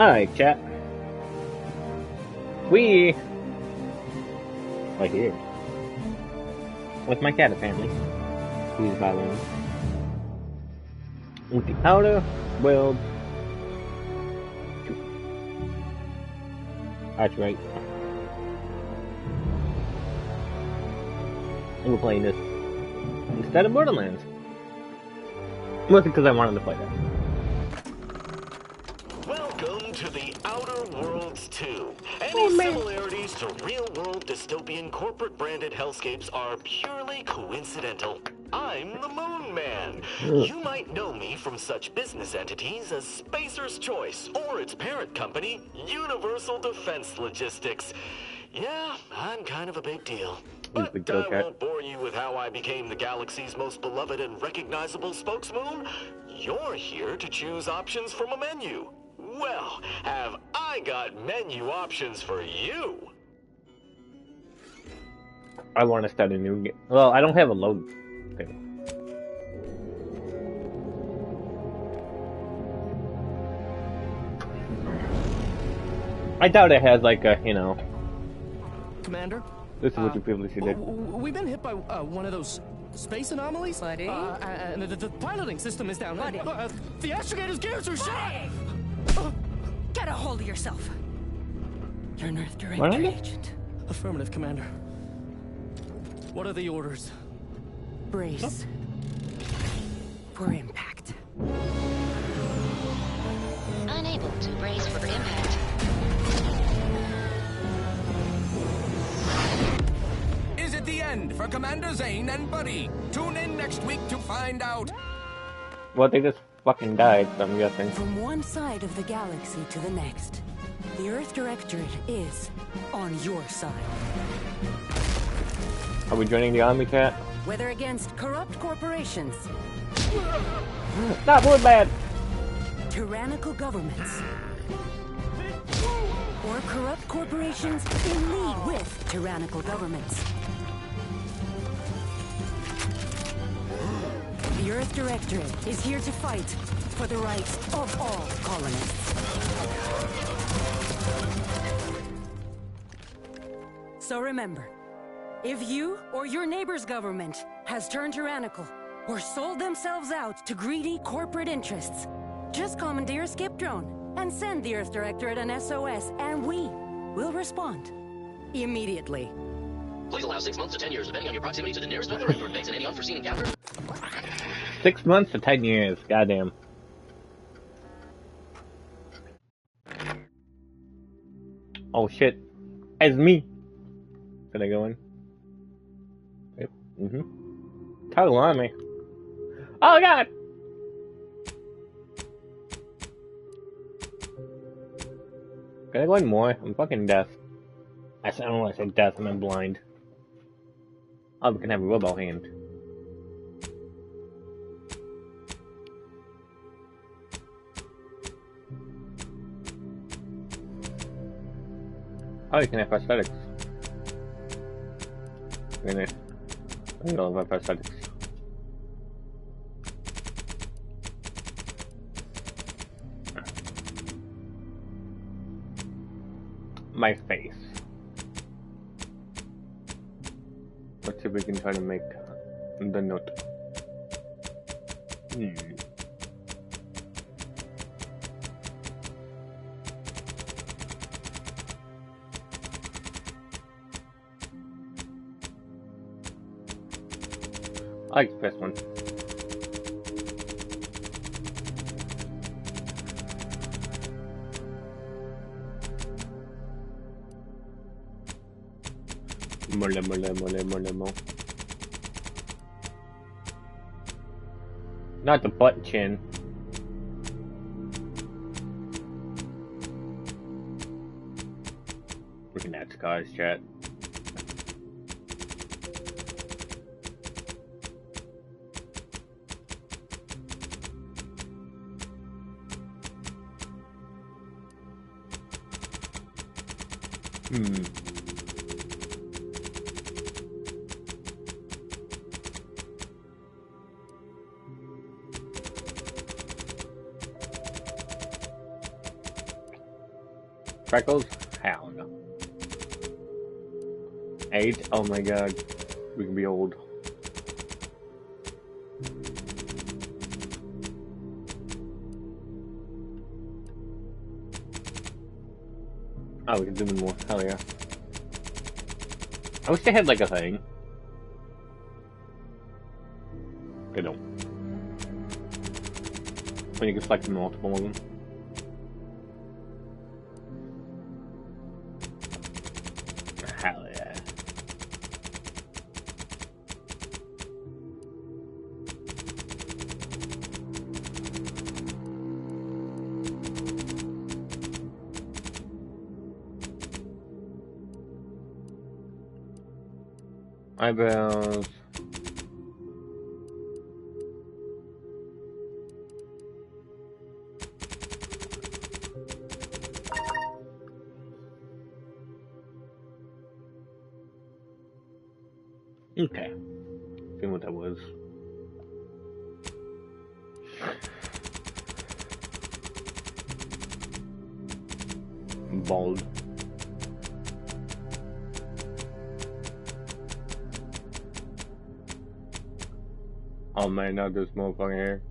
Alright, chat. We are here. With my cat, apparently. He's bothering me. With the Outer Worlds 2. That's right. And we're playing this instead of Borderlands. Mostly because I wanted to play that. Welcome to the Outer Worlds 2. Any similarities to real-world dystopian corporate-branded hellscapes are purely coincidental. I'm the Moon Man. You might know me from such business entities as Spacer's Choice or its parent company, Universal Defense Logistics. Yeah, I'm kind of a big deal. But I won't bore you with how I became the galaxy's most beloved and recognizable spokesmoon. You're here to choose options from a menu. Well, have I got menu options for you? I want to start a new game. Well, I don't have a load. Okay. I doubt it has like a, you know. Commander? This is what you previously did. We've been hit by one of those space anomalies. Buddy? And the piloting system is down. Buddy? The astrogator's gears are shot! Get a hold of yourself. You're an Earth Director What? agent. Affirmative, Commander. What are the orders? Brace for impact. Unable to brace for impact. Is it the end for Commander Zane and Buddy? Tune in next week to find out. Well, they just fucking died, so I'm guessing. From one side of the galaxy to the next, the Earth Directorate is on your side. Are we joining the army, chat? Whether against corrupt corporations, Not really bad. tyrannical governments, or corrupt corporations in league with tyrannical governments. The Earth Directorate is here to fight for the rights of all colonists. So remember, if you or your neighbor's government has turned tyrannical or sold themselves out to greedy corporate interests, just commandeer a skip drone and send the Earth Directorate an SOS, and we will respond immediately. Please allow 6 months to 10 years, depending on your proximity to the nearest weather and base in any unforeseen encounter. 6 months to 10 years. Goddamn. Oh shit. It's me. Can I go in? Yep. Toggle on me. Oh god! Can I go in more? I'm fucking deaf. I don't want to say deaf, I'm blind. Oh, we can have a robo hand. Oh, you can have prosthetics. I don't have prosthetics. My face. Let's see if we can try to make the note. I like this one. Mole. Not the butt chin. Looking at scars, chat. Freckles? Hell no. 8? Oh my god. We can be old. Oh, we can zoom in more. Hell yeah. I wish they had like a thing. They don't. When you can select multiple of them. Hell yeah. Eyebrows. Okay. See what that was. Bald. Oh man, not this motherfucking hair.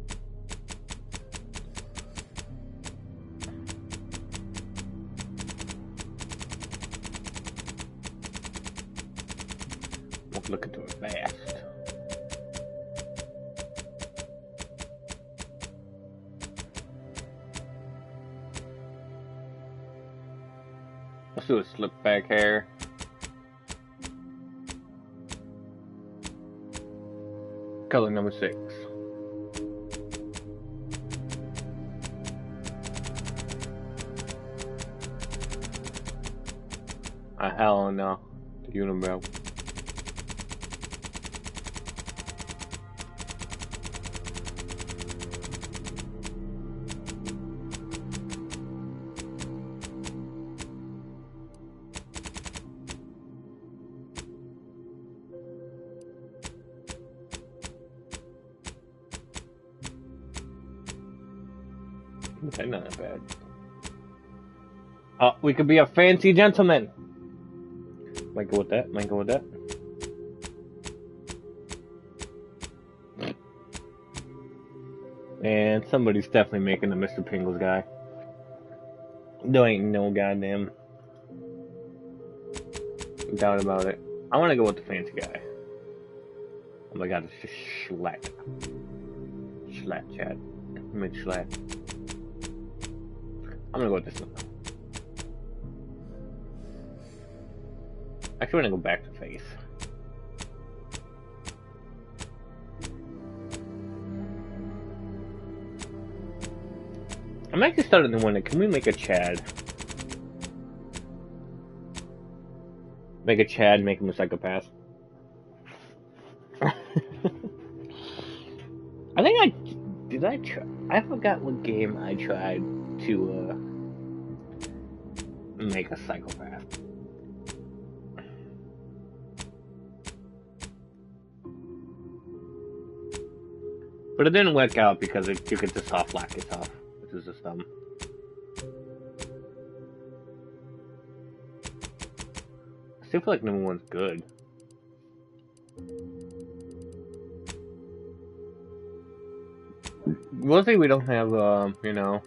Look into it fast. Let's do a slip back hair. Color number 6. Hell no. The unibrow. Okay, not that bad. Oh, we could be a fancy gentleman. Might go with that. Might go with that. And somebody's definitely making the Mr. Pringles guy. There ain't no goddamn doubt about it. I want to go with the fancy guy. Oh my god, it's just Schlatt. Schlatt, Chad. Mid Schlatt. I'm gonna go with this one. Actually, I'm gonna go back to face. I'm actually starting to wonder, can we make a Chad? Make a Chad, make him a psychopath. I think I try? I forgot what game I tried to make a psychopath. But it didn't work out because you could just soft lock it off, which is just dumb. I still feel like number 1's good. One thing we don't have, you know.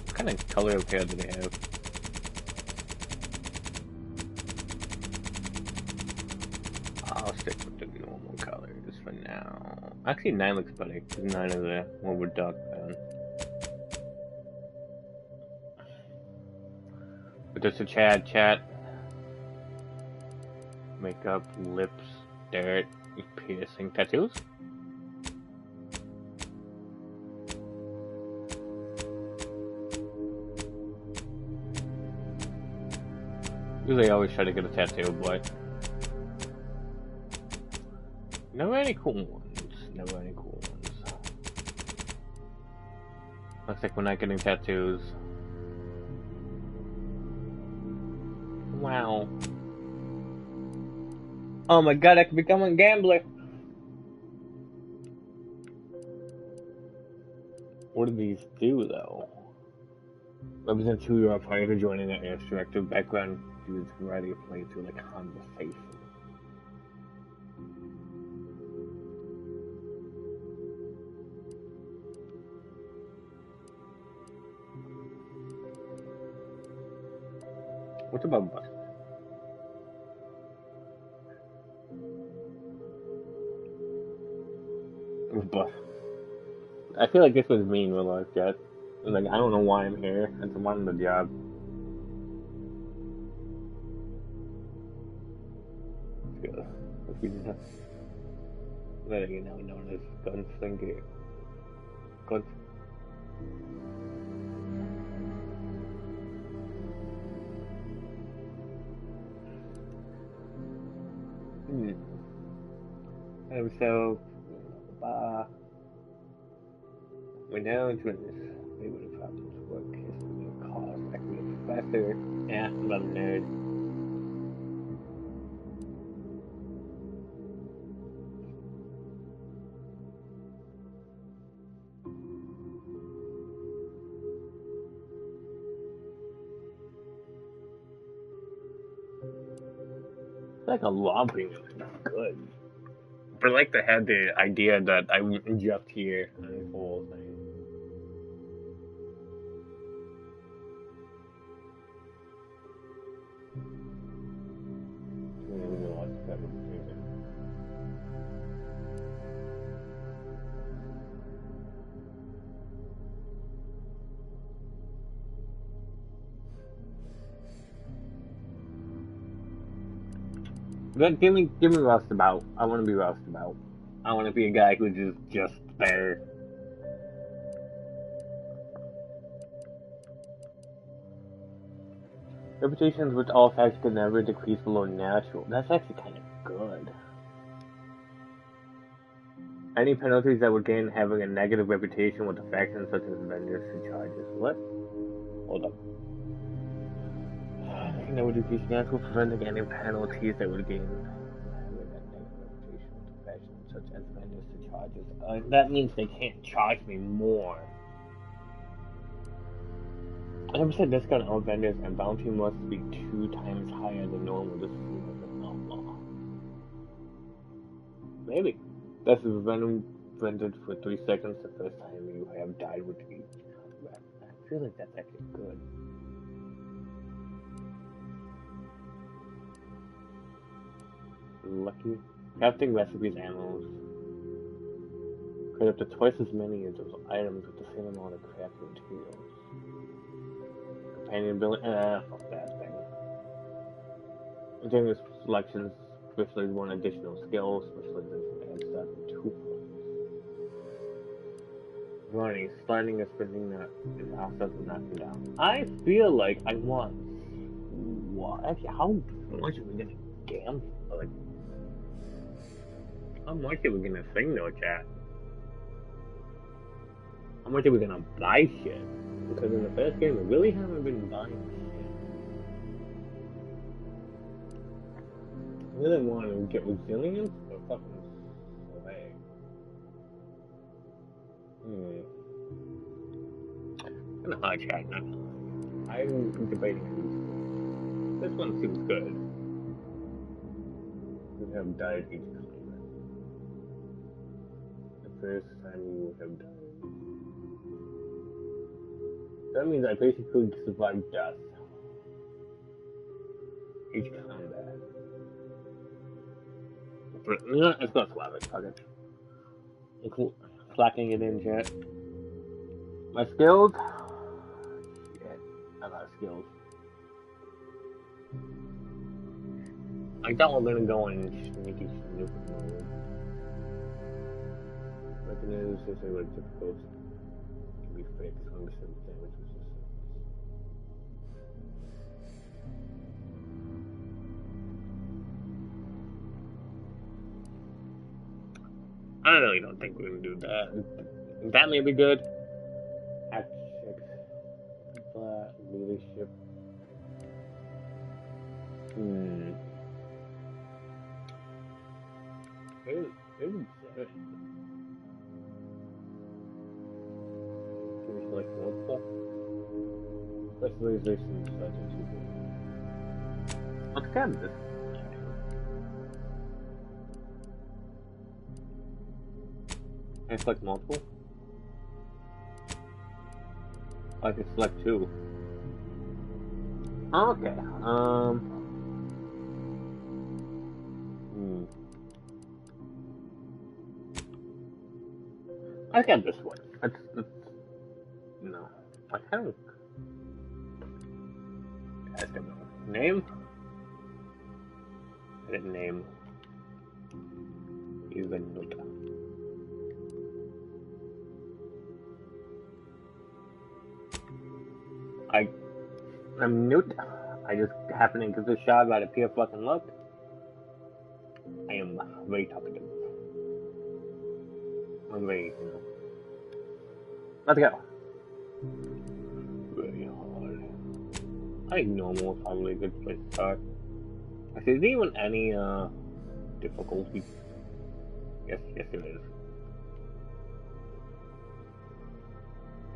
What kind of color of hair do they have? I'll stick with the normal colors for now. Actually, 9 looks better, because 9 is a one with dark brown. But just a chat. Makeup, lips, dirt, piercing, tattoos. Usually I always try to get a tattoo, but never any cool ones. Never any cool ones. Looks like we're not getting tattoos. Wow. Oh my god, I could become a gambler. What do these do, though? Represent who you are prior to joining an interactive background due to a variety of plays through like conversation. What's about bus? Bus. I feel like this was me in real life, Jet. Like, I don't know why I'm here. I just wanted the job. Let's be nuts. Well, you know, known as Gunslinger. Guns. And so, we're now into this. Maybe the problems work history of cause like we professor. Yeah, I'm a nerd. It's like a lobbying is good. But I like to have the idea that I wouldn't just hear on this whole thing. But give me roustabout. I want to be roustabout. I want to be a guy who's just there. Reputations with all facts can never decrease below natural. That's actually kind of good. Any penalties that would gain having a negative reputation with the factions such as vendors and charges. What? Hold up. Anything that would decrease natural preventing any penalties that would gain having a negative reputation with the factions such as vendors and charges. That means they can't charge me more. I never said discount on vendors and bounty must be 2 times higher than normal. This is an outlaw. Maybe. This is prevented for 3 seconds the first time you have died with each. I feel like that's actually good. Lucky. Crafting recipes animals. Create up to twice as many of those items with the same amount of crafting materials. Companion ability. Fuck that thing. During this selections, especially one additional skill, specialization adds that to 2 points. Running, sliding, and sprinting that is offset and knocking down. I feel like I want. What? Actually, how much are we gonna gamble? Like, how much are we gonna sing though, chat? How much are we gonna buy shit? Because in the first game, we really haven't been buying shit. I really want to get resilience or fucking swag. Kinda hard chat, not gonna lie. I'm debating these. This one seems good. We have died each time. The first time we would have died. That means I basically survived death. Each combat. But, you know, it's not Slavic, fuck it. Slacking it in, chat. My skills? Shit, I'm out of skills. I thought we were gonna go in sneaky snoop mode. Recognize if they were difficult. Can be fixed 100% damage resistance. I really don't think we're gonna do that. That may be good. Act checks. But leadership. 87. Can we select multiple? Specialization starting to be. Let's grab this. Can I select multiple? I can select two. Okay. I got this one. That's no. I think. I don't know. Name? I didn't name. Even note. I'm Newt. I just happen to give this shot out of pure fucking luck. I am very talkative. I'm very, Let's go. Very hard. I think normal is probably a good place to start. Is there even any difficulty? Yes, it is.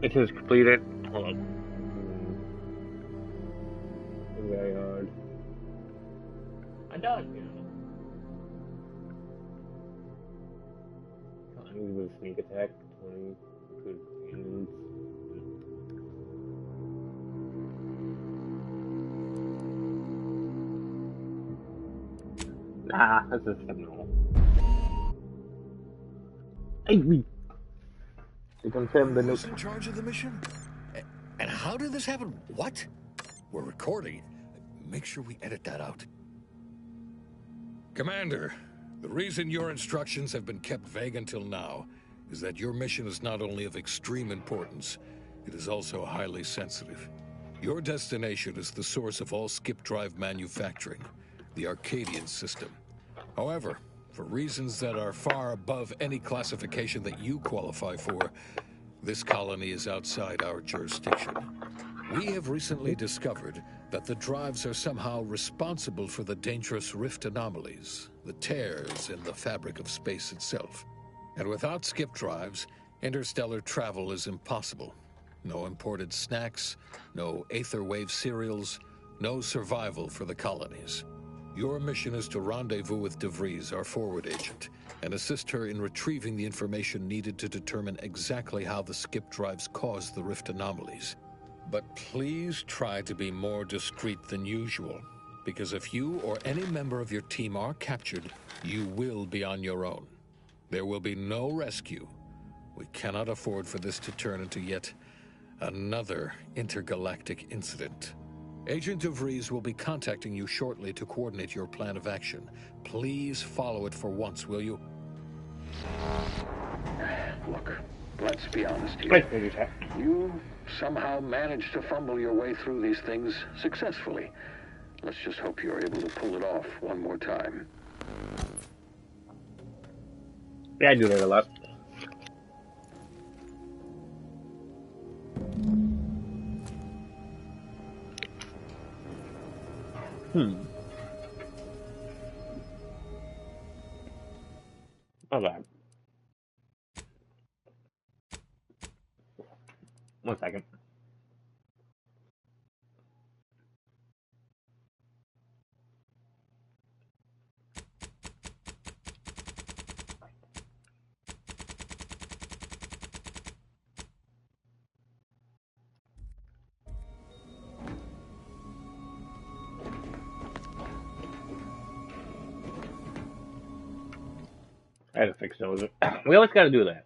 It is completed. Hold on. Very hard. I died, with sneak attack, 20 good hands. Nah, that's just normal. Hey, we. They confirmed the Who's in charge of the mission? And how did this happen? What? We're recording. Make sure we edit that out. Commander, the reason your instructions have been kept vague until now is that your mission is not only of extreme importance, it is also highly sensitive. Your destination is the source of all skip drive manufacturing, the Arcadian system. However, for reasons that are far above any classification that you qualify for, this colony is outside our jurisdiction. We have recently discovered that the drives are somehow responsible for the dangerous rift anomalies, the tears in the fabric of space itself. And without skip drives, interstellar travel is impossible. No imported snacks, no aether wave cereals, no survival for the colonies. Your mission is to rendezvous with DeVries, our forward agent, and assist her in retrieving the information needed to determine exactly how the skip drives caused the rift anomalies. But please try to be more discreet than usual, because if you or any member of your team are captured, you will be on your own. There will be no rescue. We cannot afford for this to turn into yet another intergalactic incident. Agent DeVries will be contacting you shortly to coordinate your plan of action. Please follow it for once, will you? Look, let's be honest here. You somehow managed to fumble your way through these things successfully. Let's just hope you're able to pull it off one more time. Yeah, I do that a lot. Not bad. 1 second. I had to fix those. We always gotta do that.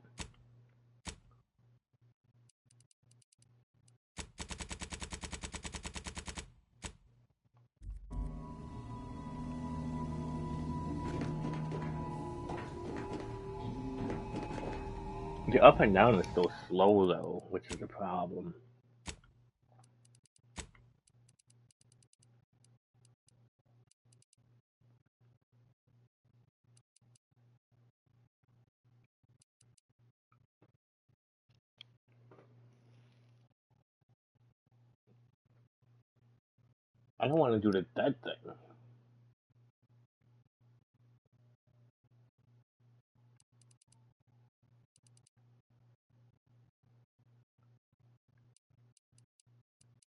The up and down is still slow though, which is the problem. I don't want to do the dead thing.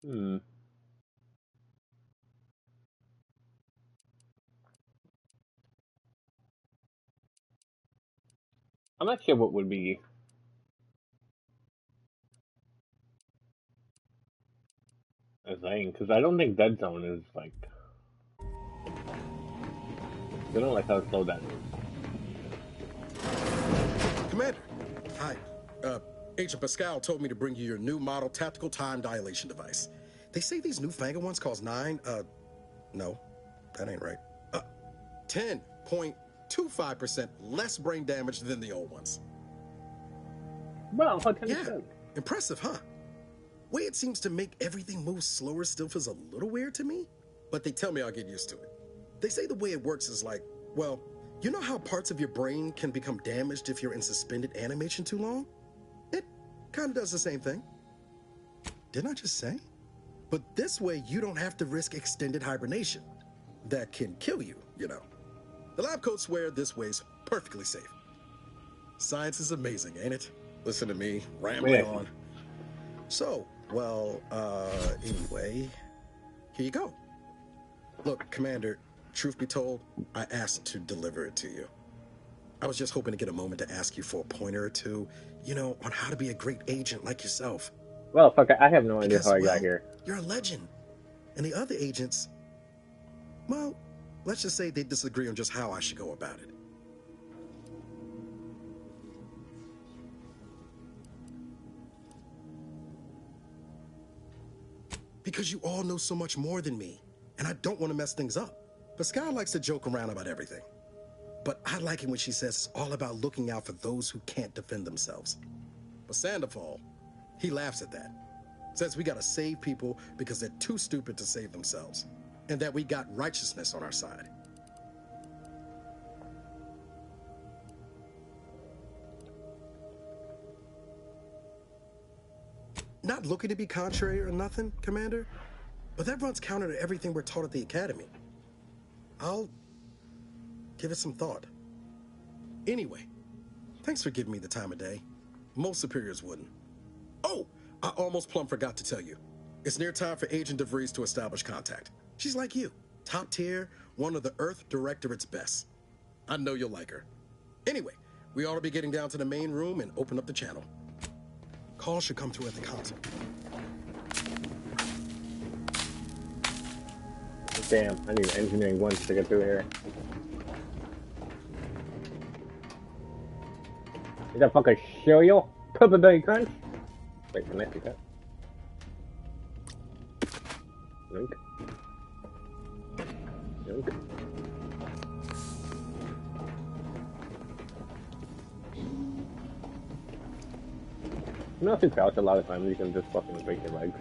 Hmm. I'm not sure what would be a thing, because I don't think Dead Zone is like. I don't like how slow that is. Commander, hi. Agent Pascal told me to bring you your new model tactical time dilation device. They say these newfangled ones cause no, that ain't right. 10.25% less brain damage than the old ones. Well, how can Yeah, impressive, huh? Way it seems to make everything move slower still feels a little weird to me, but they tell me I'll get used to it. They say the way it works is like, well, you know how parts of your brain can become damaged if you're in suspended animation too long? It kind of does the same thing. Didn't I just say? But this way, you don't have to risk extended hibernation. That can kill you, you know. The lab coats swear this way's perfectly safe. Science is amazing, ain't it? Listen to me, rambling on. So, well, anyway, here you go. Look, Commander, truth be told, I asked to deliver it to you. I was just hoping to get a moment to ask you for a pointer or two, you know, on how to be a great agent like yourself. Well, fuck, I have no idea how I got here. You're a legend. And the other agents, well, let's just say they disagree on just how I should go about it. Because you all know so much more than me, and I don't want to mess things up. Pascal likes to joke around about everything. But I like it when she says it's all about looking out for those who can't defend themselves. But Sandoval, he laughs at that. Says we gotta save people because they're too stupid to save themselves. And that we got righteousness on our side. Not looking to be contrary or nothing, Commander, but that runs counter to everything we're taught at the Academy. I'll give it some thought. Anyway, thanks for giving me the time of day. Most superiors wouldn't. Oh, I almost plumb forgot to tell you. It's near time for Agent DeVries to establish contact. She's like you, top tier, one of the Earth Directorate's best. I know you'll like her. Anyway, we ought to be getting down to the main room and open up the channel. Call should come through at the console. Damn, I need engineering 1 to get through here. Is that fucking cereal? Pepper Berry Crunch? Wait, can I see that? Link. Link. You know, through Crouch, a lot of times you can just fucking break your legs.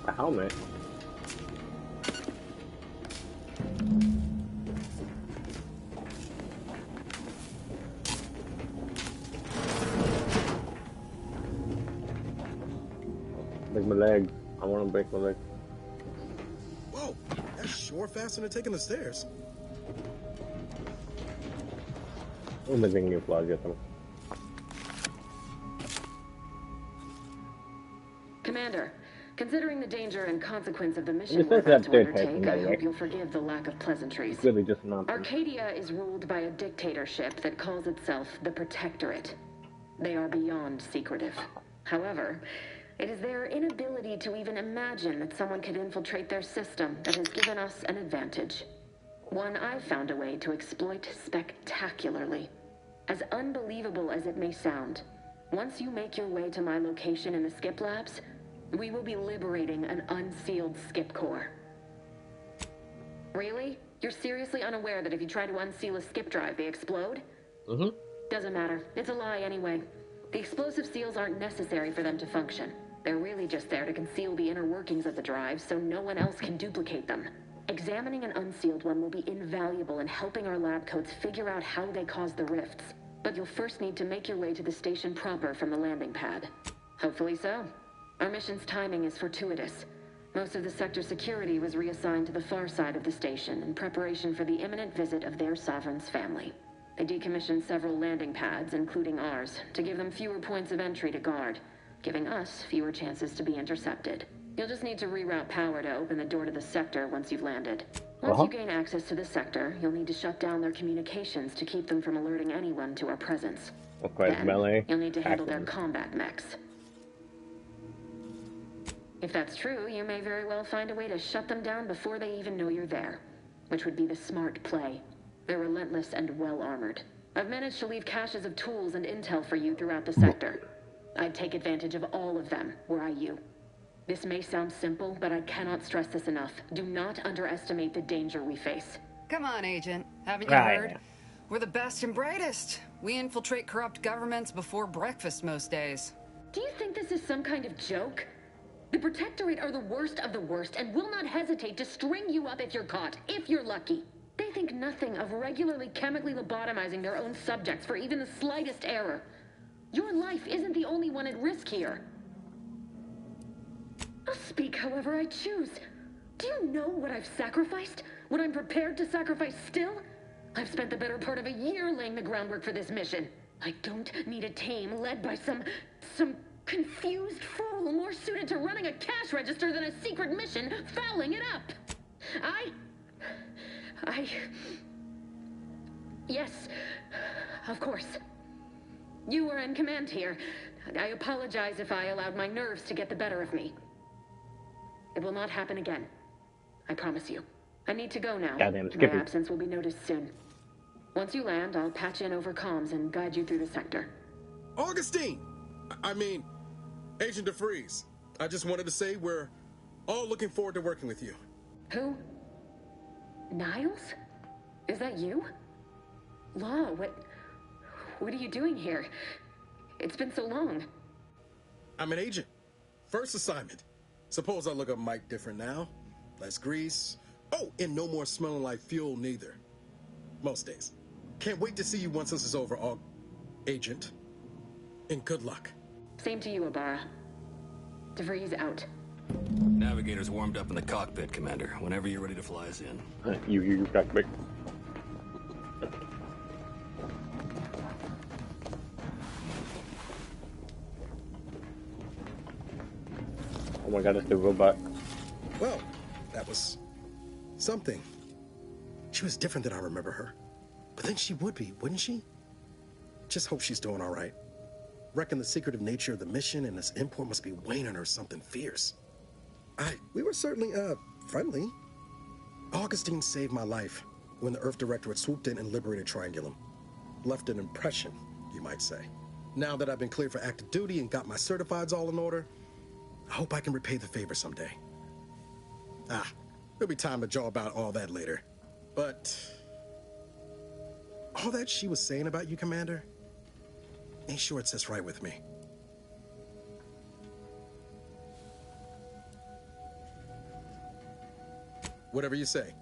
A helmet. Break my leg. I want to break my leg. Whoa, that's sure faster than taking the stairs. I'm making new flaws yet though. Commander, considering the danger and consequence of the mission we're about to undertake, I hope you'll forgive the lack of pleasantries. It's really just nonsense. Arcadia is ruled by a dictatorship that calls itself the Protectorate. They are beyond secretive. However, it is their inability to even imagine that someone could infiltrate their system that has given us an advantage. One I've found a way to exploit spectacularly. As unbelievable as it may sound, once you make your way to my location in the Skip Labs, we will be liberating an unsealed Skip core. Really? You're seriously unaware that if you try to unseal a Skip drive, they explode? Mm-hmm. Doesn't matter. It's a lie anyway. The explosive seals aren't necessary for them to function. They're really just there to conceal the inner workings of the drives so no one else can duplicate them. Examining an unsealed one will be invaluable in helping our lab coats figure out how they caused the rifts. But you'll first need to make your way to the station proper from the landing pad. Hopefully so. Our mission's timing is fortuitous. Most of the sector security was reassigned to the far side of the station in preparation for the imminent visit of their sovereign's family. They decommissioned several landing pads, including ours, to give them fewer points of entry to guard, giving us fewer chances to be intercepted. You'll just need to reroute power to open the door to the sector once you've landed. Once you gain access to the sector, you'll need to shut down their communications to keep them from alerting anyone to our presence. Then, you'll need to handle their combat mechs. If that's true, you may very well find a way to shut them down before they even know you're there, which would be the smart play. They're relentless and well-armored. I've managed to leave caches of tools and intel for you throughout the sector. I'd take advantage of all of them, were I you. This may sound simple, but I cannot stress this enough. Do not underestimate the danger we face. Come on, Agent. Haven't you heard? We're the best and brightest. We infiltrate corrupt governments before breakfast most days. Do you think this is some kind of joke? The Protectorate are the worst of the worst and will not hesitate to string you up if you're caught, if you're lucky. They think nothing of regularly chemically lobotomizing their own subjects for even the slightest error. Your life isn't the only one at risk here. I'll speak however I choose. Do you know what I've sacrificed? What I'm prepared to sacrifice still? I've spent the better part of a year laying the groundwork for this mission. I don't need a team led by some confused fool more suited to running a cash register than a secret mission fouling it up. Yes, of course. You were in command here. I apologize if I allowed my nerves to get the better of me. It will not happen again. I promise you. I need to go now. My absence will be noticed soon. Once you land, I'll patch in over comms and guide you through the sector. Augustine! Agent DeFreeze. I just wanted to say we're all looking forward to working with you. Who? Niles? Is that you? Law, what are you doing here? It's been so long. I'm an agent. First assignment. Suppose I look a mite different now. Less grease. Oh, and no more smelling like fuel neither. Most days. Can't wait to see you once this is over, Agent. And good luck. Same to you, Ibarra. DeVries out. Navigator's warmed up in the cockpit, Commander. Whenever you're ready to fly us in. You cockpit. Oh my god, it's the robot. Well, that was something. She was different than I remember her. But then she would be, wouldn't she? Just hope she's doing all right. Reckon the secretive nature of the mission and this import must be weighing on her something fierce. We were certainly, friendly. Augustine saved my life when the Earth Directorate swooped in and liberated Triangulum. Left an impression, you might say. Now that I've been cleared for active duty and got my certifieds all in order, I hope I can repay the favor someday. There'll be time to jaw about all that later. But all that she was saying about you, Commander, ain't sure it sits right with me. Whatever you say,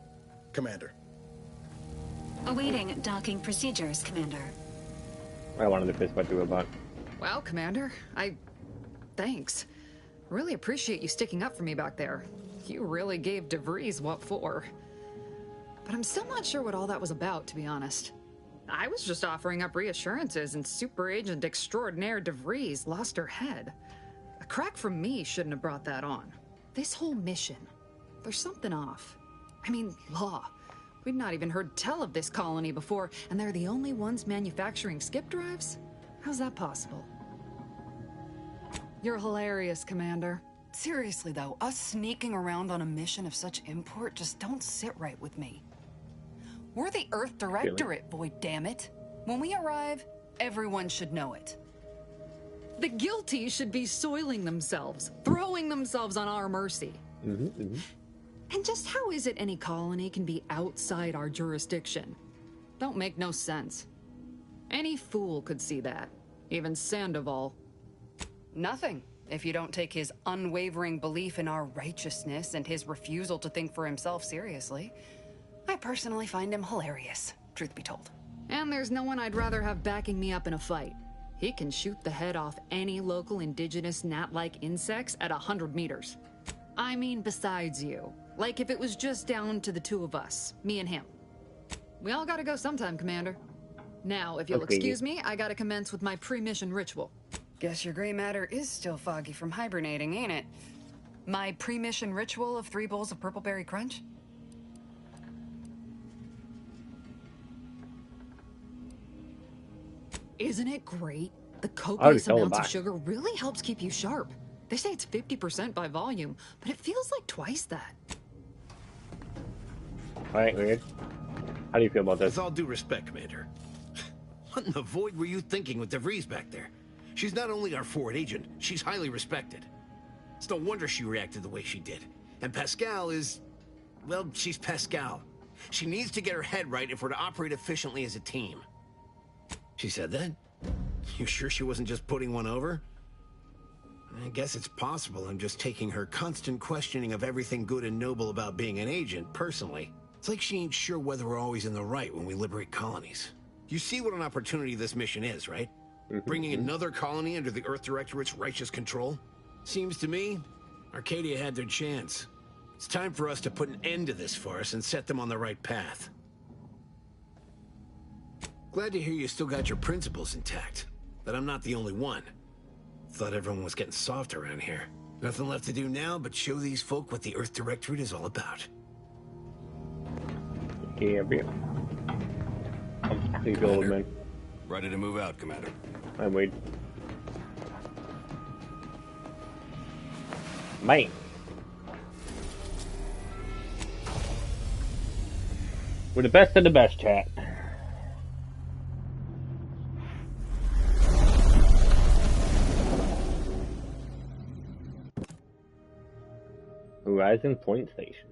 Commander. Awaiting docking procedures, Commander. I wanted to fist fight the robot. Well, Commander, thanks. Really appreciate you sticking up for me back there. You really gave DeVries what for. But I'm still not sure what all that was about, to be honest. I was just offering up reassurances, and Super Agent Extraordinaire DeVries lost her head. A crack from me shouldn't have brought that on. This whole mission, there's something off. I mean, Law. We'd not even heard tell of this colony before, and they're the only ones manufacturing skip drives? How's that possible? You're hilarious, Commander. Seriously, though, us sneaking around on a mission of such import just don't sit right with me. We're the Earth Directorate, boy, damn it. When we arrive, everyone should know it. The guilty should be soiling themselves, throwing themselves on our mercy. And just how is it any colony can be outside our jurisdiction? Don't make no sense. Any fool could see that. Even Sandoval. Nothing. if you don't take his unwavering belief in our righteousness and his refusal to think for himself seriously. I personally find him hilarious, truth be told. And there's no one I'd rather have backing me up in a fight. He can shoot the head off any local indigenous gnat-like insects at 100 meters. I mean besides you. Like if it was just down to the two of us, me and him. We all gotta go sometime, Commander. Now, if you'll excuse me, I gotta commence with my pre-mission ritual. Guess your gray matter is still foggy from hibernating, ain't it? My pre-mission ritual of 3 bowls of purple berry crunch? Isn't it great? The copious amounts of sugar really helps keep you sharp. They say it's 50% by volume, but it feels like twice that. Alright, weird. How do you feel about this? With all due respect, Commander. What in the void were you thinking with DeVries back there? She's not only our forward agent, she's highly respected. It's no wonder she reacted the way she did. And Pascal is... well, she's Pascal. She needs to get her head right if we're to operate efficiently as a team. She said that? You sure she wasn't just putting one over? I guess it's possible I'm just taking her constant questioning of everything good and noble about being an agent personally. It's like she ain't sure whether we're always in the right when we liberate colonies. You see what an opportunity this mission is, right? Bringing another colony under the Earth Directorate's righteous control? Seems to me, Arcadia had their chance. It's time for us to put an end to this farce and set them on the right path. Glad to hear you still got your principles intact, but I'm not the only one. Thought everyone was getting soft around here. Nothing left to do now but show these folk what the Earth Directorate is all about. Yeah, please go, old man. Ready to move out, Commander. I'm waiting. Man. We're the best of the best, chat. Horizon Point Station.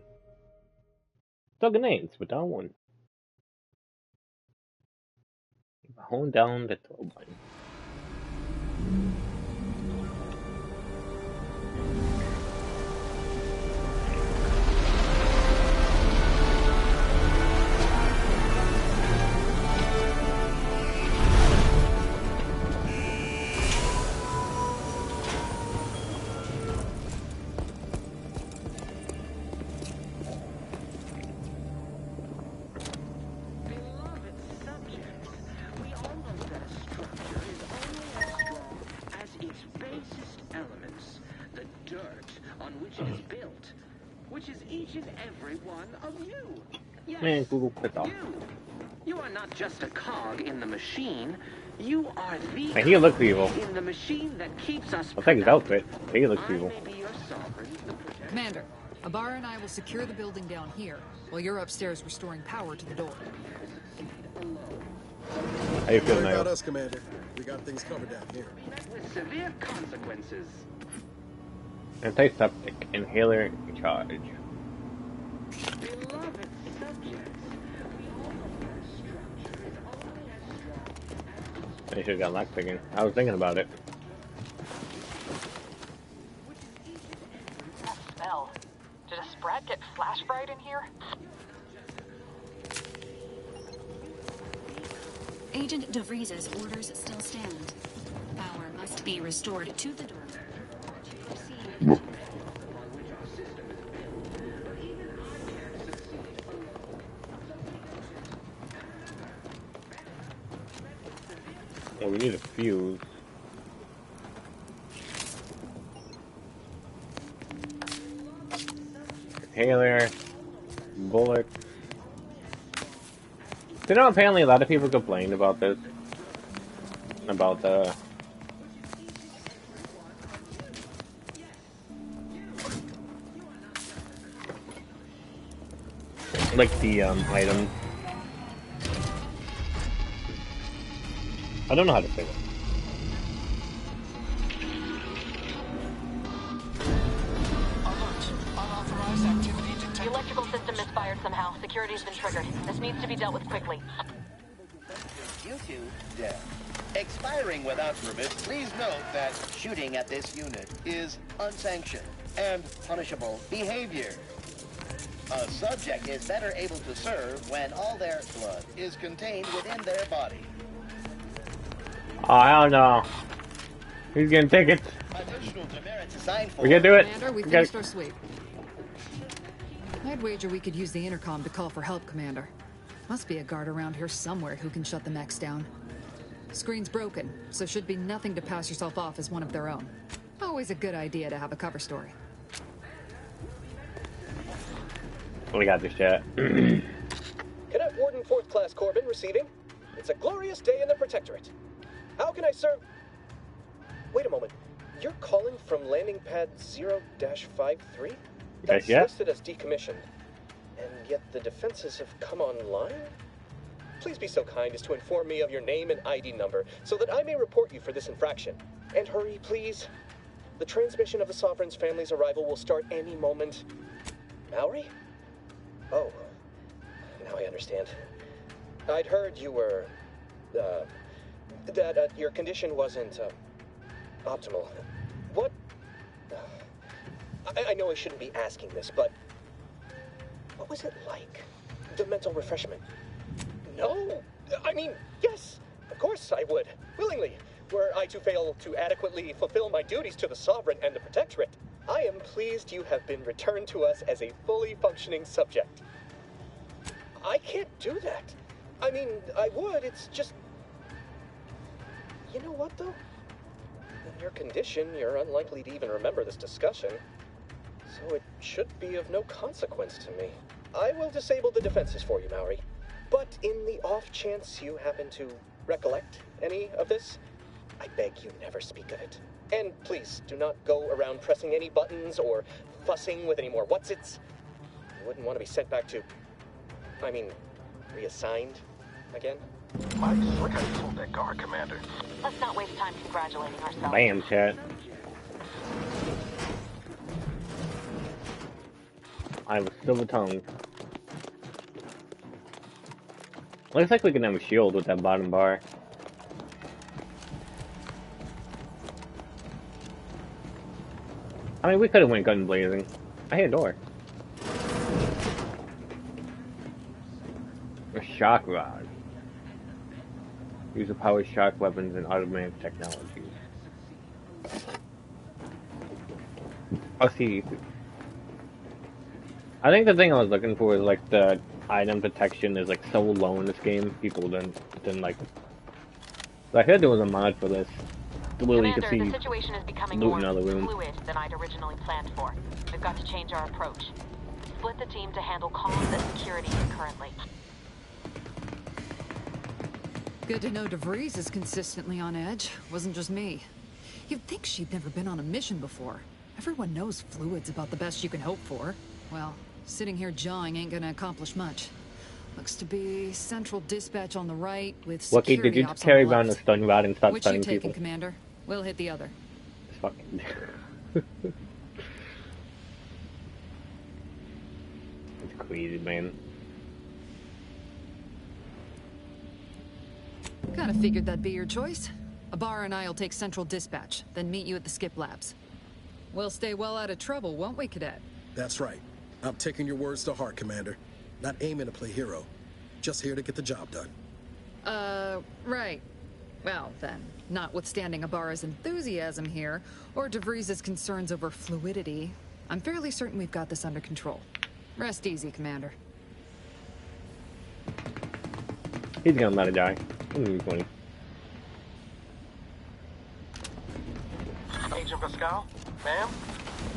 Still good names, but down one. Hold down the throw button. Man, Google quit off. You are not just a cog in the machine. You are the and he looks evil. In the machine that keeps us. I'll take his outfit. He looks evil. Commander, Ibarra and I will secure the building down here, while you're upstairs restoring power to the door. How you feeling, about us, Commander? We got things covered down here. With severe consequences. Antiseptic inhaler charge. I should have got lockpicking. I was thinking about it. That smell. Did a Sprat get flash fried in here? Agent DeVries' orders still stand. Power must be restored to the door. Well, we need a fuse. Inhaler, bullets. You know, apparently a lot of people complained about this. About the... like the, items. I don't know how to say that. Unauthorized activity detected. The electrical system misfired somehow. Security's been triggered. This needs to be dealt with quickly. You two, dead. Expiring without permit, please note that shooting at this unit is unsanctioned and punishable behavior. A subject is better able to serve when all their blood is contained within their body. Oh, I don't know. He's getting tickets. Additional demerits assigned for... We can do it. Commander, we finished our sweep. I'd wager we could use the intercom to call for help, Commander. Must be a guard around here somewhere who can shut the mechs down. Screen's broken, so should be nothing to pass yourself off as one of their own. Always a good idea to have a cover story. We got this, chat. Cadet Warden 4th Class Corbin receiving. It's a glorious day in the Protectorate. How can I serve... Wait a moment. You're calling from landing pad 0-53? That's listed as decommissioned. And yet the defenses have come online? Please be so kind as to inform me of your name and ID number so that I may report you for this infraction. And hurry, please. The transmission of the Sovereign's family's arrival will start any moment. Mallory? Oh, now I understand. I'd heard you were, that your condition wasn't, optimal. What? I know I shouldn't be asking this, but what was it like? The mental refreshment? No! I mean, yes! Of course I would. Willingly. Were I to fail to adequately fulfill my duties to the Sovereign and the Protectorate, I am pleased you have been returned to us as a fully functioning subject. I can't do that. I mean, I would, it's just... You know what, though? In your condition, you're unlikely to even remember this discussion. So it should be of no consequence to me. I will disable the defenses for you, Mallory. But in the off chance you happen to recollect any of this, I beg you never speak of it. And please, do not go around pressing any buttons or fussing with any more whatsits. You wouldn't want to be sent back to... reassigned again? Nice. Look how you pulled that guard, Commander. Let's not waste time congratulating ourselves. Bam, chat. I have a silver tongue. Looks like we can have a shield with that bottom bar. I mean, we could have went gun blazing. I hear a door. A shock rod. Use to power shock weapons and automatic technologies. I'll see. I think the thing I was looking for is like the item detection is like so low in this game. People didn't like. I heard there was a mod for this. Literally, you could see the situation is becoming loot more in other rooms. fluid than I'd originally planned for. We've got to change our approach. Split the team to handle comms and security concurrently. Good to know DeVries is consistently on edge. Wasn't just me. You'd think she'd never been on a mission before. Everyone knows fluid's about the best you can hope for. Well, sitting here jawing ain't gonna accomplish much. Looks to be central dispatch on the right with security Lucky, did you ops carry on the around a left. stun rod and start Which stunning you taking, people? Commander? We'll hit the other. It's fucking... It's crazy, man. Kinda figured that'd be your choice. Ibarra and I'll take central dispatch, then meet you at the skip labs. We'll stay well out of trouble, won't we, Cadet? That's right. I'm taking your words to heart, Commander. Not aiming to play hero. Just here to get the job done. Right. Well, then, notwithstanding Ibarra's enthusiasm here, or DeVries' concerns over fluidity, I'm fairly certain we've got this under control. Rest easy, Commander. He's gonna let it die. He's funny. Agent Pascal, ma'am,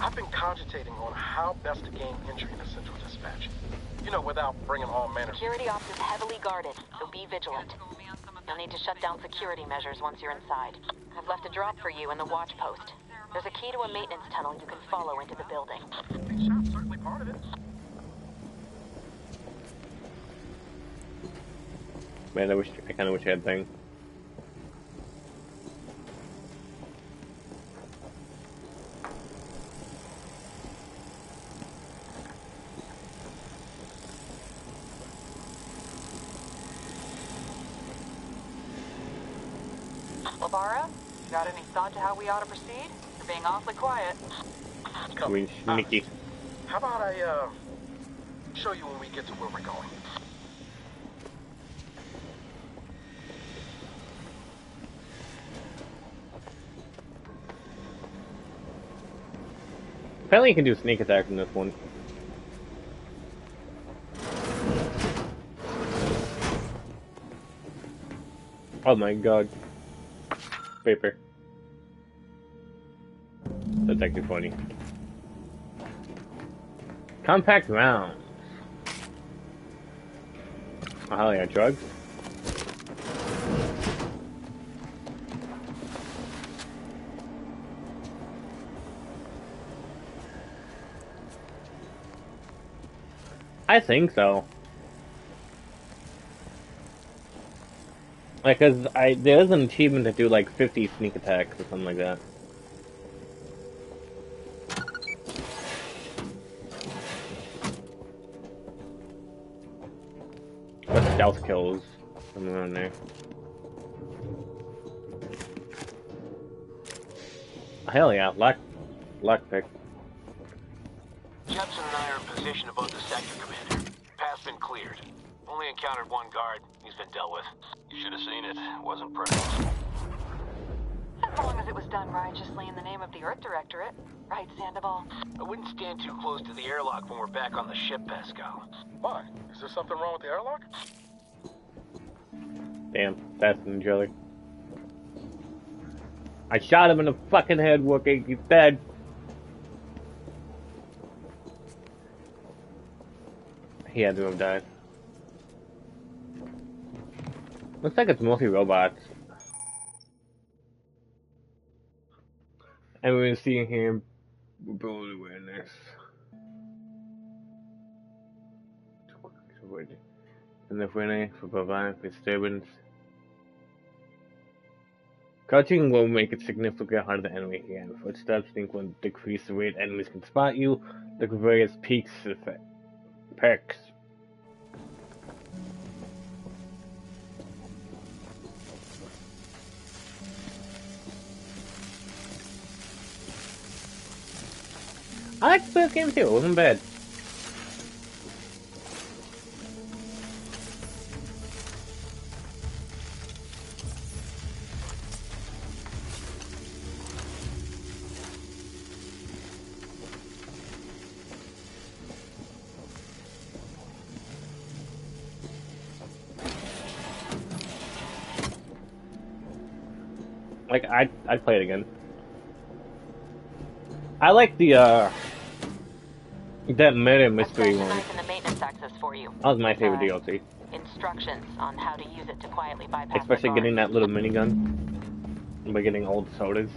I've been cogitating on how best to gain entry into Central Dispatch. You know, without bringing all manner of... Security ops is heavily guarded, so be vigilant. You'll need to shut down security measures once you're inside. I've left a drop for you in the watch post. There's a key to a maintenance tunnel you can follow into the building. Big shot's certainly part of it. Man, I kinda wish I had thing. Labara, got any thought to how we ought to proceed? You're being awfully quiet. I mean, sneaky. How about I, show you when we get to where we're going? Apparently you can do sneak attack in this one. Oh my god. Paper. That's actually funny. Compact rounds. Oh hell yeah, drugs? I think so. Like, cause there's an achievement to do like 50 sneak attacks or something like that. Or stealth kills, somewhere around there. Hell yeah, lockpick. Jepson and I are in position above the sector, Commander. Path's been cleared. Only encountered one guard. He's been dealt with. You should have seen it. Wasn't pretty. As long as it was done righteously in the name of the Earth Directorate. Right, Sandoval? I wouldn't stand too close to the airlock when we're back on the ship, Pascal. Why? Is there something wrong with the airlock? Damn, that's an jelly. I shot him in the fucking head, Wookie. He's dead. He had to have died. Looks like it's mostly robots. And we're seeing here mobility awareness. And the winner for providing disturbance. Crouching will make it significantly harder to enemy again. Footsteps think will decrease the rate enemies can spot you. The various peaks effect. Perks. I liked the first game too, it wasn't bad. Like, I'd play it again. I like the, that meta mystery one. The maintenance access for you. That was my favorite DLC. Instructions on how to use it to quietly bypass. Especially getting that little minigun. By getting old sodas.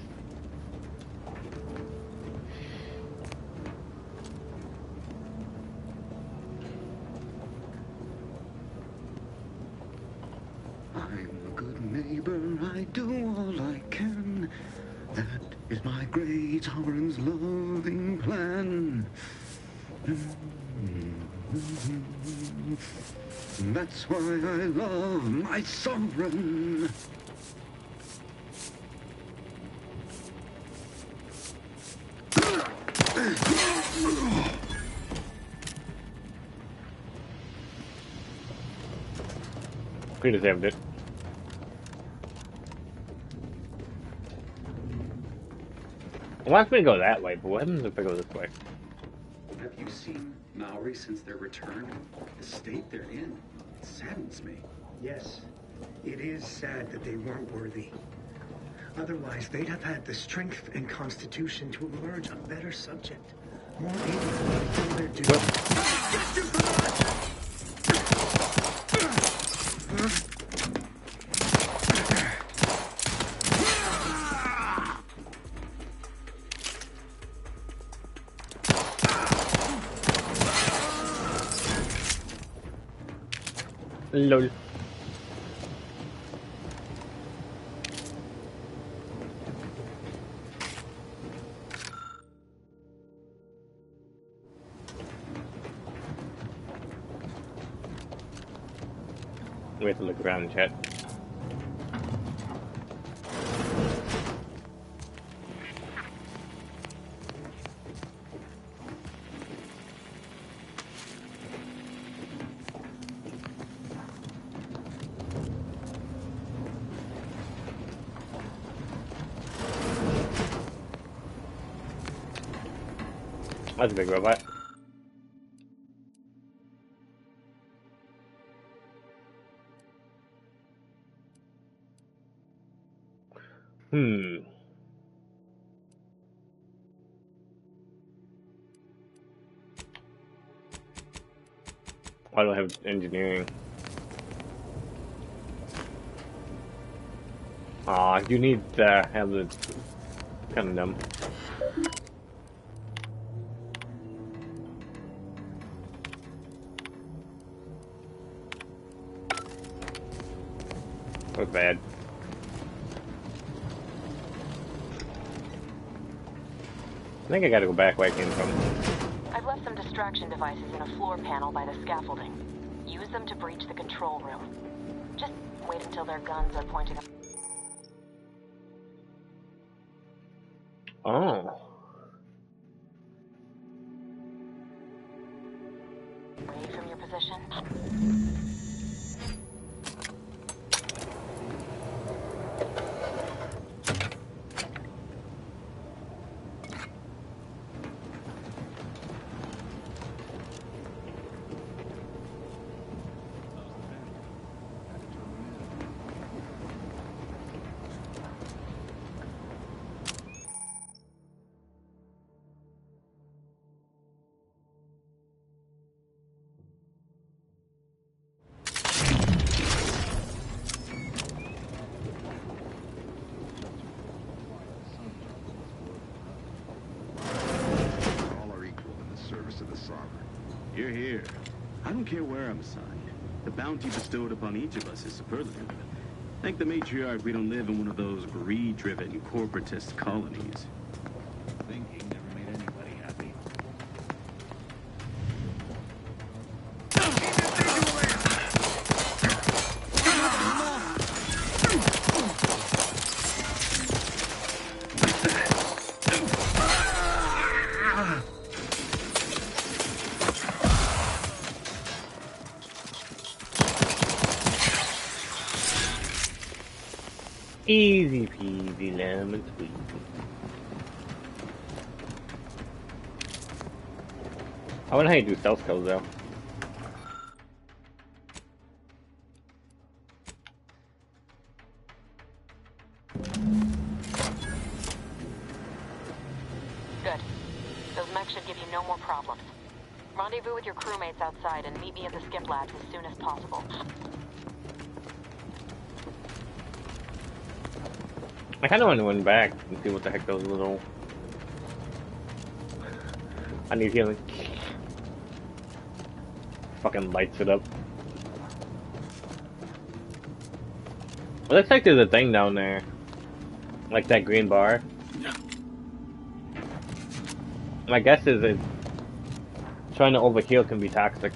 I'm a good neighbor, I do all I can. That is my great sovereign's loving plan. That's why I love my sovereign. We deserved it. It wants me to go that way, but what happens if I go this way? Have you seen Maori since their return? The state they're in, it saddens me. Yes, it is sad that they weren't worthy. Otherwise, they'd have had the strength and constitution to emerge a better subject, more able to do their duty. LOL. We have to look around and chat. That's a big robot. I don't have engineering. Aw, you need to have the kind of dumb. That's bad. I think I gotta go back where I came from. I've left some distraction devices in a floor panel by the scaffolding. Use them to breach the control room. Just wait until their guns are pointing up. Oh. Away from your position. You're here. I don't care where I'm assigned. The bounty bestowed upon each of us is superlative. Thank the matriarch we don't live in one of those greed-driven corporatist colonies. Thinking never made anybody happy. Easy peasy lemon squeezy. I wonder how you do stealth kills though. Good. Those mechs should give you no more problems. Rendezvous with your crewmates outside and meet me at the skip labs as soon as possible. I kind of want to run back and see what the heck those little... I need healing. Fucking lights it up. It looks like there's a thing down there. Like that green bar. My guess is that trying to overheal can be toxic.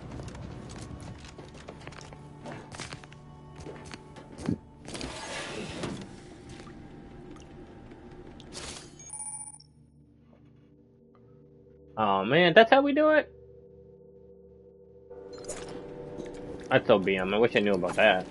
Oh man, that's how we do it? That's OBM, I wish I knew about that.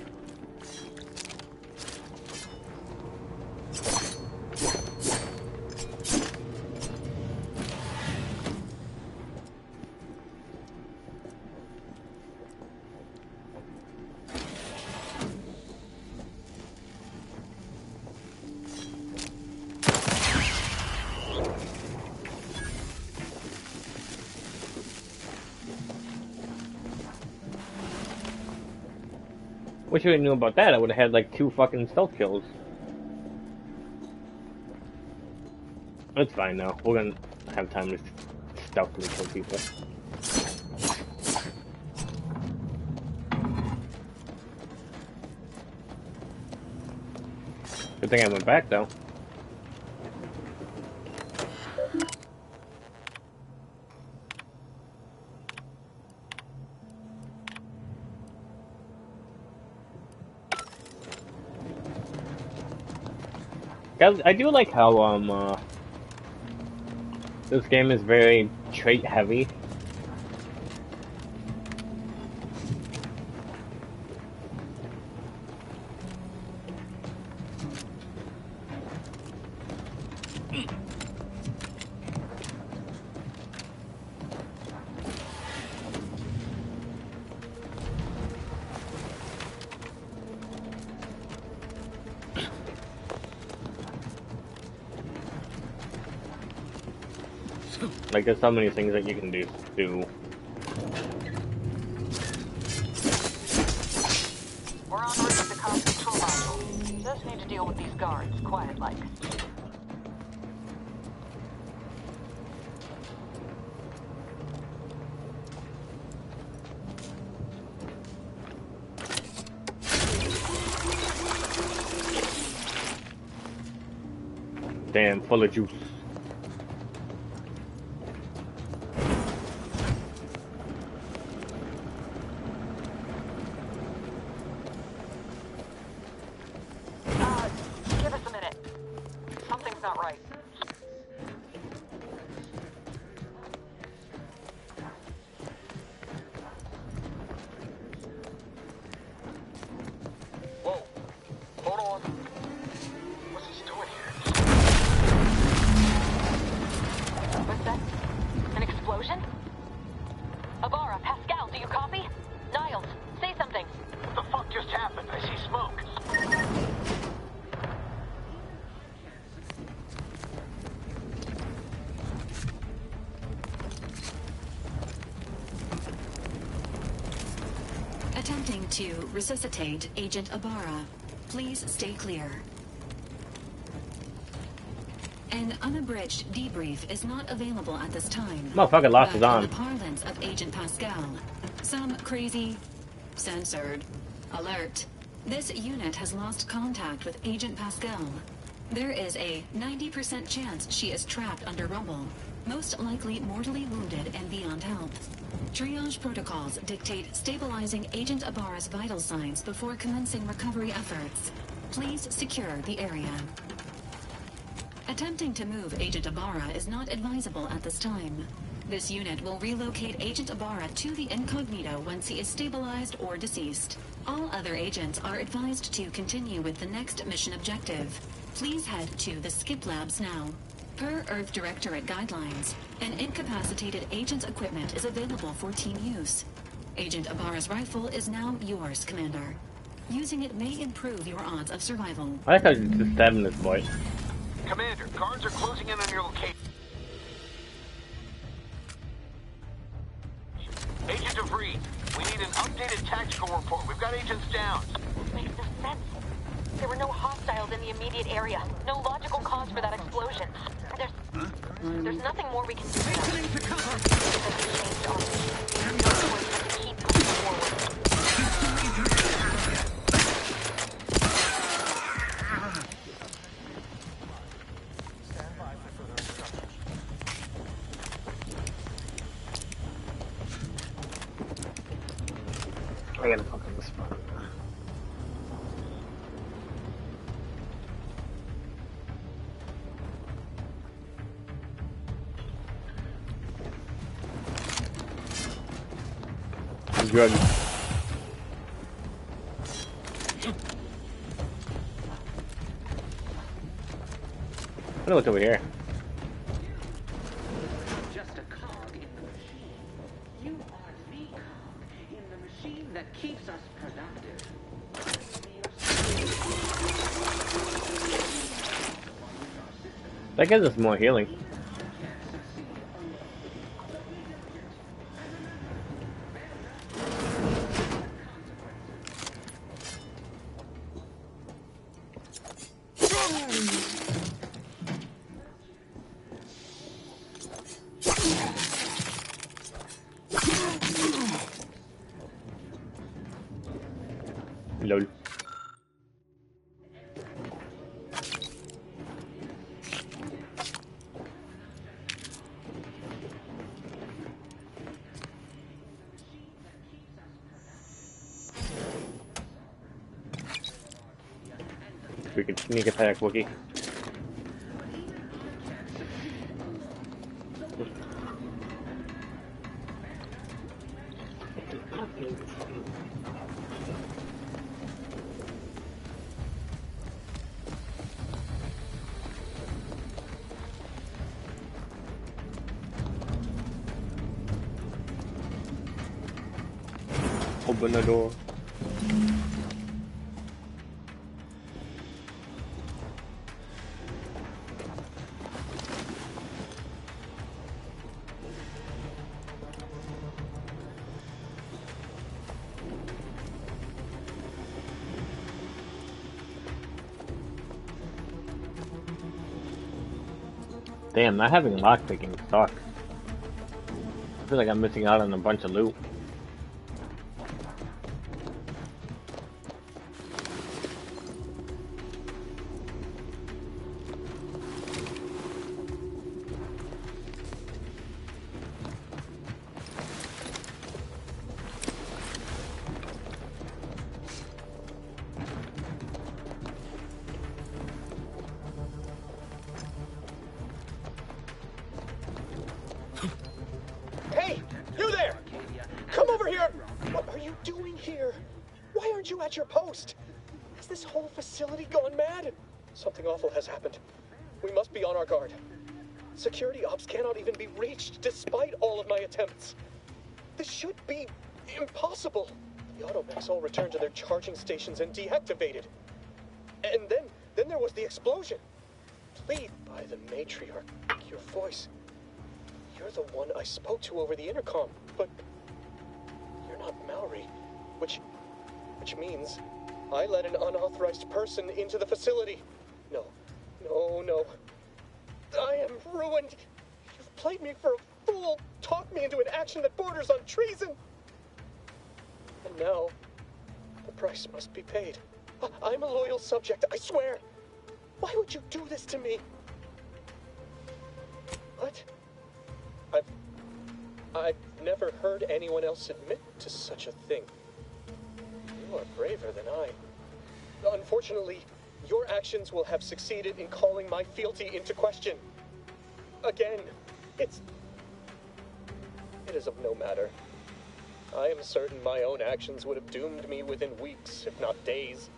Wish I knew about that, I would have had like 2 fucking stealth kills. It's fine now, we're gonna have time to stealthily kill people. Good thing I went back though. I do like how this game is very trait heavy. Like, there's so many things that you can do. We're on route to the comm control module. Just need to deal with these guards, quiet-like. Damn, full of juice. Give us a minute. Something's not right. Whoa. Hold on. What's this doing here? What's that? An explosion? Avara, Pascal, do you copy? Niles, say something. What the fuck just happened? I see smoke. Attempting to resuscitate Agent Abara. Please stay clear. An unabridged debrief is not available at this time. Motherfucker lost his But arm. in the parlance of Agent Pascal, some crazy, censored, alert. This unit has lost contact with Agent Pascal. There is a 90% chance she is trapped under rubble, most likely mortally wounded and beyond help. Triage protocols dictate stabilizing Agent Abara's vital signs before commencing recovery efforts. Please secure the area. Attempting to move Agent Abara is not advisable at this time. This unit will relocate Agent Abara to the incognito once he is stabilized or deceased. All other agents are advised to continue with the next mission objective. Please head to the Skip Labs now. Per Earth Directorate guidelines, an incapacitated agent's equipment is available for team use. Agent Abara's rifle is now yours, Commander. Using it may improve your odds of survival. I like how you just stabbing this boy. Commander, guards are closing in on your location. Agent DeVries, we need an updated tactical report. We've got agents down. This makes no sense. There were no hostiles in the immediate area. No logical cause for that explosion. There's nothing more we can do. Listening to cover. Keep moving forward. I gotta fuck up this spot. Good. I'm gonna look over here. Just a cog in the machine. You are the cog in the machine that keeps us productive. That gives us more healing. Lol. We can sneak attack Wookie. Open the door. Damn, not having lockpicking sucks. I feel like I'm missing out on a bunch of loot. Hey, you there! Come over here! What are you doing here? Why aren't you at your post? Has this whole facility gone mad? Something awful has happened. We must be on our guard. Security ops cannot even be reached despite all of my attempts. This should be impossible. The automechs all returned to their charging stations and deactivated. And then there was the explosion. Plead by the matriarch, your voice. You're the one I spoke to over the intercom, but you're not Mallory, which means I let an unauthorized person into the facility. No. I am ruined. You've played me for a fool, talked me into an action that borders on treason. And now, the price must be paid. I'm a loyal subject, I swear. Why would you do this to me? What? I've never heard anyone else admit to such a thing. You are braver than I. Unfortunately, your actions will have succeeded in calling my fealty into question. Again, it is of no matter. I am certain my own actions would have doomed me within weeks, if not days.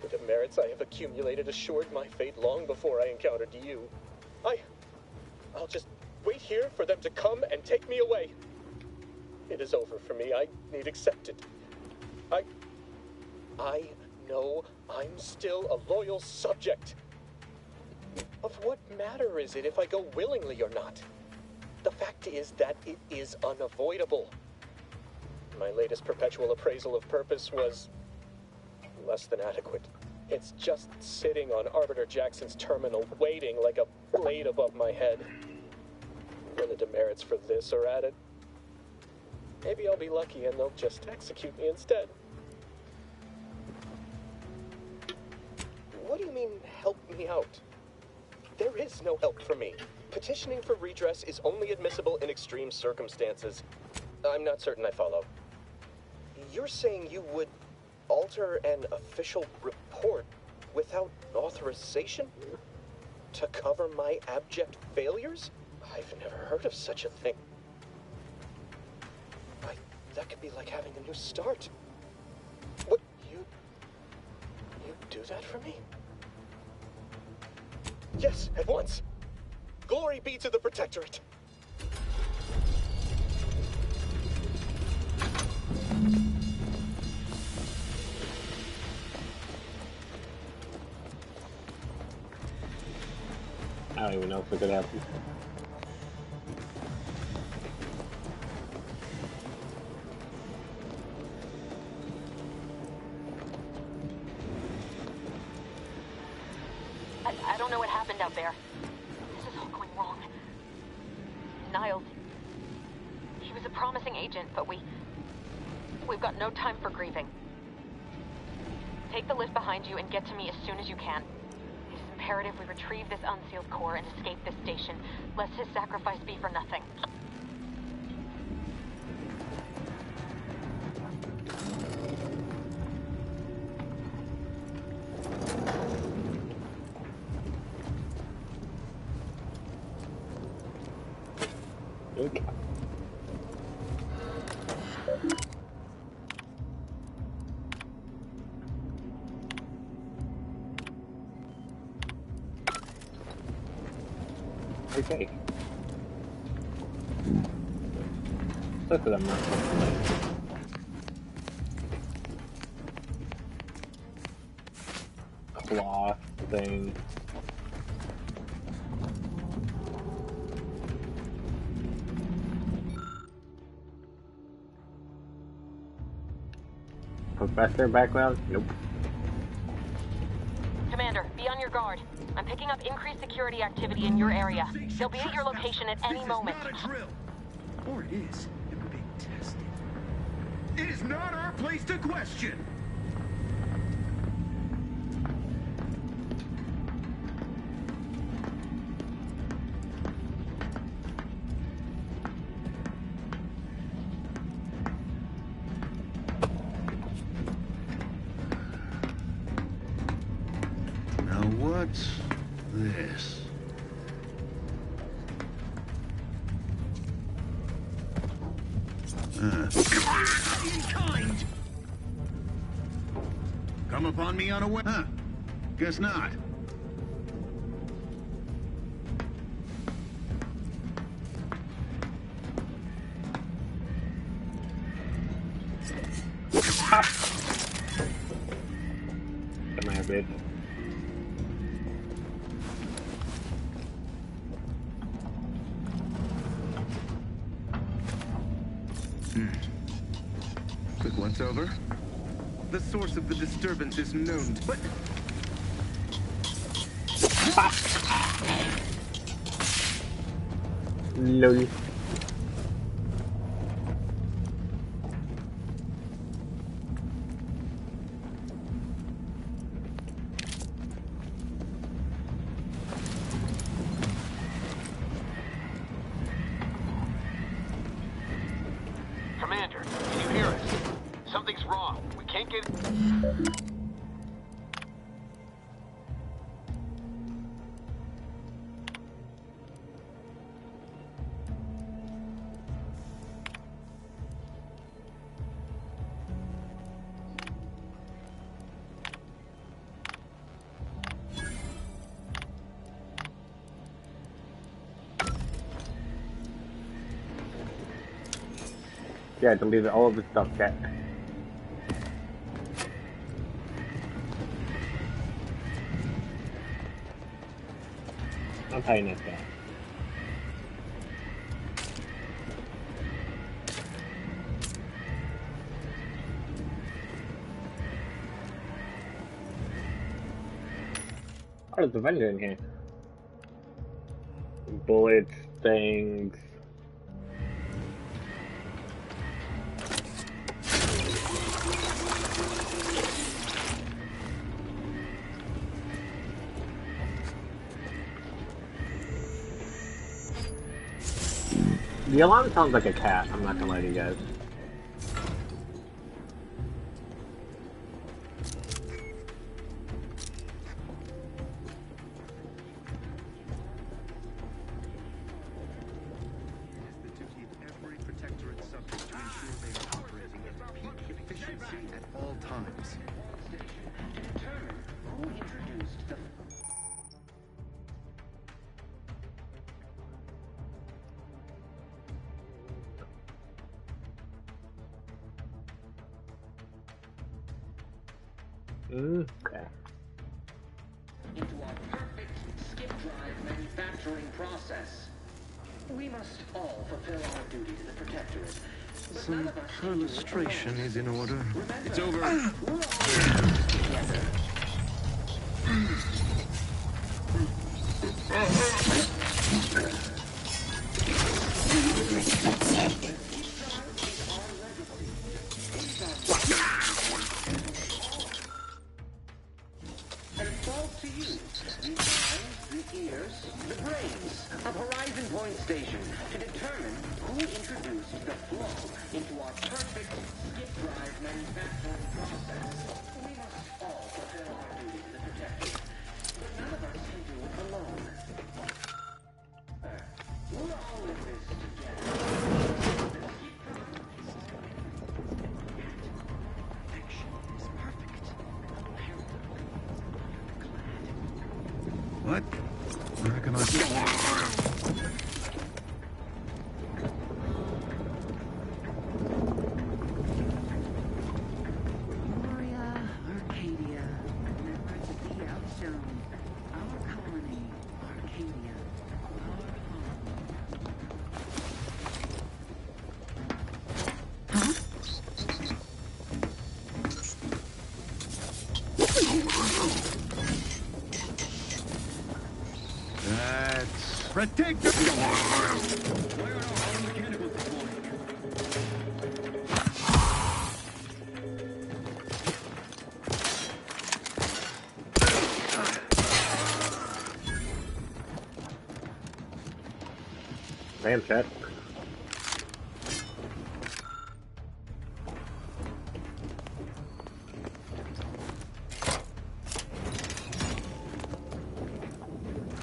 The demerits I have accumulated assured my fate long before I encountered you. I'll just wait here for them to come and take me away. It is over for me. I need accepted. I know I'm still a loyal subject. Of what matter is it if I go willingly or not? The fact is that it is unavoidable. My latest perpetual appraisal of purpose was less than adequate. It's just sitting on Arbiter Jackson's terminal, waiting like a blade above my head. When the demerits for this are added, maybe I'll be lucky and they'll just execute me instead. What do you mean, help me out? There is no help for me. Petitioning for redress is only admissible in extreme circumstances. I'm not certain I follow. You're saying you would alter an official report without authorization? To cover my abject failures? I've never heard of such a thing. That could be like having a new start. What, you do that for me? Yes, at once. Glory be to the Protectorate. I don't even know if it could happen. I don't know what happened out there. This is all going wrong. Niles, he was a promising agent, but we've got no time for grieving. Take the lift behind you and get to me as soon as you can. It is imperative we retrieve this unsealed core and escape this station, lest his sacrifice be for nothing. Okay. Look at them. Cloth thing. Professor background? Nope. Commander, be on your guard. I'm picking up increased security activity in your area. They'll be at your location at any moment. This is not a drill. Or it is. And we're being tested. It is not our place to question. What's this? Come upon me unaware? Huh. Guess not. Come here, bitch. Quick once over. The source of the disturbance is known, but... Lol. Commander, can you hear us? Something's wrong. We can't get... Yeah, deleted all of the stuff, chat. I'm paying this guy. Oh, there's a vendor in here. Bullets, things. The alarm sounds like a cat, I'm not gonna lie to you guys. Okay. Into our perfect skip drive manufacturing process. We must all fulfill our duty to the Protectorate. Some illustration is in order. It's over. And it falls to you, the eyes, the ears, the brains of Horizon Point Station to determine who introduced the flaw into our perfect skip drive manufacturing process. We must all fulfill our duty to the Protectorate, but none of us can do it alone. We're all in this together. What? Where can I... Gloria, Arcadia, never to be outshone. Our colony, Arcadia, our home. Protect the... Why are all mechanicals deployed? Damn, chat.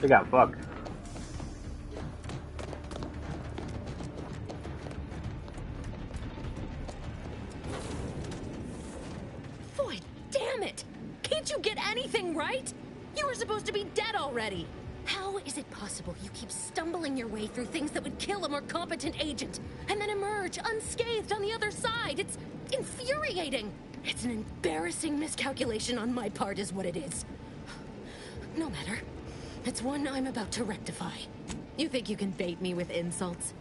They got fucked. Boy, damn it! Can't you get anything right? You were supposed to be dead already. How is it possible you keep stumbling your way through things that would kill a more competent agent, and then emerge unscathed on the other side? It's infuriating. It's an embarrassing miscalculation on my part is what it is. No matter. It's one I'm about to rectify. You think you can bait me with insults?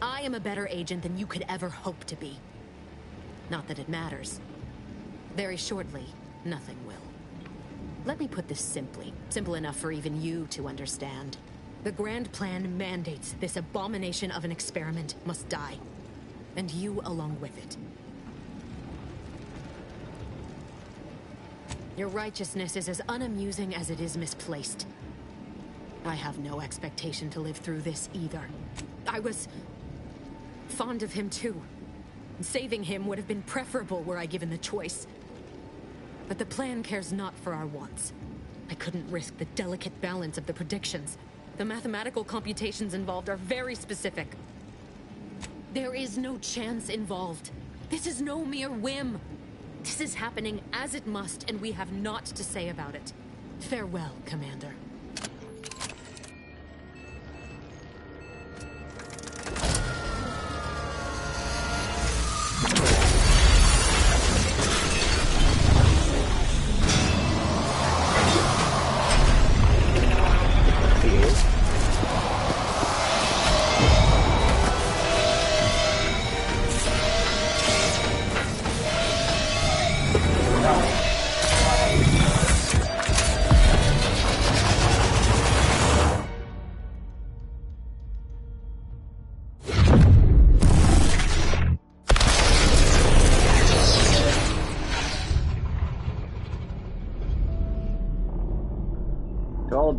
I am a better agent than you could ever hope to be. Not that it matters. Very shortly, nothing will. Let me put this simply. Simple enough for even you to understand. The Grand Plan mandates this abomination of an experiment must die. And you along with it. Your righteousness is as unamusing as it is misplaced. I have no expectation to live through this either. I was fond of him too. Saving him would have been preferable were I given the choice. But the plan cares not for our wants. I couldn't risk the delicate balance of the predictions. The mathematical computations involved are very specific. There is no chance involved. This is no mere whim. This is happening as it must, and we have naught to say about it. Farewell, Commander.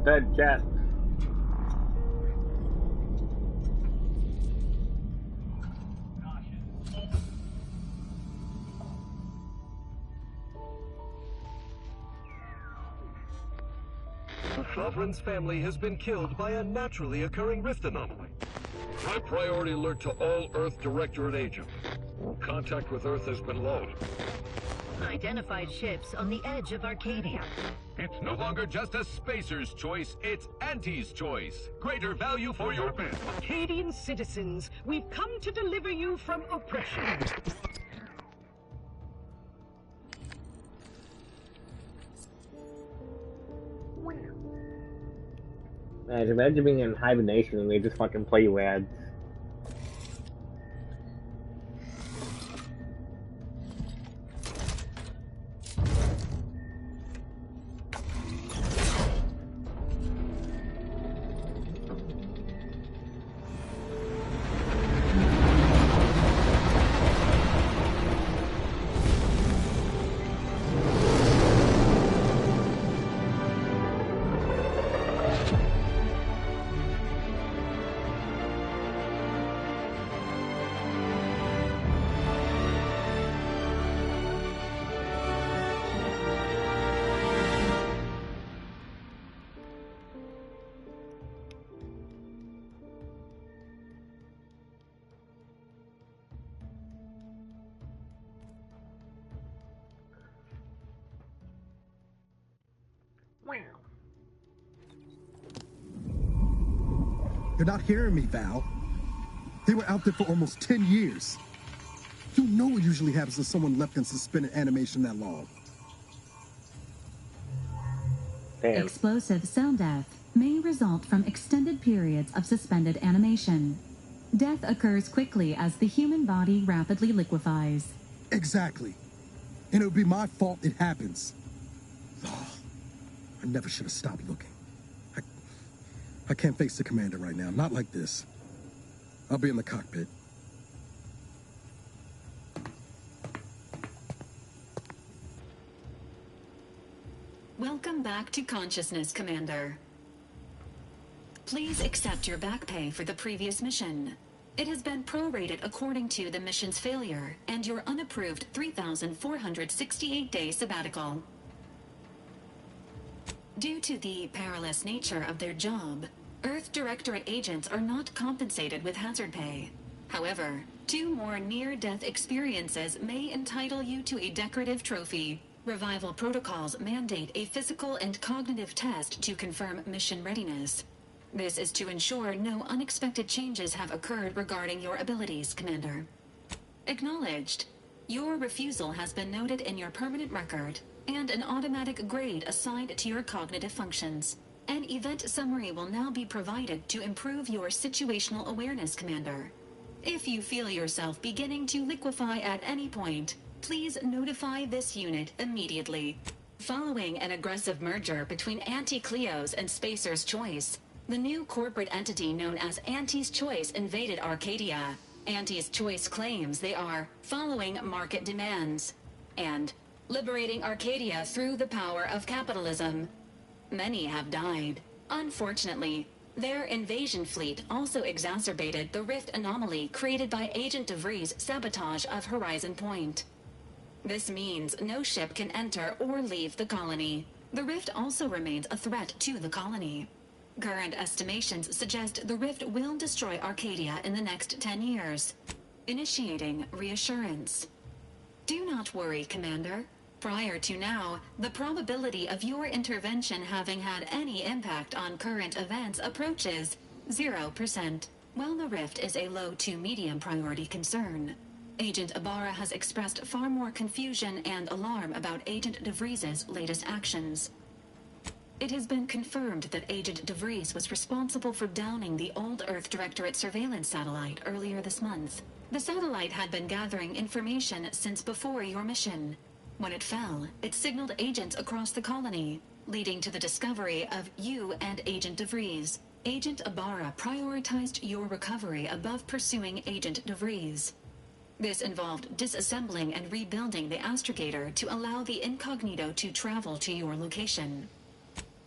Dead jet. The Sovereign's family has been killed by a naturally occurring rift anomaly. High priority alert to all Earth Directorate agents. Contact with Earth has been low. Identified ships on the edge of Arcadia. It's no longer just a spacer's choice, it's Auntie's choice. Greater value for your men. Arcadian citizens, we've come to deliver you from oppression. Man, imagine being in hibernation and they just fucking play you ads. You're not hearing me, Val. They were out there for almost 10 years. You know what usually happens when someone left in suspended animation that long. Damn. Explosive cell death may result from extended periods of suspended animation. Death occurs quickly as the human body rapidly liquefies. Exactly. And it would be my fault it happens. Oh, I never should have stopped looking. I can't face the commander right now. Not like this. I'll be in the cockpit. Welcome back to consciousness, Commander. Please accept your back pay for the previous mission. It has been prorated according to the mission's failure and your unapproved 3,468-day sabbatical. Due to the perilous nature of their job, Earth Directorate agents are not compensated with hazard pay. However, 2 more near-death experiences may entitle you to a decorative trophy. Revival protocols mandate a physical and cognitive test to confirm mission readiness. This is to ensure no unexpected changes have occurred regarding your abilities, Commander. Acknowledged. Your refusal has been noted in your permanent record, and an automatic grade assigned to your cognitive functions. An event summary will now be provided to improve your situational awareness, Commander. If you feel yourself beginning to liquefy at any point, please notify this unit immediately. Following an aggressive merger between Anti-Cleos and Spacer's Choice, the new corporate entity known as Anti's Choice invaded Arcadia. Anti's Choice claims they are following market demands and liberating Arcadia through the power of capitalism. Many have died. Unfortunately, their invasion fleet also exacerbated the rift anomaly created by Agent DeVries' sabotage of Horizon Point. This means no ship can enter or leave the colony. The rift also remains a threat to the colony. Current estimations suggest the rift will destroy Arcadia in the next 10 years. Initiating reassurance. Do not worry, Commander. Prior to now, the probability of your intervention having had any impact on current events approaches 0%. While the rift is a low to medium priority concern, Agent Ibarra has expressed far more confusion and alarm about Agent DeVries' latest actions. It has been confirmed that Agent DeVries was responsible for downing the old Earth Directorate surveillance satellite earlier this month. The satellite had been gathering information since before your mission. When it fell, it signaled agents across the colony, leading to the discovery of you and Agent DeVries. Agent Ibarra prioritized your recovery above pursuing Agent DeVries. This involved disassembling and rebuilding the astrogator to allow the incognito to travel to your location.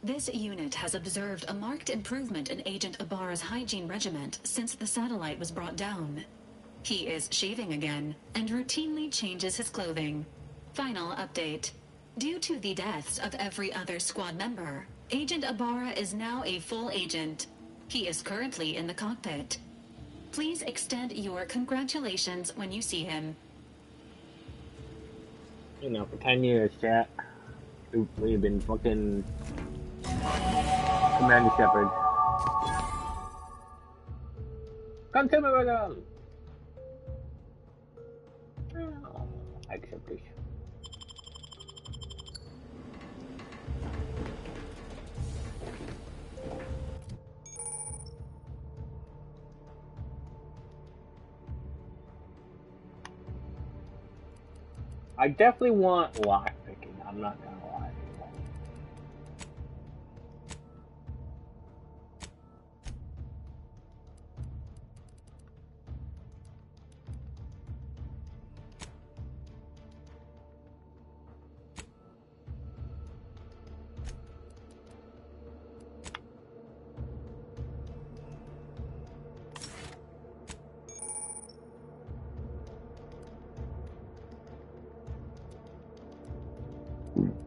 This unit has observed a marked improvement in Agent Ibarra's hygiene regiment since the satellite was brought down. He is shaving again and routinely changes his clothing. Final update. Due to the deaths of every other squad member, Agent Ibarra is now a full agent. He is currently in the cockpit. Please extend your congratulations when you see him. You know, for 10 years, chat, we've been fucking Commander Shepard. Come to me with them! Oh, acceptation. I definitely want lockpicking, I'm not gonna lie.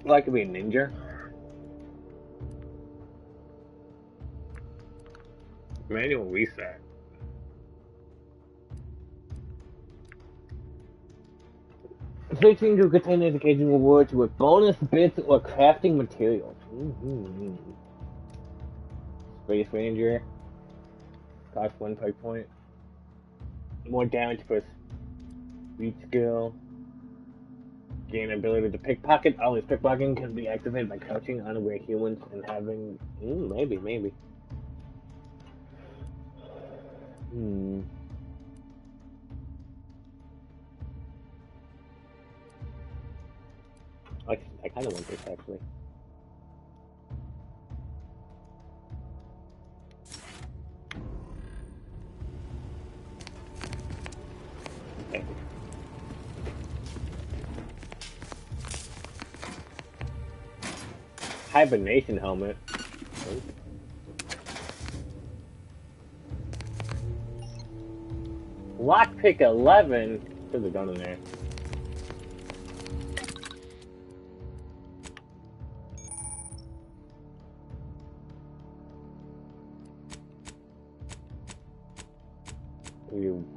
I'd like to be a ninja. Manual reset. Switching to contain education rewards with bonus bits or crafting materials. Space Ranger. Cost 1 fight point. More damage for speed skill. Gain ability to pickpocket. Always pickpocketing can be activated by crouching unaware humans and having... maybe. I kind of want this, actually. hibernation helmet. Lockpick 11. There's a gun in there.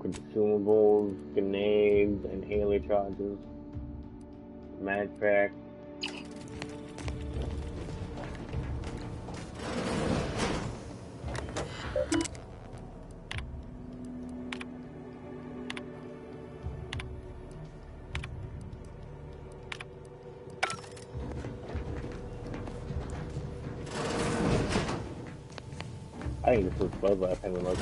Consumables, grenades, inhaler charges, mag pack. I think this was close last time we looked.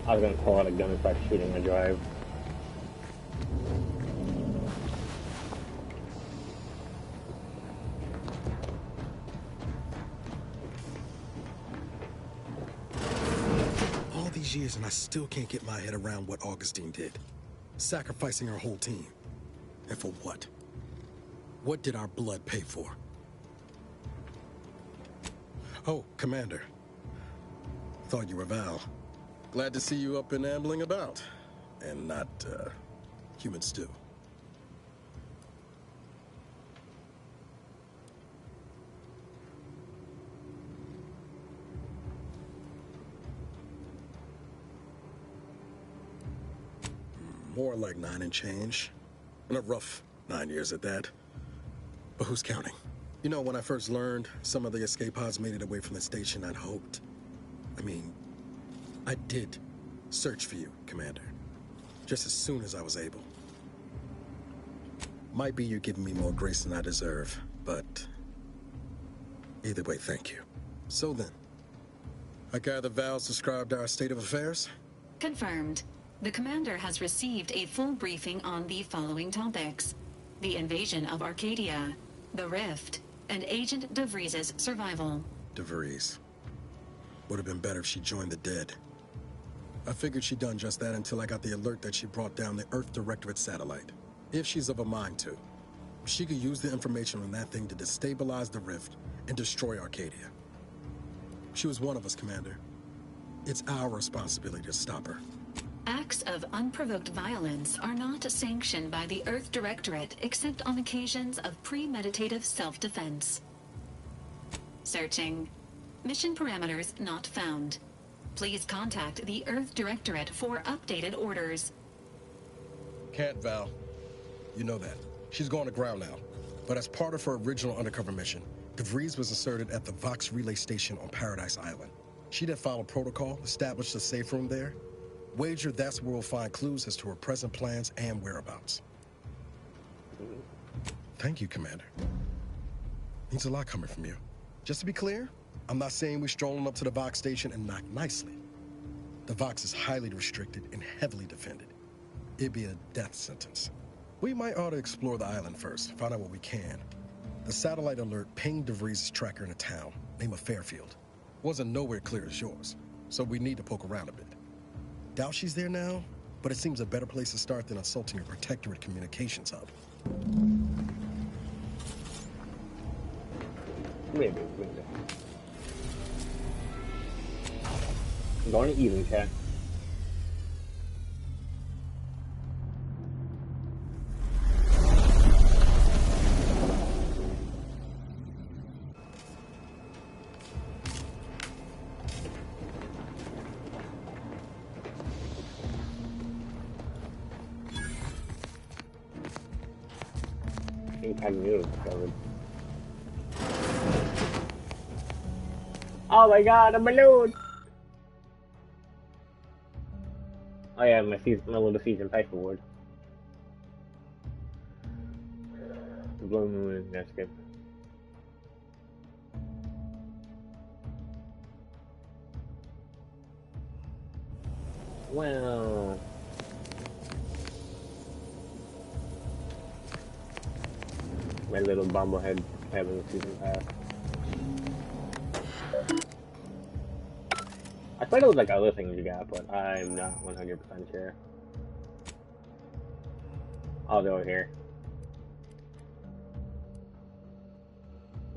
I was gonna pull out a gun and start shooting my drive. All these years and I still can't get my head around what Augustine did. Sacrificing our whole team. And for what? What did our blood pay for? Oh, Commander. Thought you were Val. Glad to see you up and ambling about. And not, human stew. More like 9 and change. And a rough 9 years at that. But who's counting? You know, when I first learned some of the escape pods made it away from the station, I'd hoped. I did search for you, Commander. Just as soon as I was able. Might be you're giving me more grace than I deserve, but either way, thank you. So then, I gather Val's described our state of affairs? Confirmed. The Commander has received a full briefing on the following topics: the invasion of Arcadia, the Rift, and Agent DeVries' survival. DeVries. Would have been better if she joined the dead. I figured she'd done just that until I got the alert that she brought down the Earth Directorate satellite. If she's of a mind to, she could use the information on that thing to destabilize the Rift and destroy Arcadia. She was one of us, Commander. It's our responsibility to stop her. Acts of unprovoked violence are not sanctioned by the Earth Directorate except on occasions of premeditative self-defense. Searching. Mission parameters not found. Please contact the Earth Directorate for updated orders. Can't, Val. You know that. She's going to ground now. But as part of her original undercover mission, DeVries was inserted at the Vox Relay Station on Paradise Island. She then followed protocol, established a safe room there. Wager that's where we'll find clues as to her present plans and whereabouts. Thank you, Commander. Means a lot coming from you. Just to be clear, I'm not saying we're strolling up to the Vox station and knock nicely. The Vox is highly restricted and heavily defended. It'd be a death sentence. We might ought to explore the island first, find out what we can. The satellite alert pinged DeVries' tracker in a town, name of Fairfield. Wasn't nowhere clear as yours, so we need to poke around a bit. Doubt she's there now, but it seems a better place to start than assaulting a Protectorate communications hub. Maybe. I'm going to even chat. Oh my god, a balloon! Oh yeah, my little season pass award. The blue moon, that's good. Well... my little bobblehead having a season pass. I thought it was like other things you got, but I'm not 100% sure. Oh, they're over here.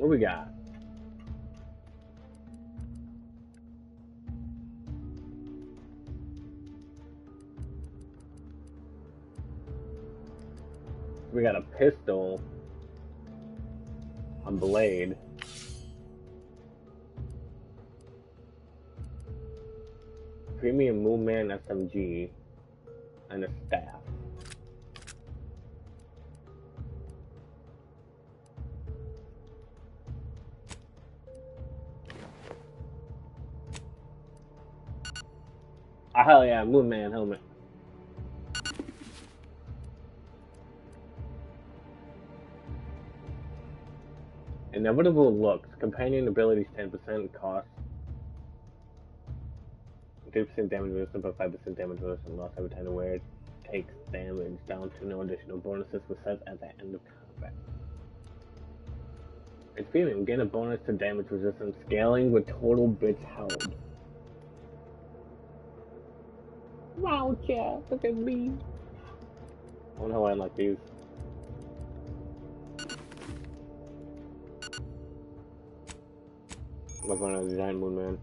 What we got? We got a pistol, a blade, premium Moonman SMG, and a staff. Oh, hell yeah, Moonman helmet. Inevitable looks. Companion abilities 10%, cost 3% damage resistance, but 5% damage resistance loss every time the wearer takes damage, down to no additional bonuses were set at the end of combat. It's premium. Gain a bonus to damage resistance, scaling with total bits held. Wow, yeah, look at me. I wonder how I like these. Like one of the giant Moonman.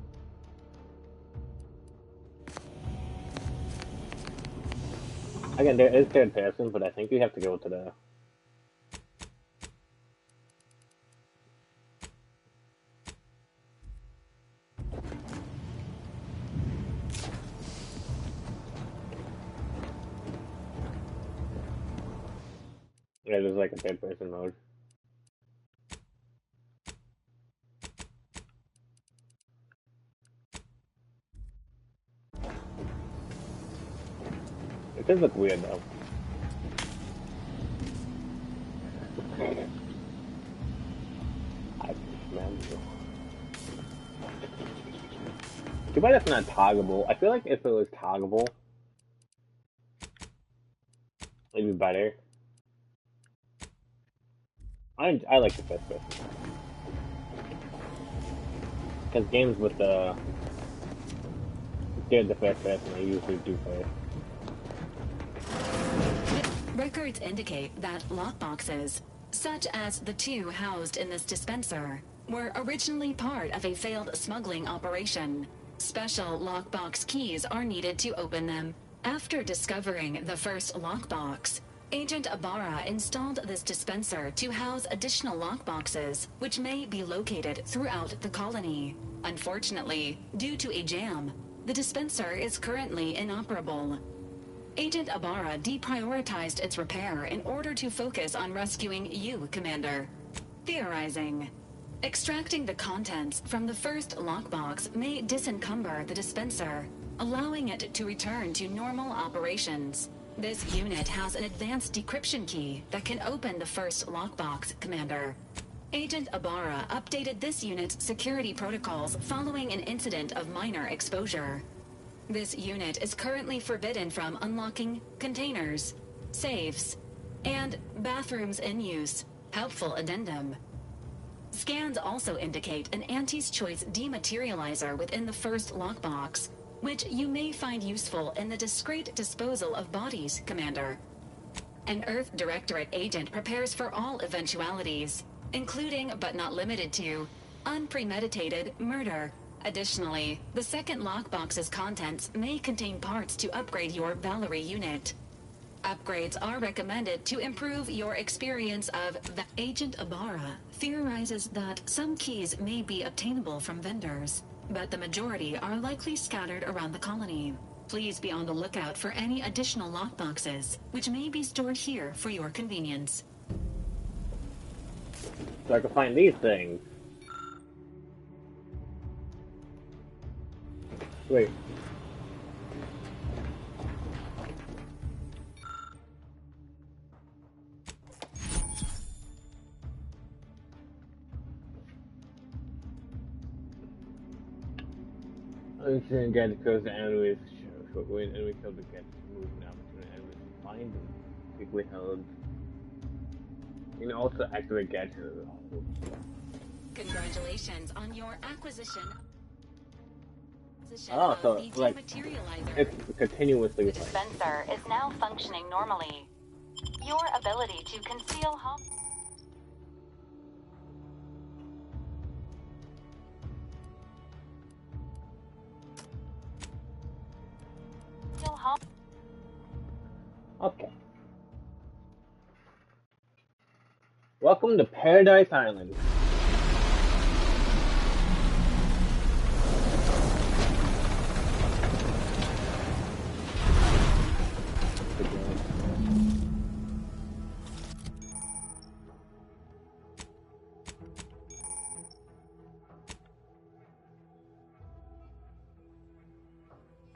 Again, there is third person, but I think you have to go to the... Yeah, there's like a third person mode. It does look weird though. Too bad it's not toggable. I feel like if it was toggable, it'd be better. I like the first person. Because games with the first person, I usually do first. Records indicate that lockboxes, such as the two housed in this dispenser, were originally part of a failed smuggling operation. Special lockbox keys are needed to open them. After discovering the first lockbox, Agent Ibarra installed this dispenser to house additional lockboxes, which may be located throughout the colony. Unfortunately, due to a jam, the dispenser is currently inoperable. Agent Ibarra deprioritized its repair in order to focus on rescuing you, Commander. Theorizing. Extracting the contents from the first lockbox may disencumber the dispenser, allowing it to return to normal operations. This unit has an advanced decryption key that can open the first lockbox, Commander. Agent Ibarra updated this unit's security protocols following an incident of minor exposure. This unit is currently forbidden from unlocking containers, safes, and bathrooms in use. Helpful addendum. Scans also indicate an Auntie's Choice dematerializer within the first lockbox, which you may find useful in the discreet disposal of bodies, Commander. An Earth Directorate agent prepares for all eventualities, including but not limited to unpremeditated murder. Additionally, the second lockbox's contents may contain parts to upgrade your Valerie unit. Upgrades are recommended to improve your experience of the Agent Ibarra theorizes that some keys may be obtainable from vendors, but the majority are likely scattered around the colony. Please be on the lookout for any additional lockboxes, which may be stored here for your convenience. So I can find these things. Wait. I'm just gonna get close to enemies. Short range enemy kill to get moving now between enemies. Find them. Quickly held. You can also activate gadgets. Congratulations on your acquisition. Oh, so like it's continuously. The dispenser is now functioning normally. Your ability to conceal Okay. Welcome to Paradise Island.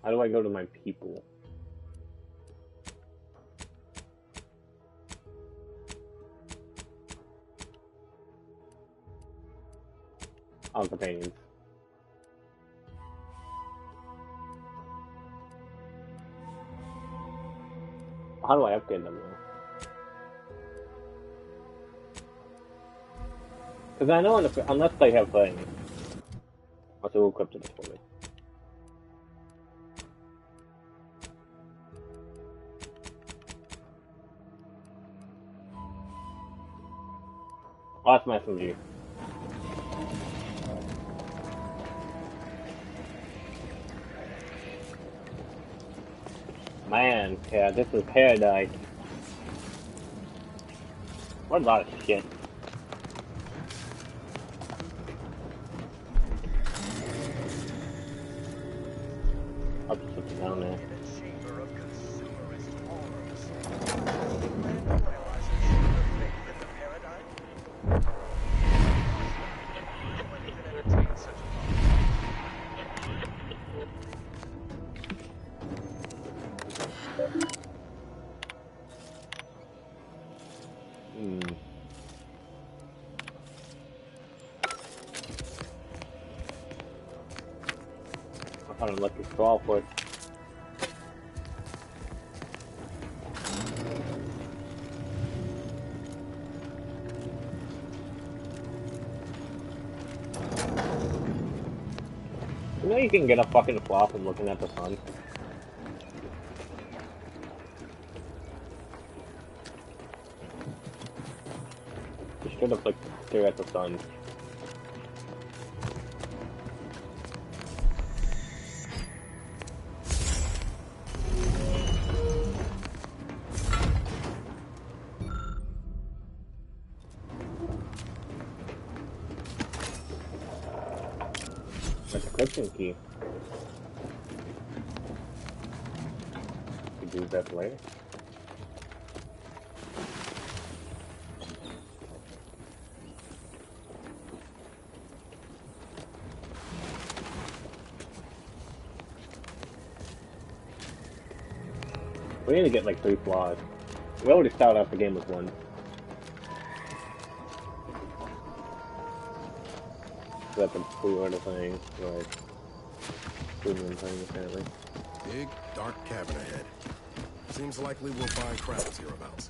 How do I go to my people? Oh, companions. How do I upgrade them though? Because I know unless they have things. Also, we'll equip this for me. Oh, that's my SMG. Man, yeah, this is paradise. What a lot of shit. I'll put something down there. I found a lucky straw for it. You know you can get a fucking flaw from looking at the sun? You should have like stare at the sun. Key. Could use that later. We need to get like 3 flaws. We already started off the game with 1. That's a pre-order thing, right? Premium thing, apparently. Big, dark cabin ahead. Seems likely we'll find crowds hereabouts.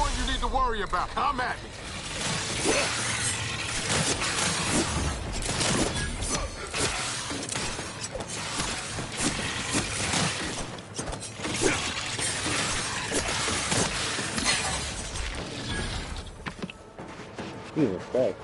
one you need to worry about. Come at me. Jesus Christ.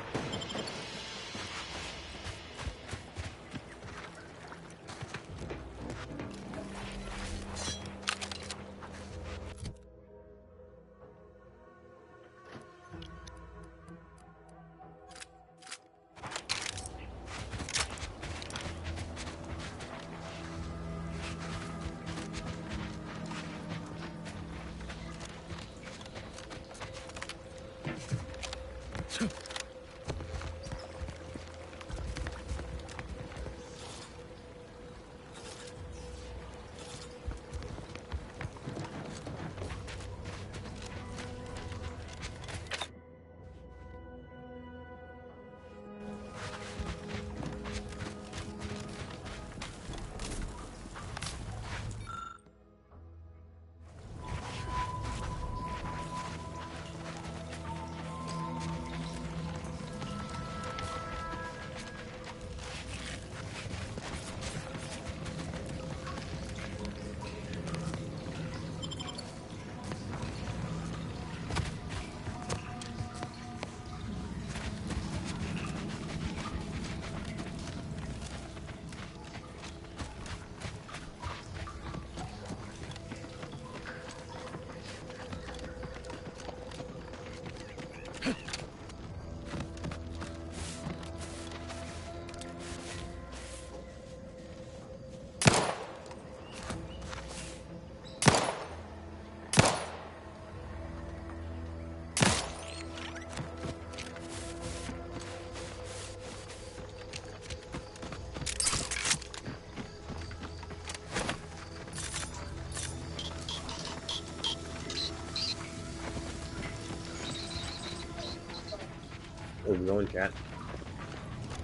Where's it going, chat?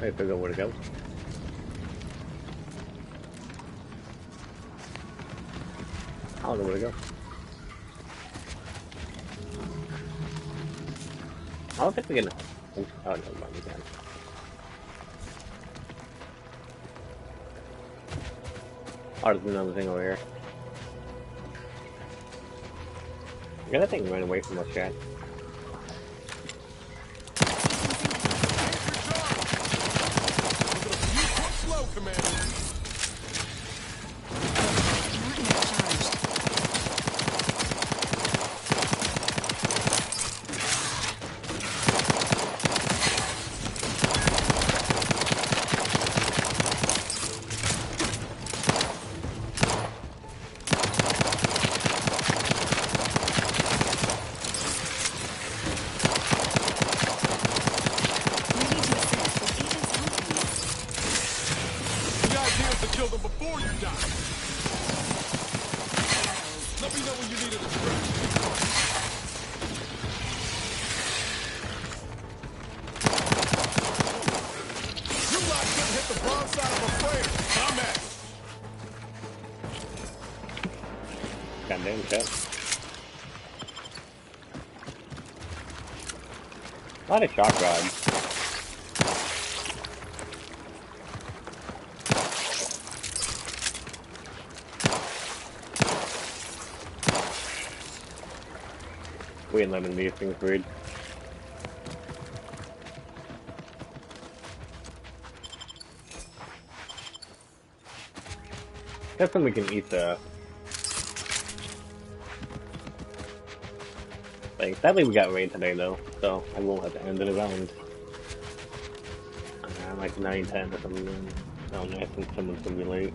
I have to figure out where to go. I don't know where to go. I don't think we can. Oh, never mind, we can. Oh, there's another thing over here. I got that thing running away from us, chat. Goddamn chat. A lot of shock rods. We ain't letting these things breed. That's when we can eat the thing. Sadly, we got raid today though, so I will have to end it around like 9:10 or something. Oh, nice, and someone's gonna be late.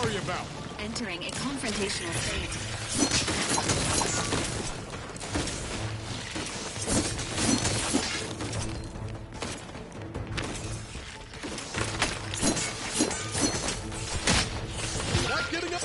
worry about. Entering a confrontational state. Not getting up.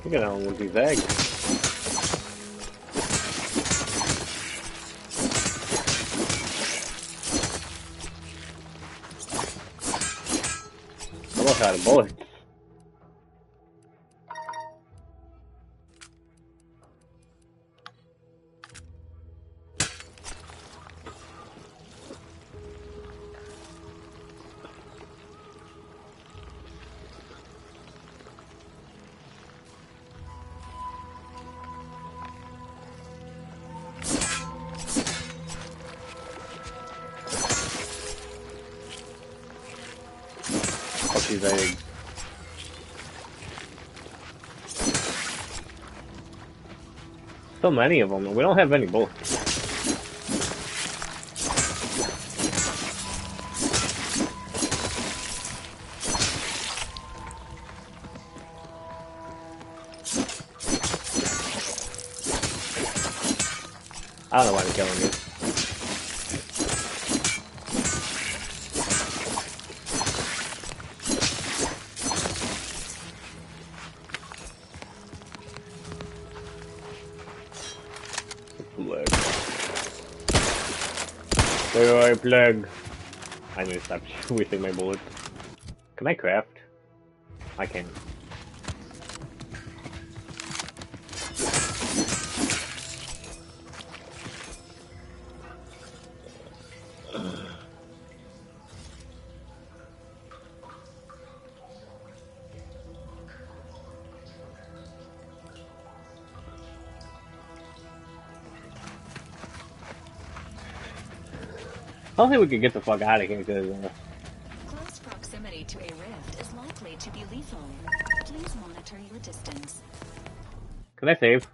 Look at how with these eggs. Almost out of bullets. These eggs. So many of them, and we don't have any bullets. I don't know why they're killing me. Plug. I need to stop wasting my bullets. Can I craft? I can. I don't think we could get the fuck out of here because close proximity to a rift is likely to be lethal. Please monitor your distance. Can I save?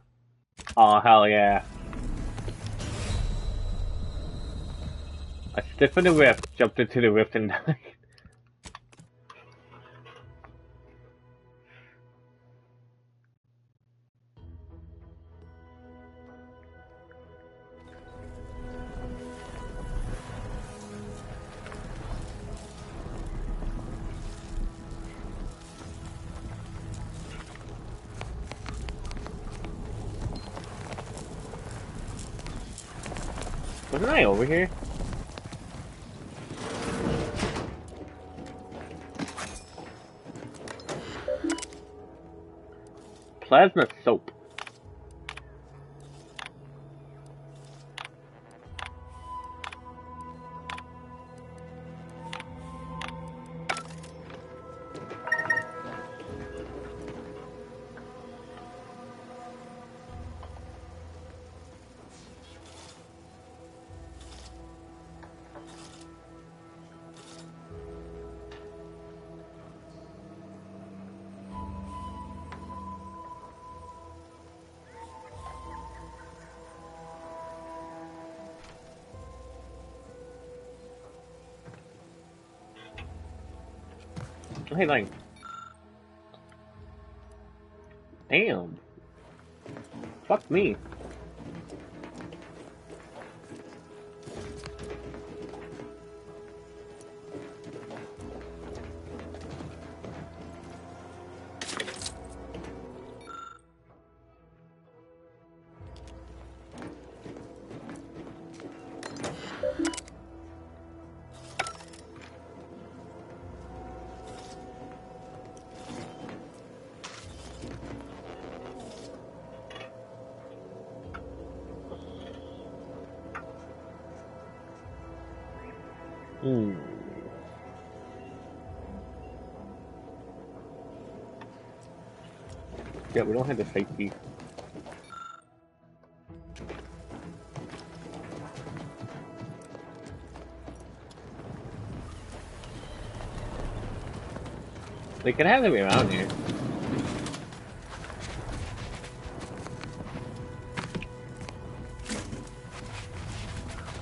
Oh hell yeah. I stepped in the rift, jumped into the rift and died. Wasn't I over here? Plasma soap. Hey, like, damn. Fuck me. Yeah, we don't have the safety. They could have them around here.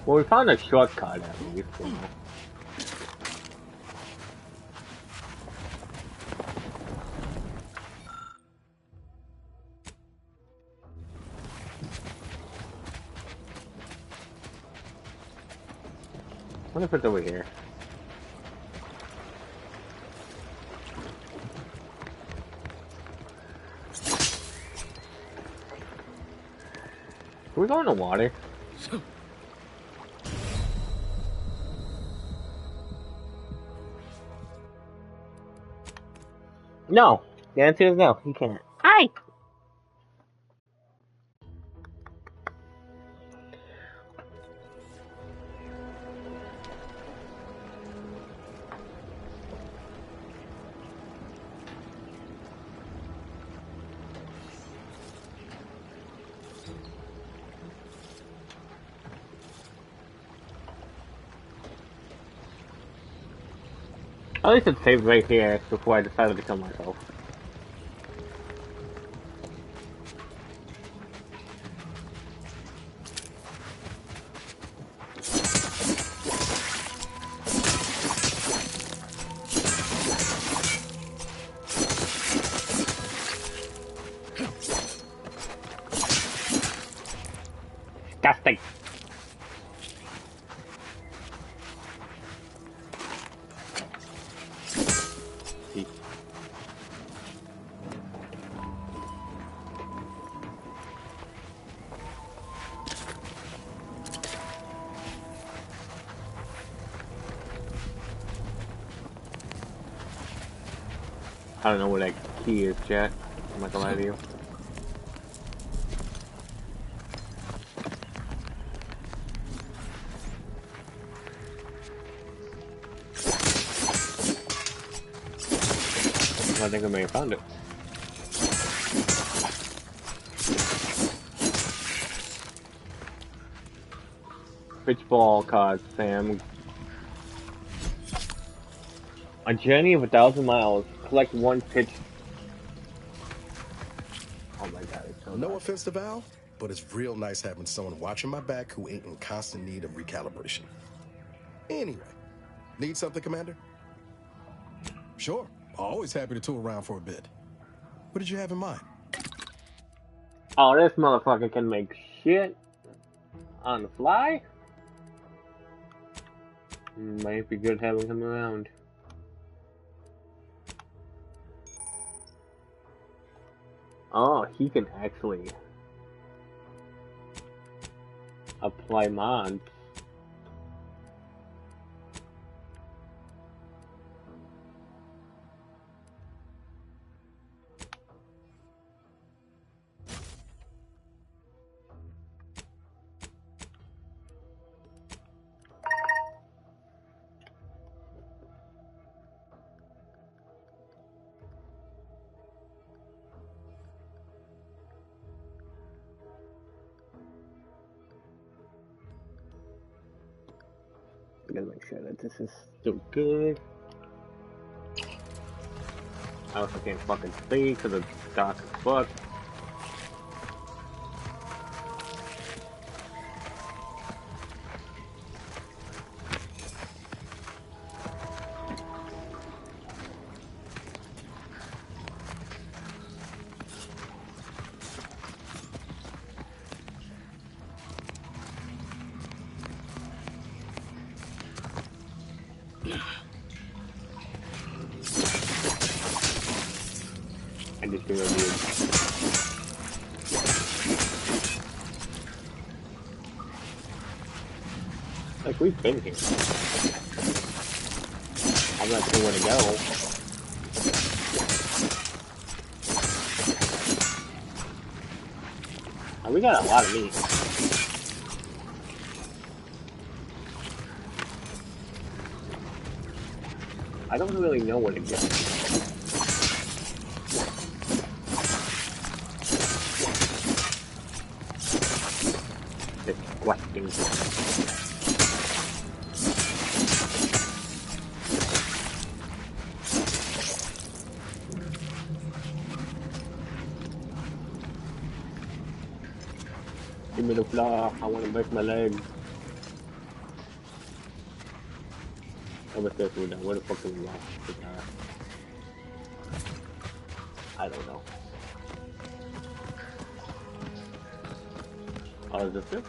Well, we found a shortcut at least, you know. I wonder if it's over here. Can we go in the water? No. The answer is no. You can't. Hi! At least it saved right here before I decided to kill myself. Disgusting. I don't know where that key is, chat. I'm not gonna lie to you. I think I may have found it. Pitch ball cards, Sam. A journey of 1,000 miles. Collect one pitch. Oh my god, it's so No nice. offense to Val, but it's real nice having someone watching my back who ain't in constant need of recalibration. Anyway, need something, Commander? Sure. Always happy to tool around for a bit. What did you have in mind? Oh, this motherfucker can make shit on the fly. Might be good having him around. Oh, he can actually apply mods. I gotta make sure that this is still good. I also can't fucking see because it's dark as fuck. I just feel weird. Like, we've been here. I'm not sure where to go. Oh, we got a lot of meat. I don't really know what it gets. This question. Give me the floor. I want to break my leg. Oh, what's this? Where the fuck do we go? I don't know. Oh, is this it?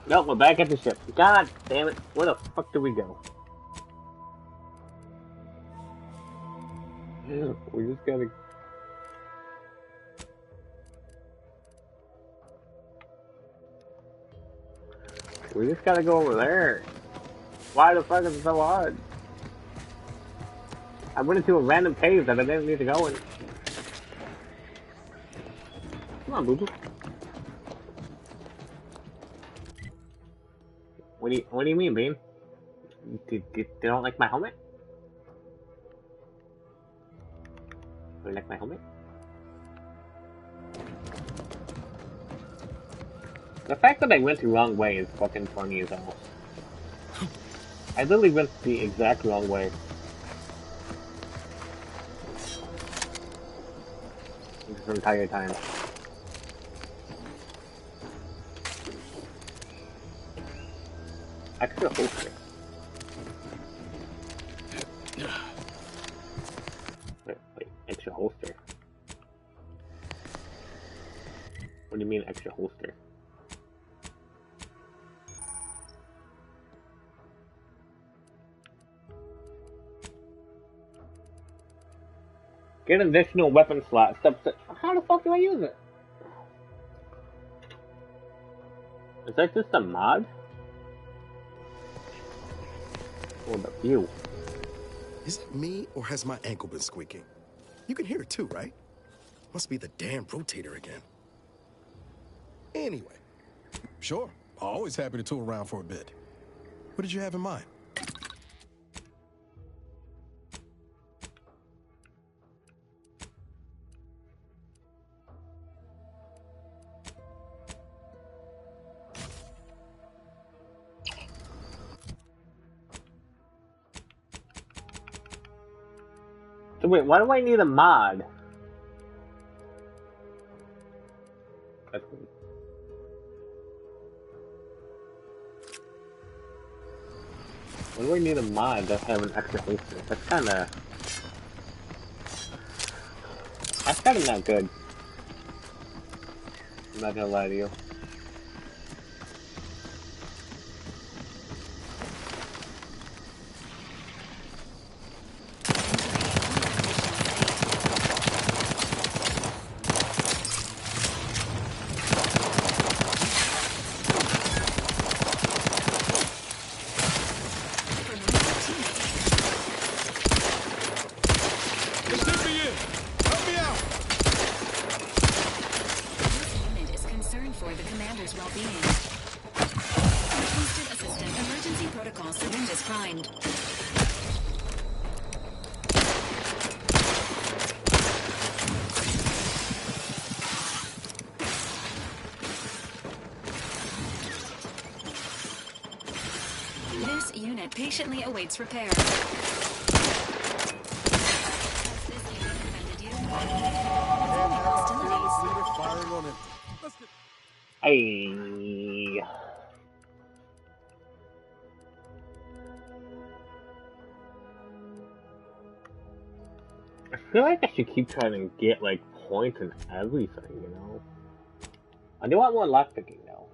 No, we're back at the ship. God damn it. Where the fuck do we go? We just gotta... We just gotta go over there. Why the fuck is it so hard? I went into a random cave that I didn't need to go in. Come on, boo-boo. What do you mean, Bean? You don't like my helmet? Do you like my helmet? The fact that I went the wrong way is fucking funny as hell. I literally went the exact wrong way. This entire time. Extra holster. Wait, extra holster. What do you mean extra holster? Get an additional weapon slot. How the fuck do I use it? Is that just a mod? Or the view? Is it me, or has my ankle been squeaking? You can hear it too, right? Must be the damn rotator again. Anyway. Sure. Always happy to tool around for a bit. What did you have in mind? So wait, why do I need a mod? That's weird. Why do I need a mod to have an extra holster? That's kinda not good. I'm not gonna lie to you. Patiently awaits repair. Hey. I feel like I should keep trying to get like points and everything, you know? I do want more lockpicking though.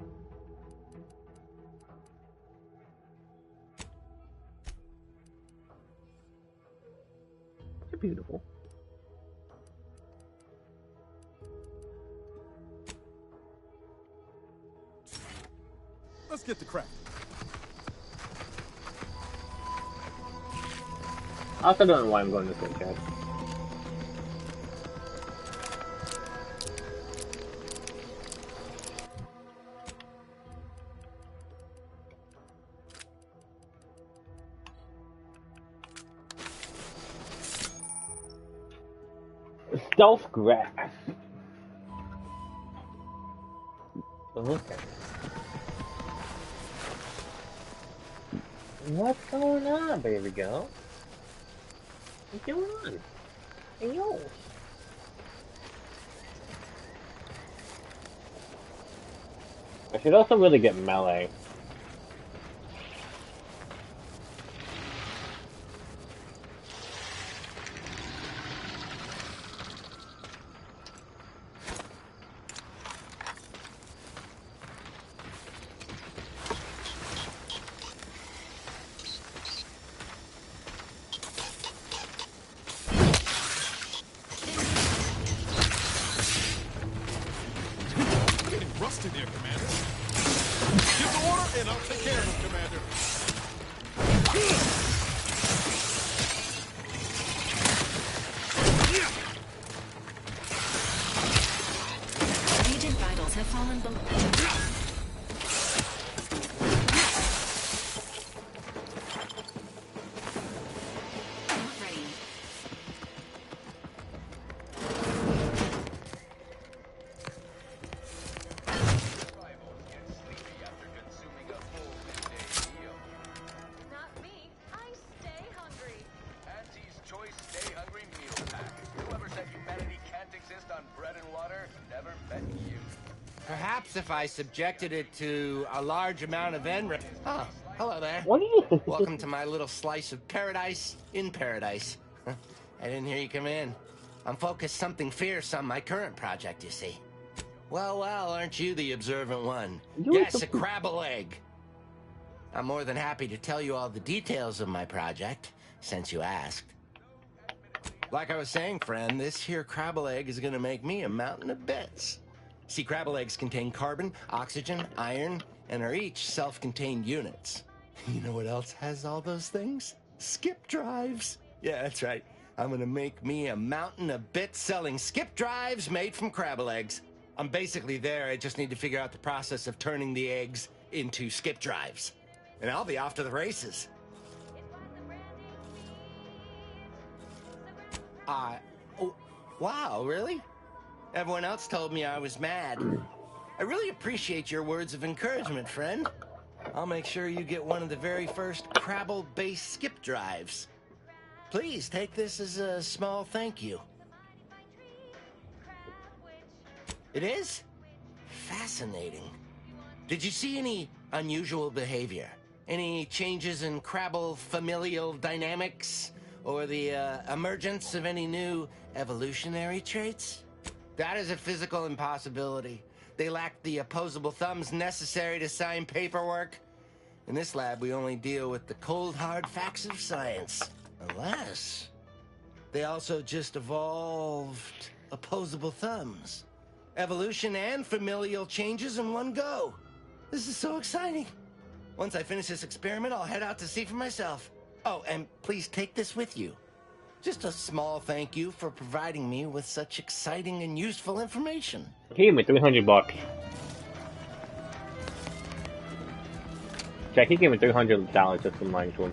They're beautiful. Let's get the crap. I also don't know why I'm going this way, Chad. Stealth grass. Okay. What's going on, baby girl? What's going on? Hey, yo. I should also really get melee. Rusted here, Commander. Give the order, and I'll take care of him, Commander. Agent vitals have fallen below. Perhaps if I subjected it to a large amount of enrich. Oh, hello there. What do you think? Welcome to my little slice of paradise in paradise. I didn't hear you come in. I'm focused something fierce on my current project, you see. Well, aren't you the observant one? Yes, a crabble egg. I'm more than happy to tell you all the details of my project, since you asked. Like I was saying, friend, this here crabble egg is gonna make me a mountain of bits. See, crabble eggs contain carbon, oxygen, iron, and are each self-contained units. You know what else has all those things? Skip drives. Yeah, that's right. I'm gonna make me a mountain of bits selling skip drives made from crabble eggs. I'm basically there. I just need to figure out the process of turning the eggs into skip drives. And I'll be off to the races. Oh, wow, really? Everyone else told me I was mad. I really appreciate your words of encouragement, friend. I'll make sure you get one of the very first crabble-based skip drives. Please take this as a small thank you. It is? Fascinating. Did you see any unusual behavior? Any changes in crabble familial dynamics? Or the emergence of any new evolutionary traits? That is a physical impossibility. They lack the opposable thumbs necessary to sign paperwork. In this lab, we only deal with the cold, hard facts of science. Unless they also just evolved opposable thumbs. Evolution and familial changes in one go. This is so exciting. Once I finish this experiment, I'll head out to see for myself. Oh, and please take this with you. Just a small thank you for providing me with such exciting and useful information. He gave me $300. Jack, he gave me $300 just from lying to him.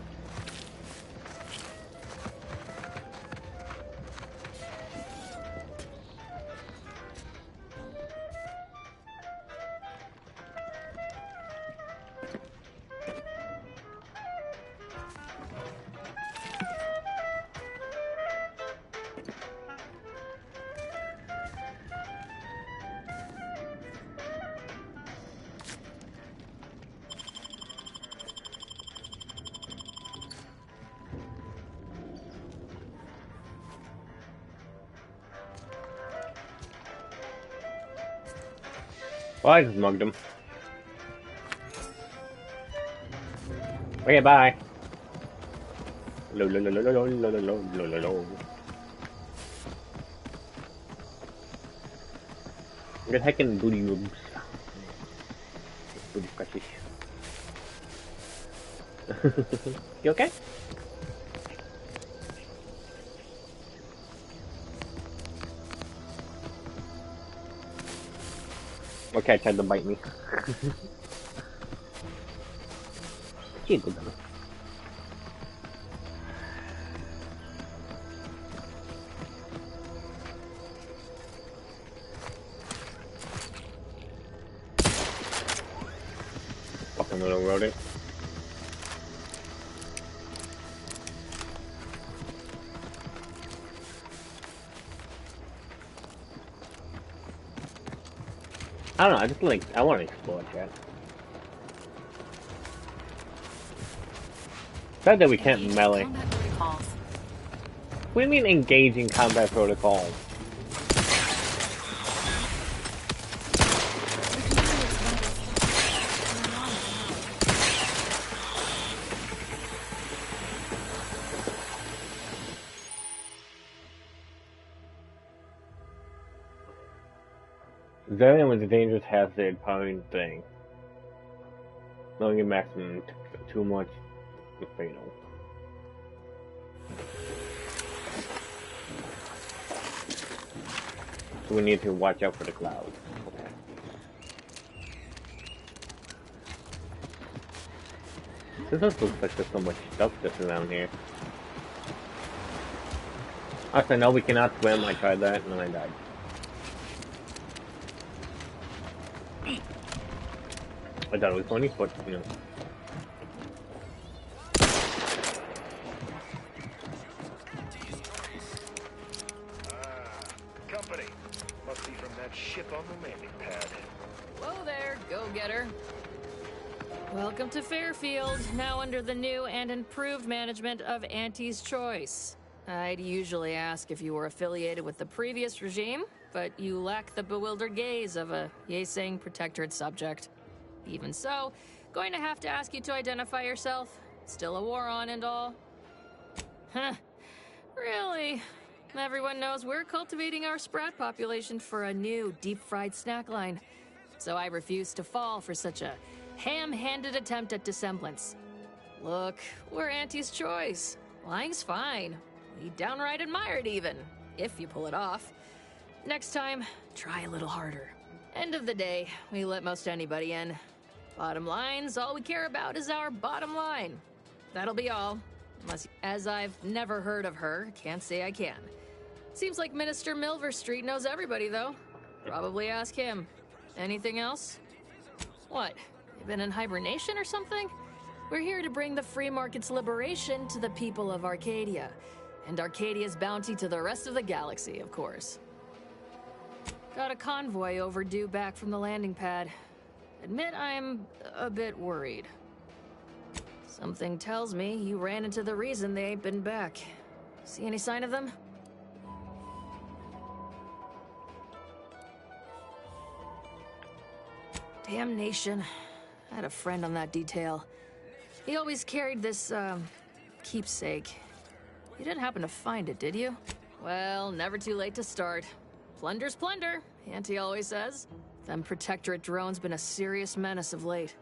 Well, I just mugged him. Okay, bye. Lo lo lo lo lo lo lo lo lo lo. Good heckin' booty rubes. Booty scratches. You okay? Okay, tried to bite me. She did that. Some little rodent. I don't know, I want to explore chat. Sad that we can't melee. What do you mean engaging combat protocols? Zarian was a dangerous hazard powering thing. Knowing your maximum too much is fatal. So we need to watch out for the clouds. Okay. This also looks like there's so much stuff just around here. Actually, no, we cannot swim. I tried that and then I died. I thought it was funny, but you know. Company. Must be from that ship on the landing pad. Hello there, go-getter. Welcome to Fairfield, now under the new and improved management of Auntie's Choice. I'd usually ask if you were affiliated with the previous regime, but you lack the bewildered gaze of a yay-saying protectorate subject. Even so, going to have to ask you to identify yourself. Still a war on and all. Huh. Really? Everyone knows we're cultivating our sprat population for a new deep-fried snack line. So I refuse to fall for such a ham-handed attempt at dissemblance. Look, we're Auntie's Choice. Lying's fine. We downright admire it even, if you pull it off. Next time, try a little harder. End of the day, we let most anybody in. Bottom line's all we care about is our bottom line. That'll be all. Unless, as I've never heard of her, can't say I can. Seems like Minister Milverstreet knows everybody, though. Probably ask him. Anything else? What? You been in hibernation or something? We're here to bring the free market's liberation to the people of Arcadia. And Arcadia's bounty to the rest of the galaxy, of course. Got a convoy overdue back from the landing pad. Admit I'm a bit worried. Something tells me you ran into the reason they ain't been back. See any sign of them? Damnation. I had a friend on that detail. He always carried this, keepsake. You didn't happen to find it, did you? Well, never too late to start. Plunder's plunder, Auntie always says. Them Protectorate drones been a serious menace of late.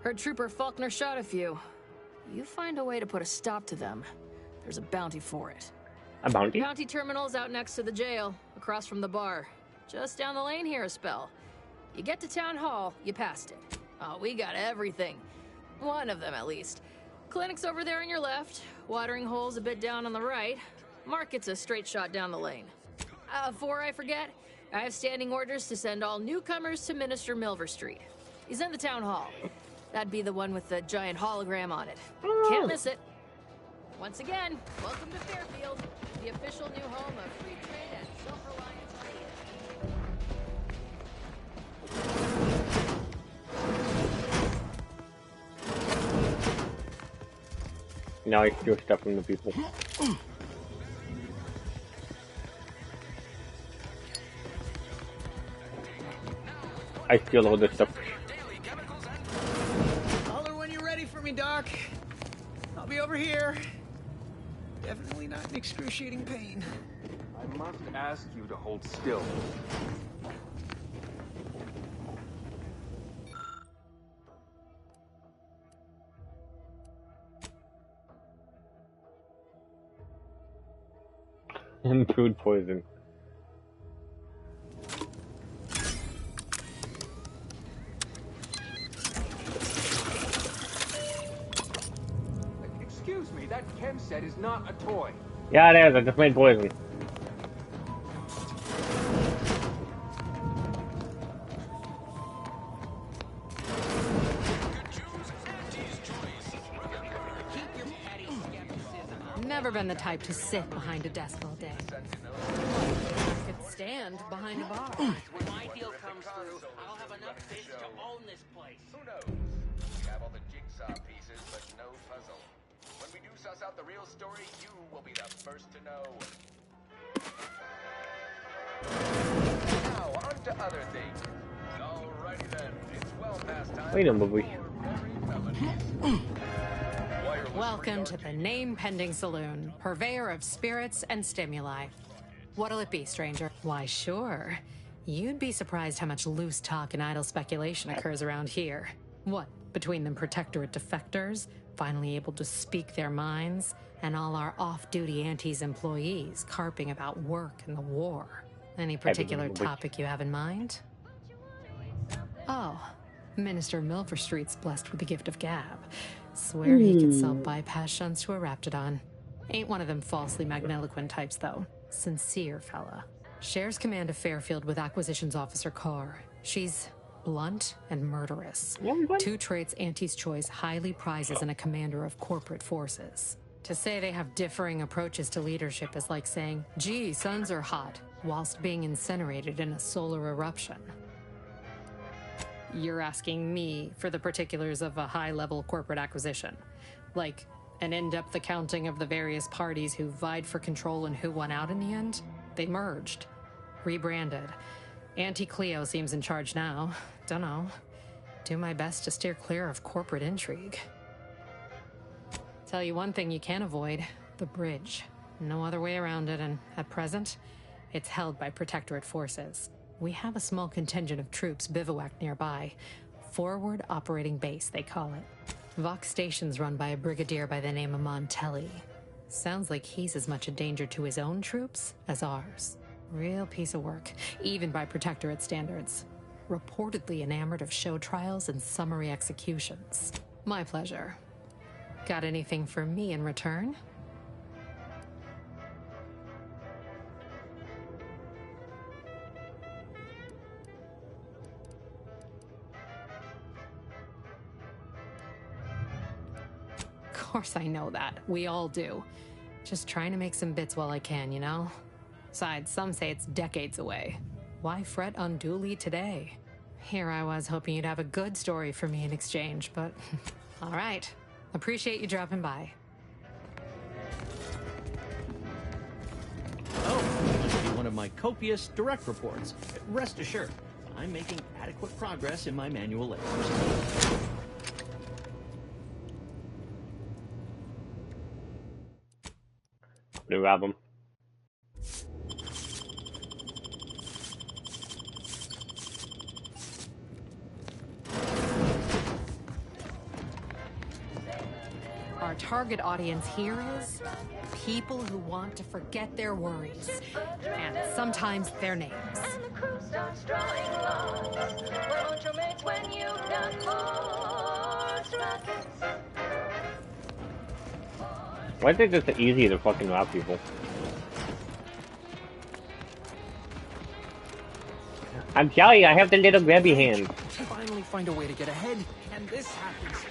Heard Trooper Faulkner shot a few. You find a way to put a stop to them. There's a bounty for it. A bounty? Bounty terminal's out next to the jail, across from the bar. Just down the lane here a spell. You get to Town Hall, you passed it. Oh, we got everything. One of them, at least. Clinic's over there on your left. Watering hole's a bit down on the right. Market's a straight shot down the lane. Before I forget, I have standing orders to send all newcomers to Minister Milverstreet. He's in the town hall. That'd be the one with the giant hologram on it. Can't miss it. Once again, welcome to Fairfield, the official new home of free trade and self-reliance ideas. Now I steal stuff from the people. I steal all this stuff. Holler when you're ready for me, Doc. I'll be over here. Definitely not in excruciating pain. I must ask you to hold still. And food poison. Excuse me, that chem set is not a toy. Yeah, it is. I just made poison. Never been the type to sit behind a desk all day. Could stand behind a bar. When my deal comes through, I'll have enough fish to own this place. Who knows? We have all the jigsaw pieces, but no puzzle. When we do suss out the real story, you will be the first to know. Now, on to other things. Alrighty then, it's well past time. Wait a minute. Welcome to the name-pending saloon, purveyor of spirits and stimuli. What'll it be, stranger? Why, sure. You'd be surprised how much loose talk and idle speculation occurs around here. What, between the Protectorate defectors, finally able to speak their minds, and all our off-duty Antes employees carping about work and the war. Any particular topic you have in mind? Oh, Minister Milverstreet's blessed with the gift of gab. Swear he can sell bypass shunts to a Raptidon. Ain't one of them falsely magniloquent types, though. Sincere fella. Shares command of Fairfield with Acquisitions Officer Carr. She's blunt and murderous. Two traits Antes Choice highly prizes in a commander of corporate forces. To say they have differing approaches to leadership is like saying, gee, suns are hot, whilst being incinerated in a solar eruption. You're asking me for the particulars of a high-level corporate acquisition. Like an in-depth accounting of the various parties who vied for control and who won out in the end? They merged. Rebranded. Auntie Cleo seems in charge now. Dunno. Do my best to steer clear of corporate intrigue. Tell you one thing you can't avoid. The bridge. No other way around it, and at present, it's held by Protectorate forces. We have a small contingent of troops bivouacked nearby. Forward Operating Base, they call it. Vox Station's run by a brigadier by the name of Montelli. Sounds like he's as much a danger to his own troops as ours. Real piece of work, even by Protectorate standards. Reportedly enamored of show trials and summary executions. My pleasure. Got anything for me in return? Of course I know that. We all do. Just trying to make some bits while I can, you know? Besides, some say it's decades away. Why fret unduly today? Here I was hoping you'd have a good story for me in exchange, but all right. Appreciate you dropping by. Oh, this will be one of my copious direct reports. Rest assured, I'm making adequate progress in my manual labors. To rob him. Our target audience here is people who want to forget their worries and sometimes their names. And the crew starts drawing lots. Why won't you make when you've done more rockets? Why is it just easy to fucking rob people? I'm telling you, I have the little grabby hand. Finally find a way to get ahead, and this happens.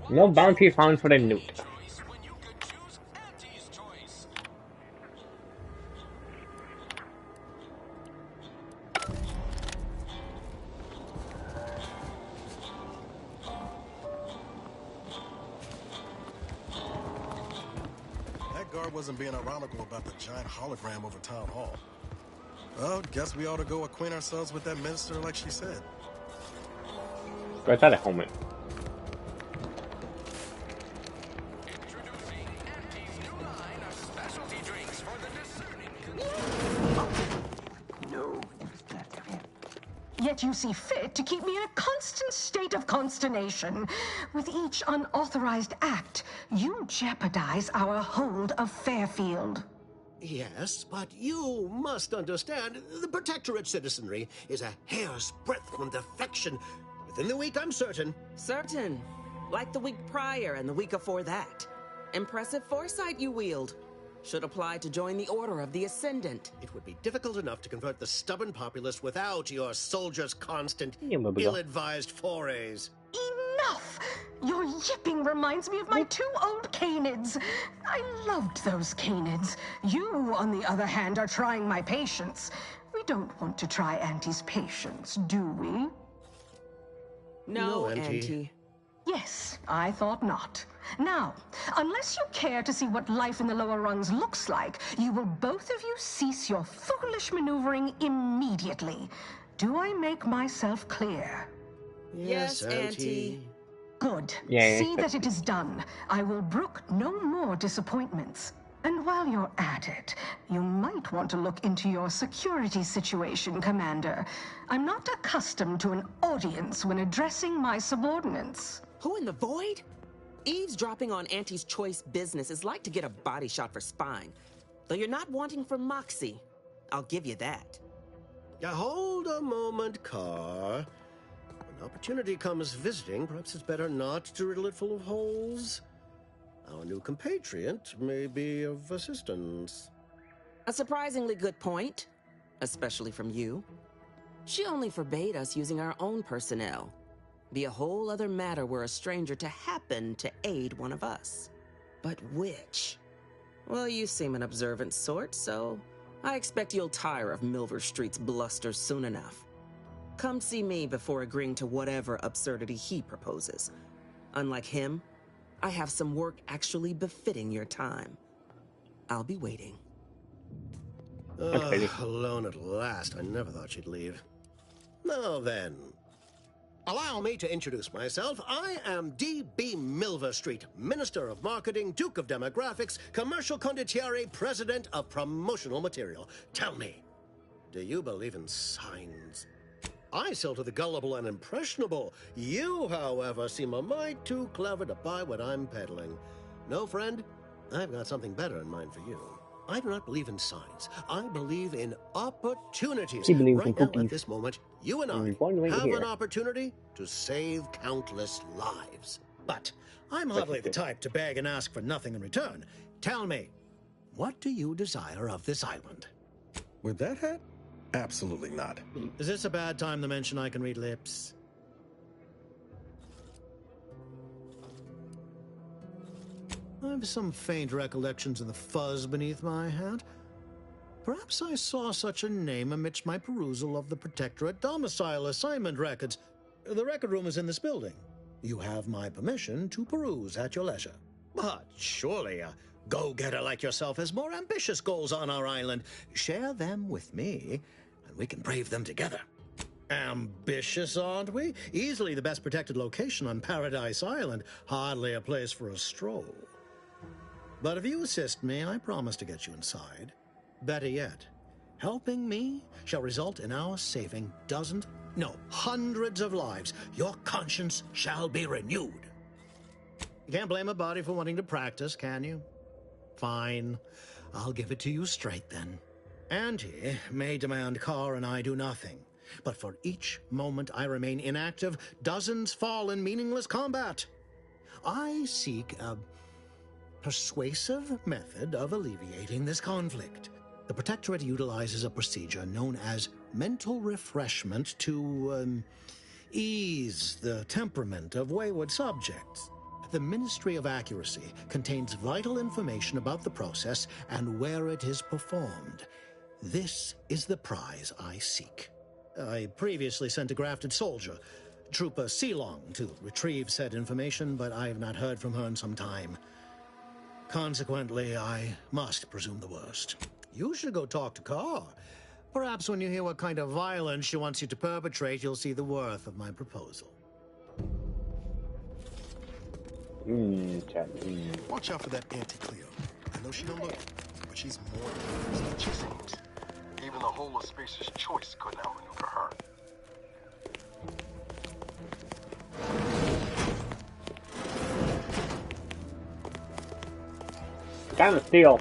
No bounty found for the loot. That guard wasn't being ironical about the giant hologram over town hall. Well, guess we ought to go acquaint ourselves with that minister like she said. Where's that helmet? Yet you see fit to keep me in a constant state of consternation. With each unauthorized act, you jeopardize our hold of Fairfield. Yes, but you must understand, the Protectorate citizenry is a hair's breadth from defection. Within the week, I'm certain. Certain. Like the week prior and the week before that. Impressive foresight you wield. should apply to join the Order of the Ascendant. It would be difficult enough to convert the stubborn populace without your soldiers' constant, Yeah, maybe ill-advised forays. Enough! Your yipping reminds me of my 2 old canids. I loved those canids. You, on the other hand, are trying my patience. We don't want to try Auntie's patience, do we? No, Auntie. Yes, I thought not. Now, unless you care to see what life in the lower rungs looks like, you will both of you cease your foolish maneuvering immediately. Do I make myself clear? Yes, Auntie. Good. Yeah, See that it is done. I will brook no more disappointments. And while you're at it, you might want to look into your security situation, Commander. I'm not accustomed to an audience when addressing my subordinates. Who in the void? Eavesdropping on Auntie's choice business is like to get a body shot for spying. Though you're not wanting for moxie. I'll give you that. Hold a moment, Carr. When opportunity comes visiting, perhaps it's better not to riddle it full of holes. Our new compatriot may be of assistance. A surprisingly good point, especially from you. She only forbade us using our own personnel. Be a whole other matter were a stranger to happen to aid one of us. But which? Well, you seem an observant sort, so I expect you'll tire of Milver Street's bluster soon enough. Come see me before agreeing to whatever absurdity he proposes. Unlike him, I have some work actually befitting your time. I'll be waiting. Alone at last. I never thought she'd leave. Now then, allow me to introduce myself. I am D.B. Milver Street, Minister of Marketing, Duke of Demographics, Commercial Condottiere, President of Promotional Material. Tell me, do you believe in signs? I sell to the gullible and impressionable. You, however, seem a mite too clever to buy what I'm peddling. No, friend, I've got something better in mind for you. I do not believe in signs. I believe in opportunities. He believes in right now, cookies. at this moment, you and I have an opportunity to save countless lives. But I'm hardly the type to beg and ask for nothing in return. Tell me, what do you desire of this island? With that hat? Absolutely not. Is this a bad time to mention I can read lips? I've some faint recollections of the fuzz beneath my hat. Perhaps I saw such a name amidst my perusal of the Protectorate domicile assignment records. The record room is in this building. You have my permission to peruse at your leisure. But surely a go-getter like yourself has more ambitious goals on our island. Share them with me, and we can brave them together. Ambitious, aren't we? Easily the best protected location on Paradise Island. Hardly a place for a stroll. But if you assist me, I promise to get you inside. Better yet, helping me shall result in our saving dozens, no, hundreds of lives. Your conscience shall be renewed. You can't blame a body for wanting to practice, can you? Fine. I'll give it to you straight then. Auntie may demand Carr and I do nothing. But for each moment I remain inactive, dozens fall in meaningless combat. I seek a persuasive method of alleviating this conflict. The Protectorate utilizes a procedure known as mental refreshment to ease the temperament of wayward subjects. The Ministry of Accuracy contains vital information about the process and where it is performed. This is the prize I seek. I previously sent a grafted soldier, Trooper Sealong, to retrieve said information, but I have not heard from her in some time. Consequently, I must presume the worst. You should go talk to Carr. Perhaps when you hear what kind of violence she wants you to perpetrate, you'll see the worth of my proposal. Watch out for that Auntie Cleo. I know she don't look it, but she's more than She seems. Even the whole of Spacer's choice couldn't outmaneuver her. Time to steal.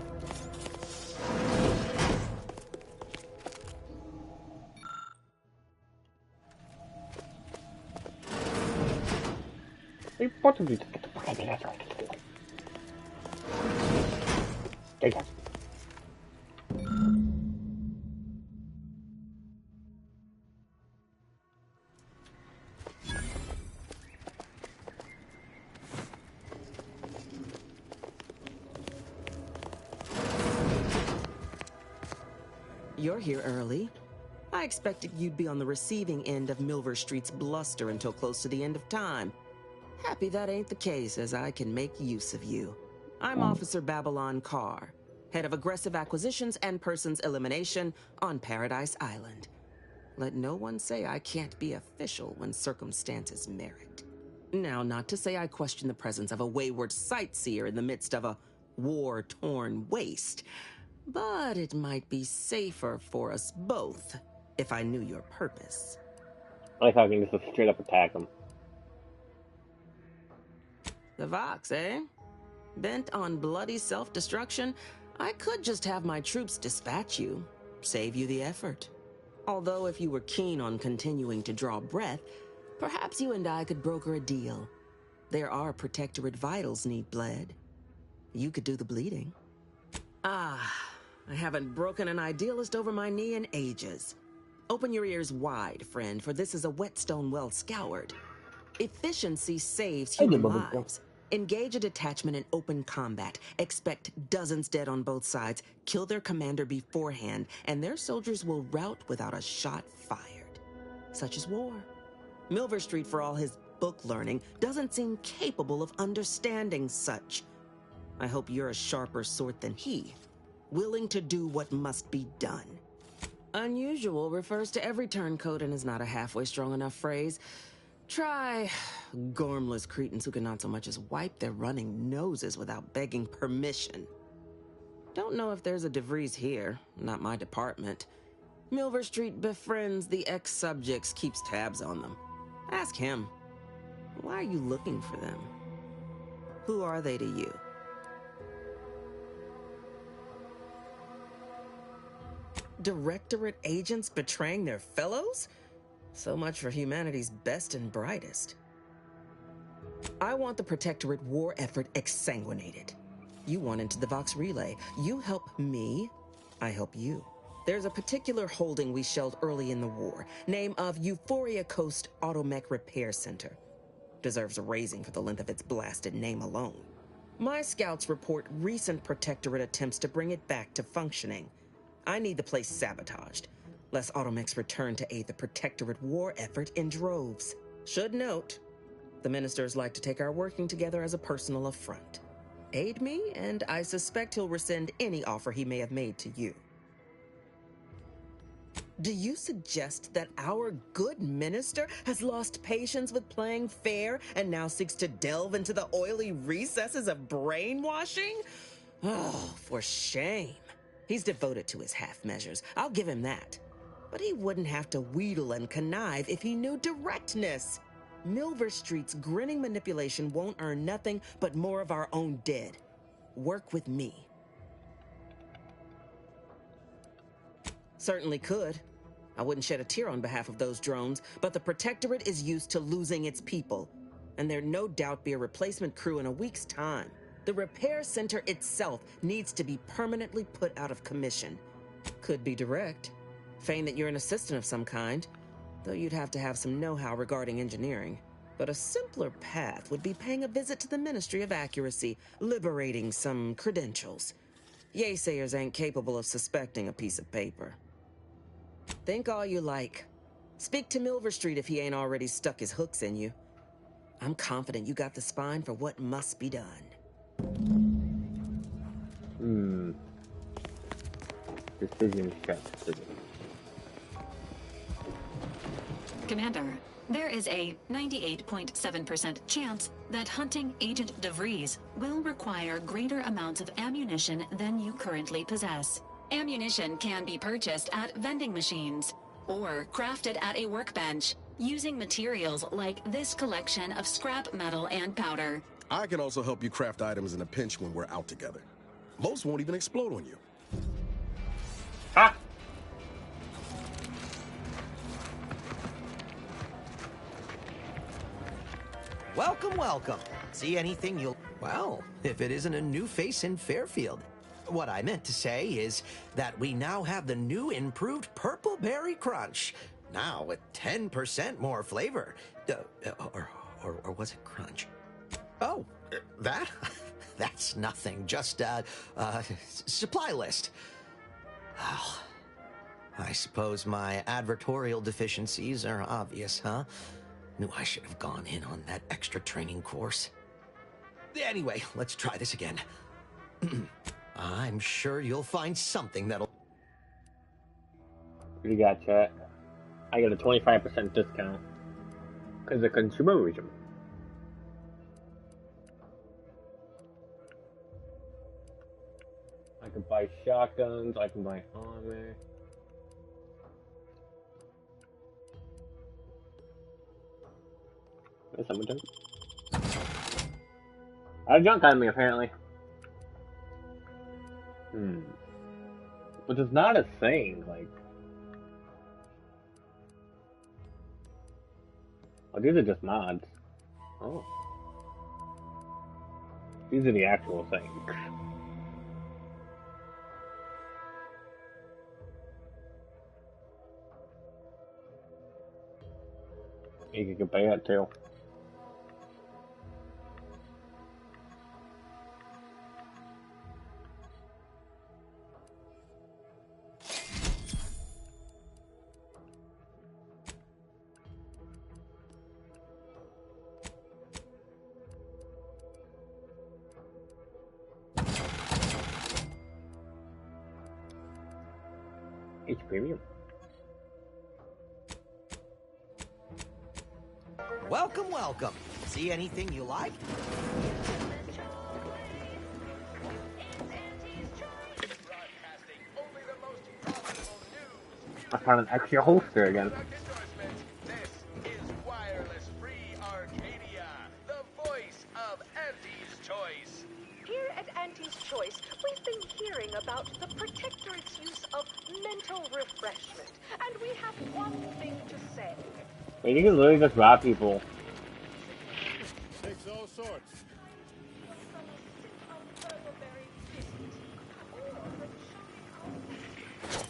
What did we get the fuck out of that? Take that. you're here early. I expected you'd be on the receiving end of Milver Street's bluster until close to the end of time. Happy that ain't the case, as I can make use of you. I'm Officer Babylon Carr, head of aggressive acquisitions and persons elimination on Paradise Island. Let no one say I can't be official when circumstances merit. Now, not to say I question the presence of a wayward sightseer in the midst of a war-torn waste, but it might be safer for us both if I knew your purpose. I like how I can just straight up attack him. The Vox, eh? Bent on bloody self-destruction, I could just have my troops dispatch you, save you the effort. Although if you were keen on continuing to draw breath, perhaps you and I could broker a deal. There are Protectorate vitals need bled. You could do the bleeding. I haven't broken an idealist over my knee in ages. Open your ears wide, friend, for this is a whetstone well scoured. Efficiency saves human lives. Engage a detachment in open combat. Expect dozens dead on both sides. Kill their commander beforehand, and their soldiers will rout without a shot fired. Such is war. Milver Street, for all his book learning, doesn't seem capable of understanding such. I hope you're a sharper sort than he, willing to do what must be done. Unusual refers to every turncoat and is not a halfway strong enough phrase. Try gormless cretins who can not so much as wipe their running noses without begging permission. Don't know if there's a DeVries here, not my department. Milver Street befriends the ex-subjects, keeps tabs on them. Ask him. Why are you looking for them? Who are they to you? Directorate agents betraying their fellows? So much for humanity's best and brightest. I want the Protectorate war effort exsanguinated. You want into the Vox Relay. You help me, I help you. There's a particular holding we shelled early in the war, name of Euphoria Coast Automech Repair Center. Deserves a raising for the length of its blasted name alone. My scouts report recent Protectorate attempts to bring it back to functioning. I need the place sabotaged, lest Automechs return to aid the Protectorate war effort in droves. Should note, the ministers like to take our working together as a personal affront. Aid me, and I suspect he'll rescind any offer he may have made to you. Do you suggest that our good minister has lost patience with playing fair and now seeks to delve into the oily recesses of brainwashing? Oh, for shame. He's devoted to his half measures. I'll give him that. But he wouldn't have to wheedle and connive if he knew directness. Milver Street's grinning manipulation won't earn nothing but more of our own dead. Work with me. Certainly could. I wouldn't shed a tear on behalf of those drones, but the Protectorate is used to losing its people, and there'd no doubt be a replacement crew in a week's time. The repair center itself needs to be permanently put out of commission. Could be direct. Feign that you're an assistant of some kind, though you'd have to have some know-how regarding engineering. But a simpler path would be paying a visit to the Ministry of Accuracy, liberating some credentials. Yaysayers ain't capable of suspecting a piece of paper. Think all you like. Speak to Milver Street if he ain't already stuck his hooks in you. I'm confident you got the spine for what must be done. Decision shot. Commander, there is a 98.7% chance that hunting Agent DeVries will require greater amounts of ammunition than you currently possess. Ammunition can be purchased at vending machines or crafted at a workbench using materials like this collection of scrap metal and powder. I can also help you craft items in a pinch when we're out together. Most won't even explode on you. Ha! Welcome, welcome. See anything you'll... Well, if it isn't a new face in Fairfield. What I meant to say is that we now have the new improved Purple Berry Crunch. Now with 10% more flavor. Or was it Crunch? Oh, that? That's nothing. Just, supply list. Well, I suppose my advertorial deficiencies are obvious, huh? Knew I should have gone in on that extra training course. Anyway, let's try this again. I'm sure you'll find something that'll... What do you got, chat? I got a 25% discount. Because of consumerism. I can buy shotguns, I can buy armor. There's someone done. I junk on me, apparently. Which is not a thing, like... Oh, these are just mods. Oh. These are the actual things. You can pay that too. It's premium. Welcome, welcome. See anything you like? I found an extra holster again. This is Wireless Free Arcadia, the voice of Auntie's Choice. Here at Auntie's Choice, we've been hearing about the Protectorate's use of mental refreshment, and we have one thing to say. Wait, you can literally just rob people. Takes all sorts.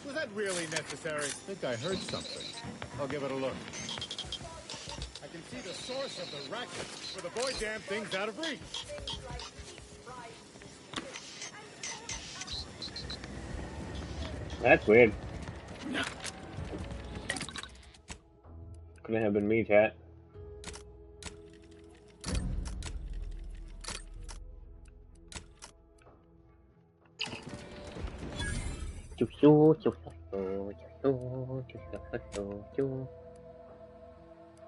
Was that really necessary? I think I heard something. I'll give it a look. I can see the source of the racket, but the boy damn thing's out of reach. That's weird. Couldn't have been me, chat.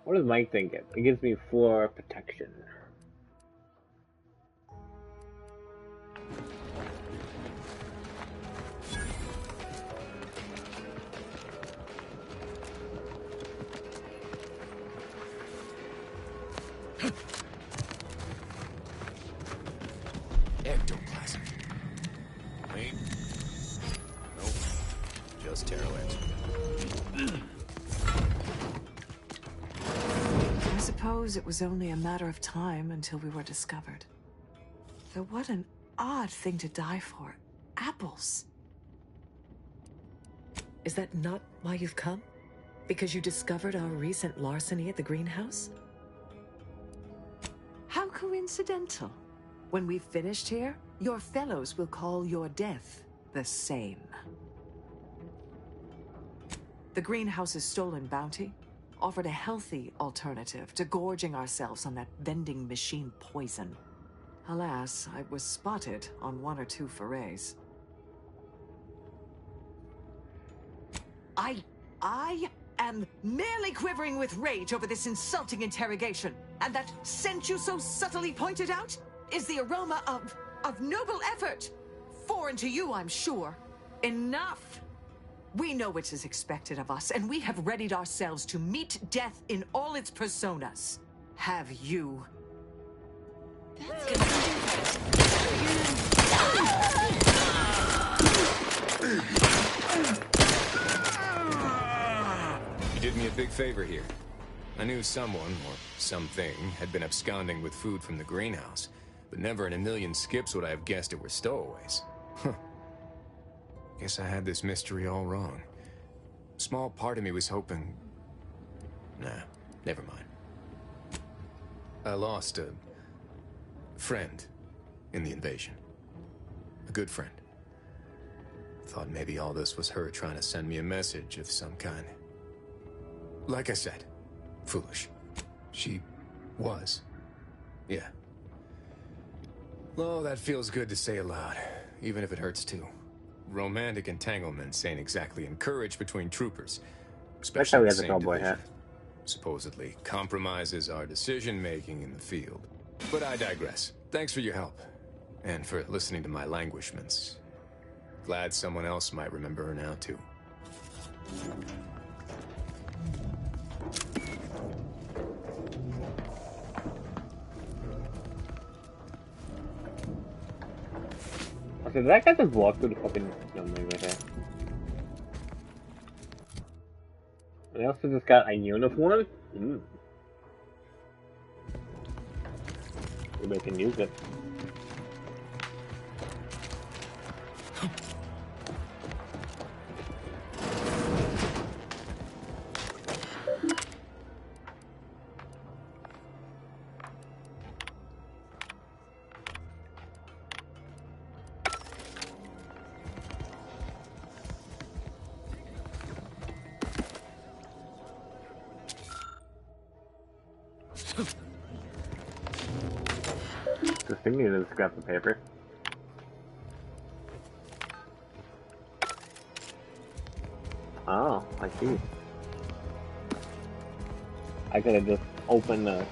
What does Mike think? It gives me 4 protection. Ectoplasm. Wait. Nope. Just Terrorlands. I suppose it was only a matter of time until we were discovered. Though what an odd thing to die for. Apples. Is that not why you've come? Because you discovered our recent larceny at the greenhouse? How coincidental. When we've finished here, your fellows will call your death the same. The greenhouse's stolen bounty offered a healthy alternative to gorging ourselves on that vending machine poison. Alas, I was spotted on 1 or 2 forays. I am merely quivering with rage over this insulting interrogation. And that scent you so subtly pointed out is the aroma of noble effort. Foreign to you, I'm sure. Enough! We know what is expected of us, and we have readied ourselves to meet death in all its personas. Have you? You did me a big favor here. I knew someone, or something, had been absconding with food from the greenhouse, but never in a million skips would I have guessed it were stowaways. Huh. Guess I had this mystery all wrong. A small part of me was hoping... Nah, never mind. I lost a friend in the invasion. A good friend. Thought maybe all this was her trying to send me a message of some kind. Like I said, foolish. She was. Yeah. Oh, that feels good to say aloud, even if it hurts too. Romantic entanglements ain't exactly encouraged between troopers. That's how we Especially have the the same cowboy division. hat. Supposedly compromises our decision-making in the field. But I digress. Thanks for your help. And for listening to my languishments. Glad someone else might remember her now, too. Okay, did that guy just walk through the fucking building right there? They also just got a uniform? Maybe I can use it. Just thinking of this scrap of paper. Oh, I see. I could have just opened the...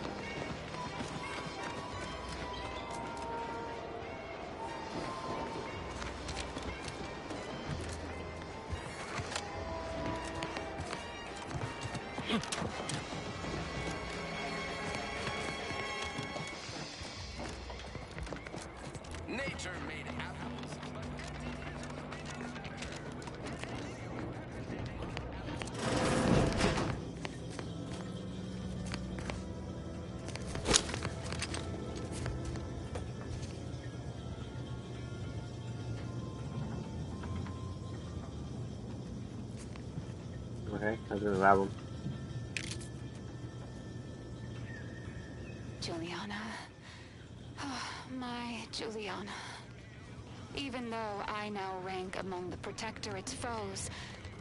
Nature made apples. Okay, I'm gonna grab them. Juliana. Oh, my Juliana. Even though I now rank among the Protectorate's foes,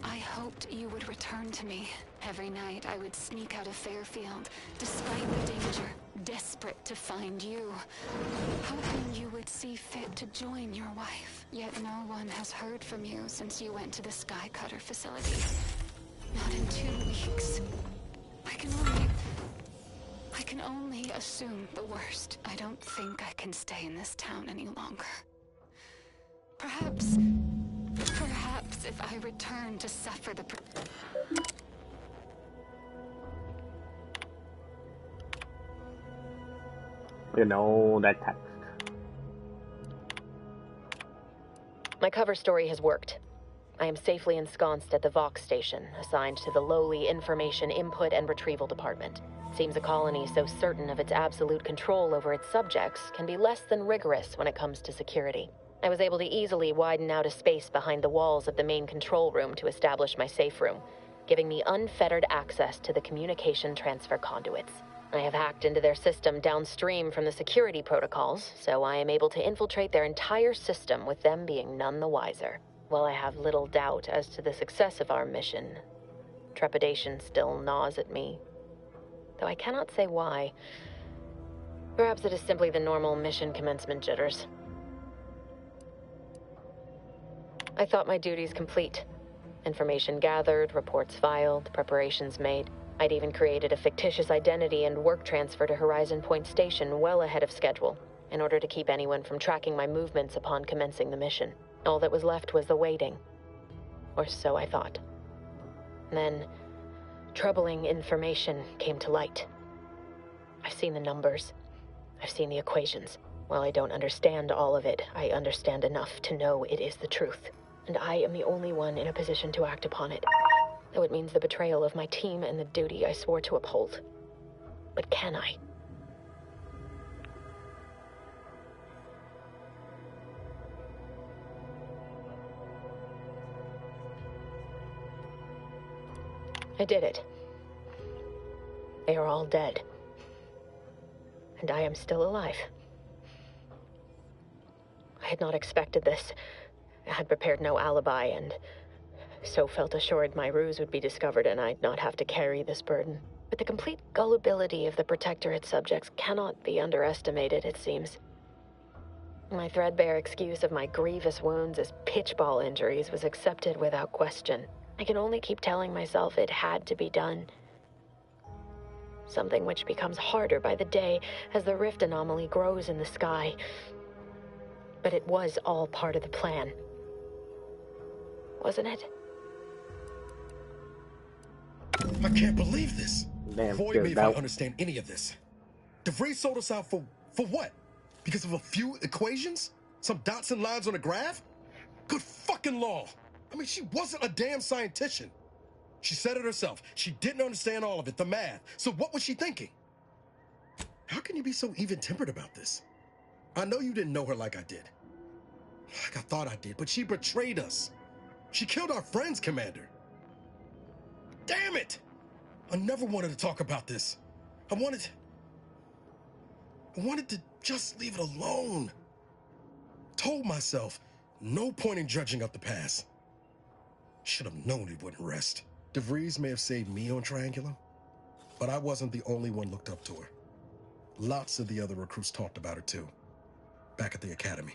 I hoped you would return to me. Every night I would sneak out of Fairfield, despite the danger, desperate to find you. Hoping you would see fit to join your wife. Yet no one has heard from you since you went to the Skycutter facility. Not in 2 weeks. I can only assume the worst. I don't think I can stay in this town any longer. Perhaps if I return to suffer the... You know, that text. My cover story has worked. I am safely ensconced at the Vox station, assigned to the lowly Information Input and Retrieval Department. Seems a colony so certain of its absolute control over its subjects can be less than rigorous when it comes to security. I was able to easily widen out a space behind the walls of the main control room to establish my safe room, giving me unfettered access to the communication transfer conduits. I have hacked into their system downstream from the security protocols, so I am able to infiltrate their entire system with them being none the wiser. While I have little doubt as to the success of our mission, trepidation still gnaws at me. Though I cannot say why. Perhaps it is simply the normal mission commencement jitters. I thought my duties complete. Information gathered, reports filed, preparations made. I'd even created a fictitious identity and work transfer to Horizon Point Station well ahead of schedule, in order to keep anyone from tracking my movements upon commencing the mission. All that was left was the waiting. Or so I thought. Then, troubling information came to light. I've seen the numbers. I've seen the equations. While I don't understand all of it, I understand enough to know it is the truth. And I am the only one in a position to act upon it. Though it means the betrayal of my team and the duty I swore to uphold. But can I? I did it. They are all dead. And I am still alive. I had not expected this, had prepared no alibi and so felt assured my ruse would be discovered and I'd not have to carry this burden. But the complete gullibility of the Protectorate subjects cannot be underestimated, it seems. My threadbare excuse of my grievous wounds as pitchball injuries was accepted without question. I can only keep telling myself it had to be done. Something which becomes harder by the day as the rift anomaly grows in the sky. But it was all part of the plan. Wasn't it? I can't believe this. Damn, Avoid me if I understand any of this. DeVries sold us out for what? Because of a few equations? Some dots and lines on a graph? Good fucking law. I mean, she wasn't a damn scientician. She said it herself. She didn't understand all of it, the math. So what was she thinking? How can you be so even-tempered about this? I know you didn't know her like I did. Like I thought I did, but she betrayed us. She killed our friends, Commander. Damn it! I never wanted to talk about this. I wanted to just leave it alone. Told myself, no point in dredging up the past. Should have known it wouldn't rest. DeVries may have saved me on Triangulum, but I wasn't the only one looked up to her. Lots of the other recruits talked about her too, back at the academy.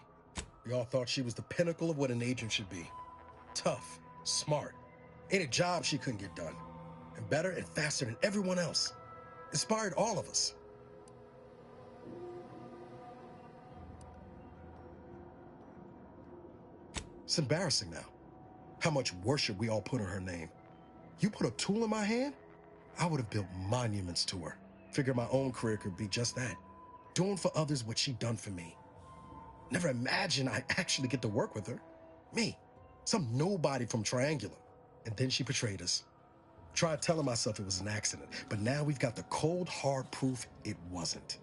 We all thought she was the pinnacle of what an agent should be. Tough, smart, ain't a job she couldn't get done. And better and faster than everyone else. Inspired all of us. It's embarrassing now. How much worship we all put on her name. You put a tool in my hand, I would have built monuments to her. Figured my own career could be just that. Doing for others what she done for me. Never imagined I'd actually get to work with her. Me, some nobody from Triangulum. And then she betrayed us. Tried telling myself it was an accident, but now we've got the cold, hard proof it wasn't.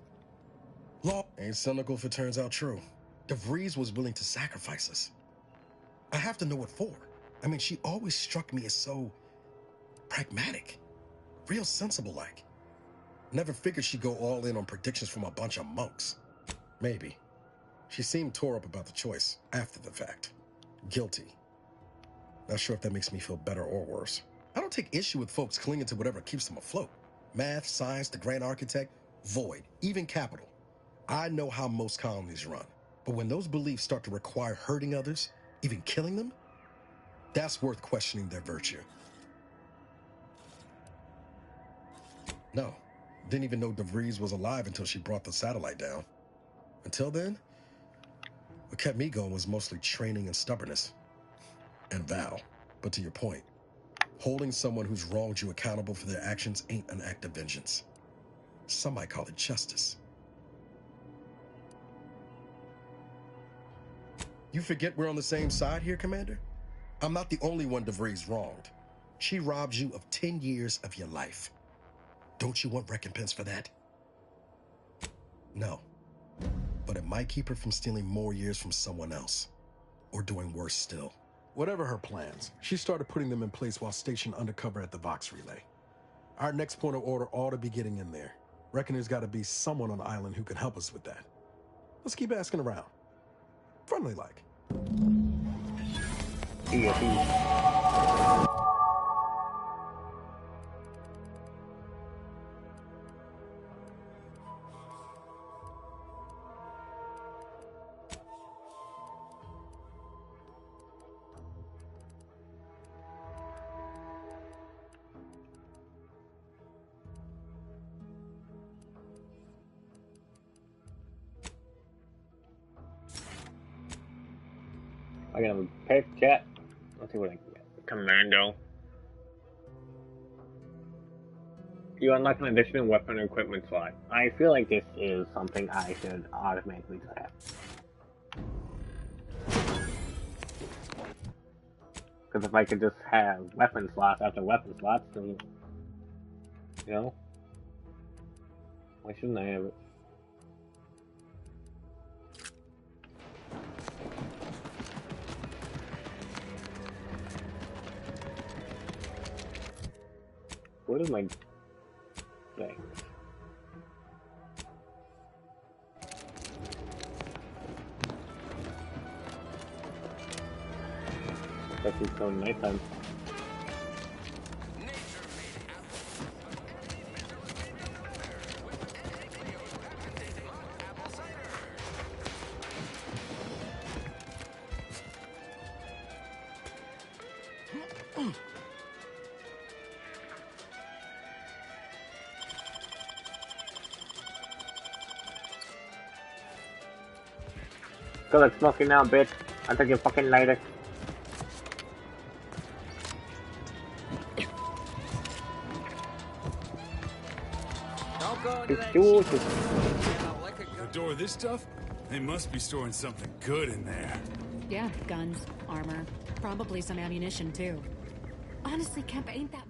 Law ain't cynical if it turns out true. DeVries was willing to sacrifice us. I have to know what for. I mean, she always struck me as so pragmatic, real sensible-like. Never figured she'd go all in on predictions from a bunch of monks. Maybe. She seemed tore up about the choice after the fact. Guilty. Not sure if that makes me feel better or worse. I don't take issue with folks clinging to whatever keeps them afloat. Math, science, the grand architect, void, even capital. I know how most colonies run. But when those beliefs start to require hurting others, even killing them, that's worth questioning their virtue. No, didn't even know DeVries was alive until she brought the satellite down. Until then, what kept me going was mostly training and stubbornness. And Val. But to your point, holding someone who's wronged you accountable for their actions ain't an act of vengeance. Some might call it justice. You forget we're on the same side here, Commander? I'm not the only one DeVries wronged. She robbed you of 10 years of your life. Don't you want recompense for that? No. But it might keep her from stealing more years from someone else. Or doing worse still. Whatever her plans, she started putting them in place while stationed undercover at the Vox Relay. Our next point of order ought to be getting in there. Reckon there's got to be someone on the island who can help us with that. Let's keep asking around. Friendly like. I got a pick chat. Let's see what I can get. Commando. You unlock an additional weapon or equipment slot. I feel like this is something I should automatically just have. Because if I could just have weapon slots after weapon slots, then, you know, why shouldn't I have it? What is my thing? especially so nighttime. Go, let's smoke it now, bitch. I'll take your fucking lighter. Don't go into that The door of this stuff? They must be storing something good in there. Yeah, guns, armor, probably some ammunition too. Honestly, Kemp, ain't that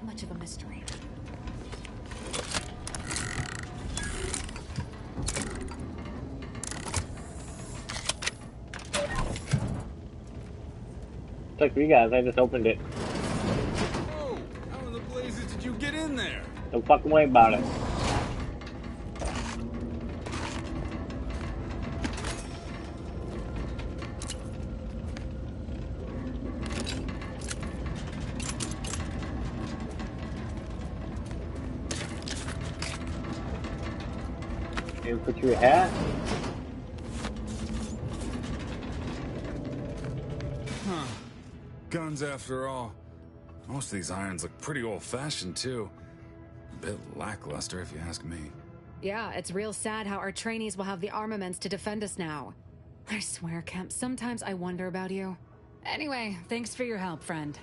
much of a mystery. It's like you guys, I just opened it. Oh, how in the blazes did you get in there? Don't fucking worry about it. You put your hat? Huh. Guns after all. Most of these irons look pretty old-fashioned, too. A bit lackluster, if you ask me. Yeah, it's real sad how our trainees will have the armaments to defend us now. I swear, Kemp, sometimes I wonder about you. Anyway, thanks for your help, friend.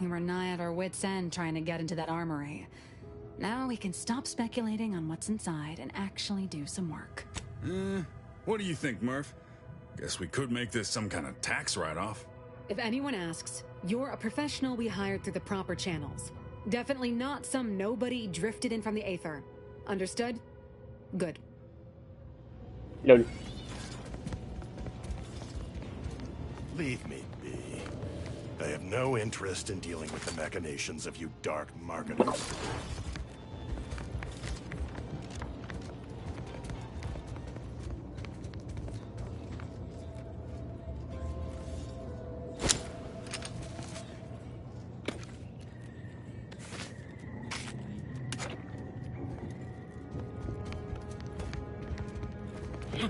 We were nigh at our wits' end trying to get into that armory. Now we can stop speculating on what's inside and actually do some work. What do you think, Murph? Guess we could make this some kind of tax write-off. If anyone asks, you're a professional we hired through the proper channels. Definitely not some nobody drifted in from the Aether. Understood? Good. No. Leave me be. I have no interest in dealing with the machinations of you dark marketers.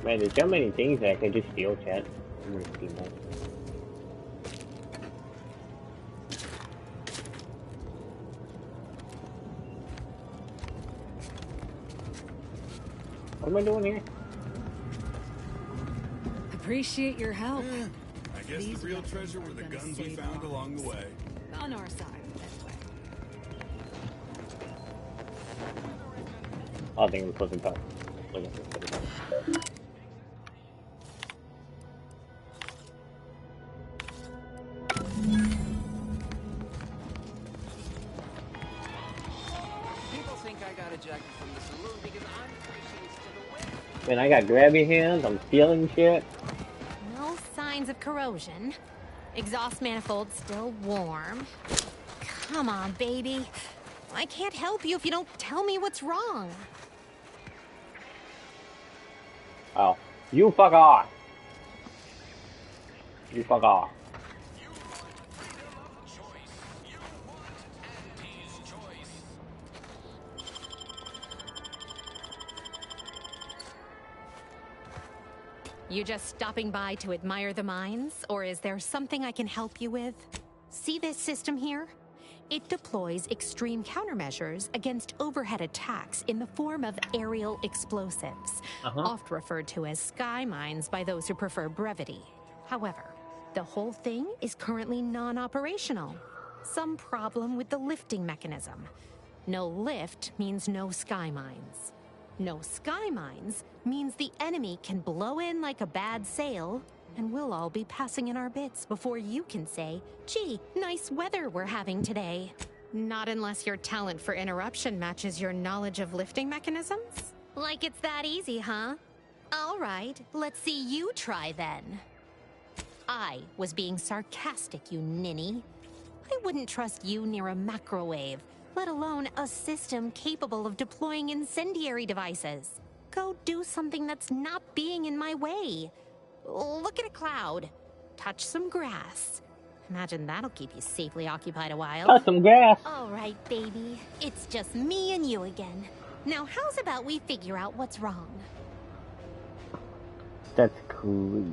Man, there's so many things that I can just steal, chat. I'm gonna steal that. What am I doing here? Appreciate your help. I guess the real treasure were the guns we found along the way. On our side, anyway. I think we're supposed to talk. Look at this. People think I got ejected from the saloon because I'm three shades to the wind. Man, I got grabby hands, I'm stealing shit. No signs of corrosion. Exhaust manifold still warm. Come on, baby. I can't help you if you don't tell me what's wrong. Oh, you fuck off. You fuck off. You just stopping by to admire the mines, or is there something I can help you with? See this system here? It deploys extreme countermeasures against overhead attacks in the form of aerial explosives, oft referred to as sky mines by those who prefer brevity. However, the whole thing is currently non-operational. Some problem with the lifting mechanism. No lift means no sky mines. No sky mines means the enemy can blow in like a bad sail, and we'll all be passing in our bits before you can say, gee, nice weather we're having today. Not unless your talent for interruption matches your knowledge of lifting mechanisms? Like it's that easy, huh? All right, let's see you try then. I was being sarcastic, you ninny. I wouldn't trust you near a macrowave, let alone a system capable of deploying incendiary devices. Go do something that's not being in my way. Look at a cloud. Touch some grass. Imagine that'll keep you safely occupied a while. Touch some grass. All right, baby. It's just me and you again. Now, how's about we figure out what's wrong? That's cool.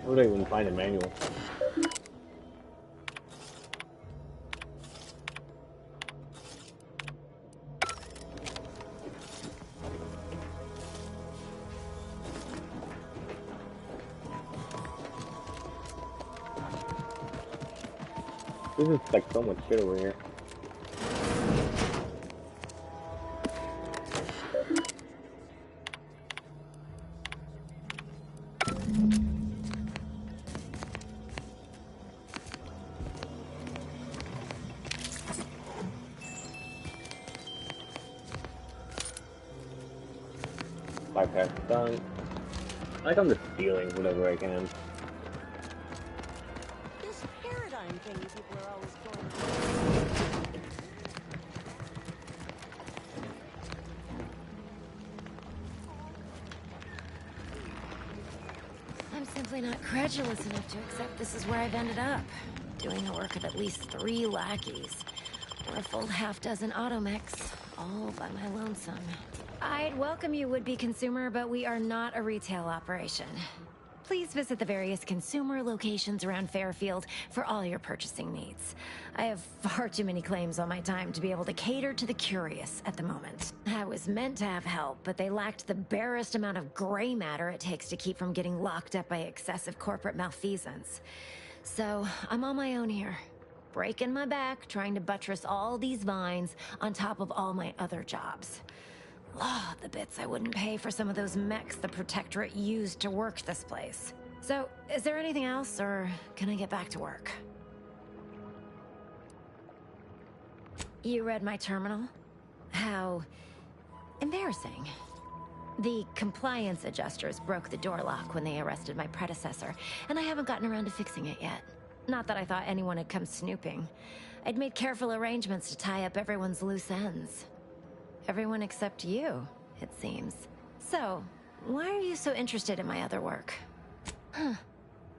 How would I even find a manual? This is like so much shit over here. Bypass done. Like I'm just stealing whatever I can. This paradigm thing people are always going I'm simply not credulous enough to accept this is where I've ended up. Doing the work of at least 3 lackeys. Or a full half-dozen automechs, all by my lonesome. I'd welcome you, would-be consumer, but we are not a retail operation. Please visit the various consumer locations around Fairfield for all your purchasing needs. I have far too many claims on my time to be able to cater to the curious at the moment. I was meant to have help, but they lacked the barest amount of gray matter it takes to keep from getting locked up by excessive corporate malfeasance. So, I'm on my own here. Breaking my back, trying to buttress all these vines on top of all my other jobs. Oh, the bits I wouldn't pay for some of those mechs the Protectorate used to work this place. So, is there anything else, or can I get back to work? You read my terminal? How embarrassing. The compliance adjusters broke the door lock when they arrested my predecessor, and I haven't gotten around to fixing it yet. Not that I thought anyone had come snooping. I'd made careful arrangements to tie up everyone's loose ends. Everyone except you, it seems. So, why are you so interested in my other work? Huh.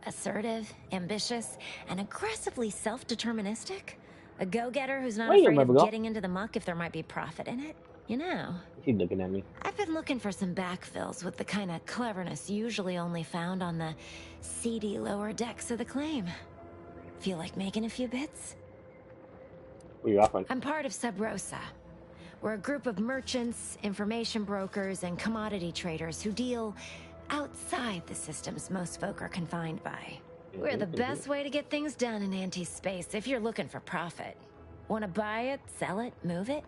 Assertive, ambitious, and aggressively self-deterministic? A go-getter who's not afraid of getting into the muck if there might be profit in it? You know. She's looking at me. I've been looking for some backfills with the kind of cleverness usually only found on the seedy lower decks of the claim. Feel like making a few bits? What are you offering? I'm part of Sub Rosa. We're a group of merchants, information brokers, and commodity traders who deal outside the systems most folk are confined by. We're the best way to get things done in anti-space if you're looking for profit. Want to buy it, sell it, move it?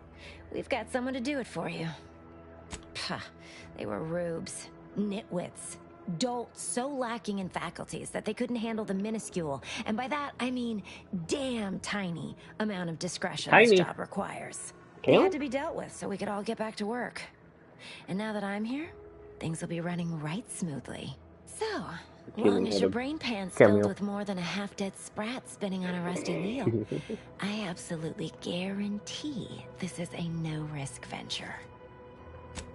We've got someone to do it for you. Pah, they were rubes, nitwits, dolts so lacking in faculties that they couldn't handle the minuscule, and by that I mean damn tiny amount of discretion this job requires. They had to be dealt with so we could all get back to work. And now that I'm here, things will be running right smoothly. So, long as your brain pan's filled with more than a half-dead sprat spinning on a rusty wheel, I absolutely guarantee this is a no-risk venture.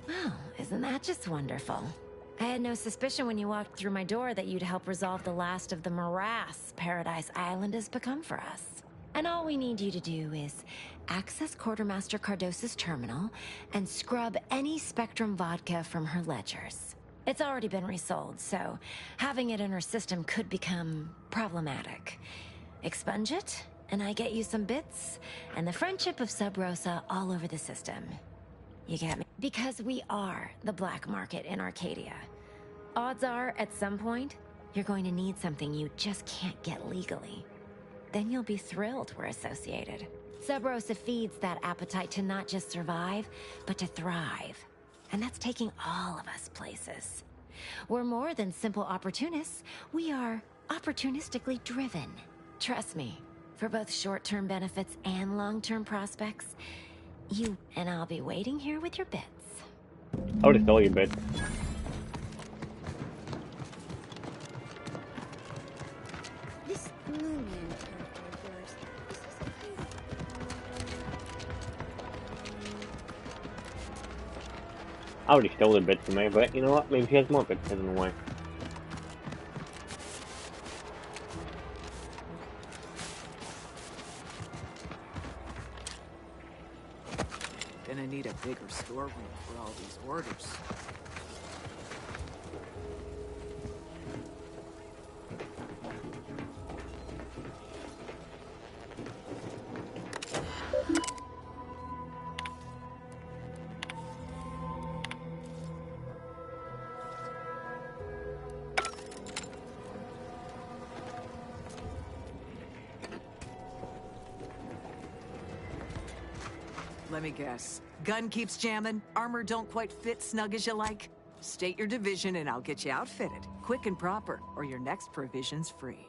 Well, isn't that just wonderful? I had no suspicion when you walked through my door that you'd help resolve the last of the morass Paradise Island has become for us. And all we need you to do is access Quartermaster Cardosa's terminal and scrub any Spectrum vodka from her ledgers. It's already been resold, so having it in her system could become problematic. Expunge it, and I get you some bits, and the friendship of Sub Rosa all over the system. You get me? Because we are the black market in Arcadia. Odds are, at some point, you're going to need something you just can't get legally. then you'll be thrilled we're associated. Sub Rosa feeds that appetite to not just survive, but to thrive. And that's taking all of us places. We're more than simple opportunists. We are opportunistically driven. Trust me, for both short-term benefits and long-term prospects, you and I'll be waiting here with your bits. I would have stole your bits. This Moon character of yours, I already stole the bits from me, but you know what? Maybe she has more bits hidden away. Gonna need a bigger storeroom for all these orders. Let me guess. Gun keeps jamming, armor don't quite fit snug as you like. State your division and I'll get you outfitted, quick and proper, or your next provision's free.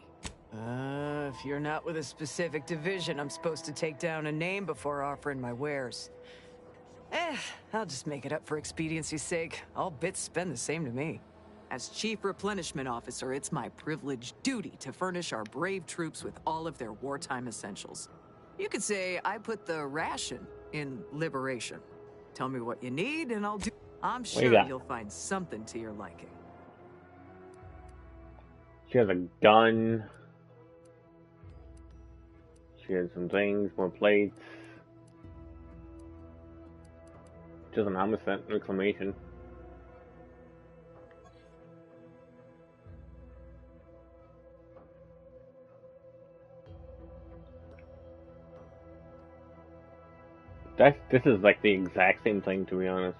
If you're not with a specific division, I'm supposed to take down a name before offering my wares. I'll just make it up for expediency's sake. All bits spend the same to me. As Chief Replenishment Officer, it's my privileged duty to furnish our brave troops with all of their wartime essentials. You could say I put the ration in liberation. Tell me what you need and I'll do. I'm sure you'll find something to your liking. She has a gun. She has some things, more plates. Just an homicide reclamation. This is like the exact same thing, to be honest.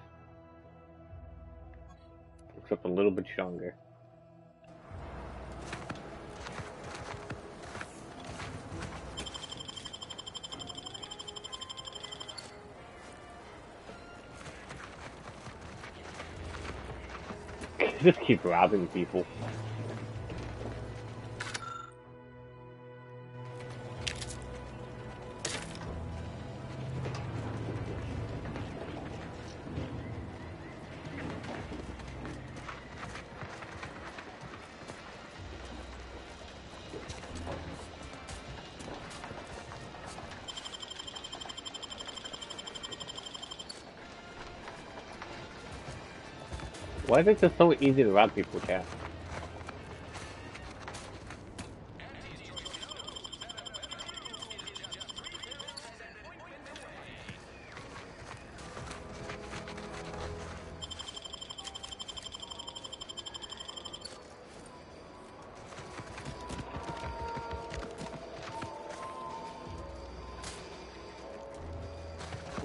Except a little bit stronger. Just keep robbing people. Why is it just so easy to rob people, Cat?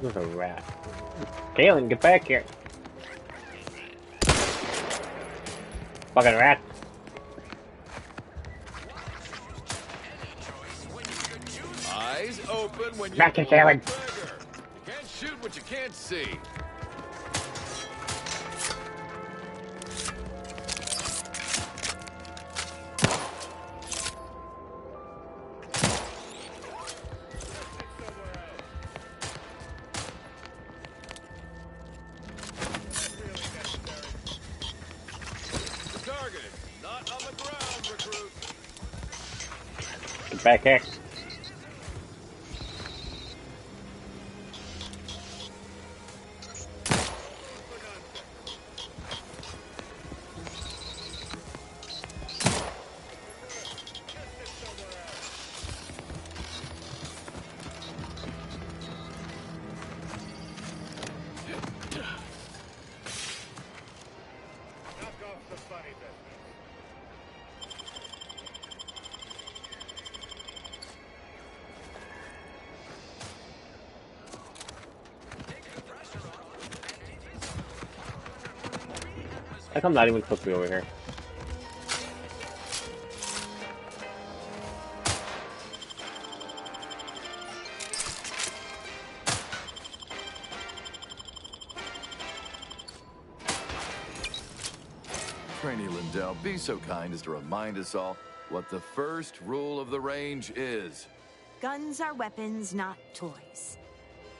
This is a rat. Galen, get back here! Fucking rat. Eyes open when you back here, Galen. You can't shoot what you can't see. Back here. Like I'm not even supposed to be over here. Trainee Lindell, be so kind as to remind us all what the first rule of the range is. Guns are weapons, not toys.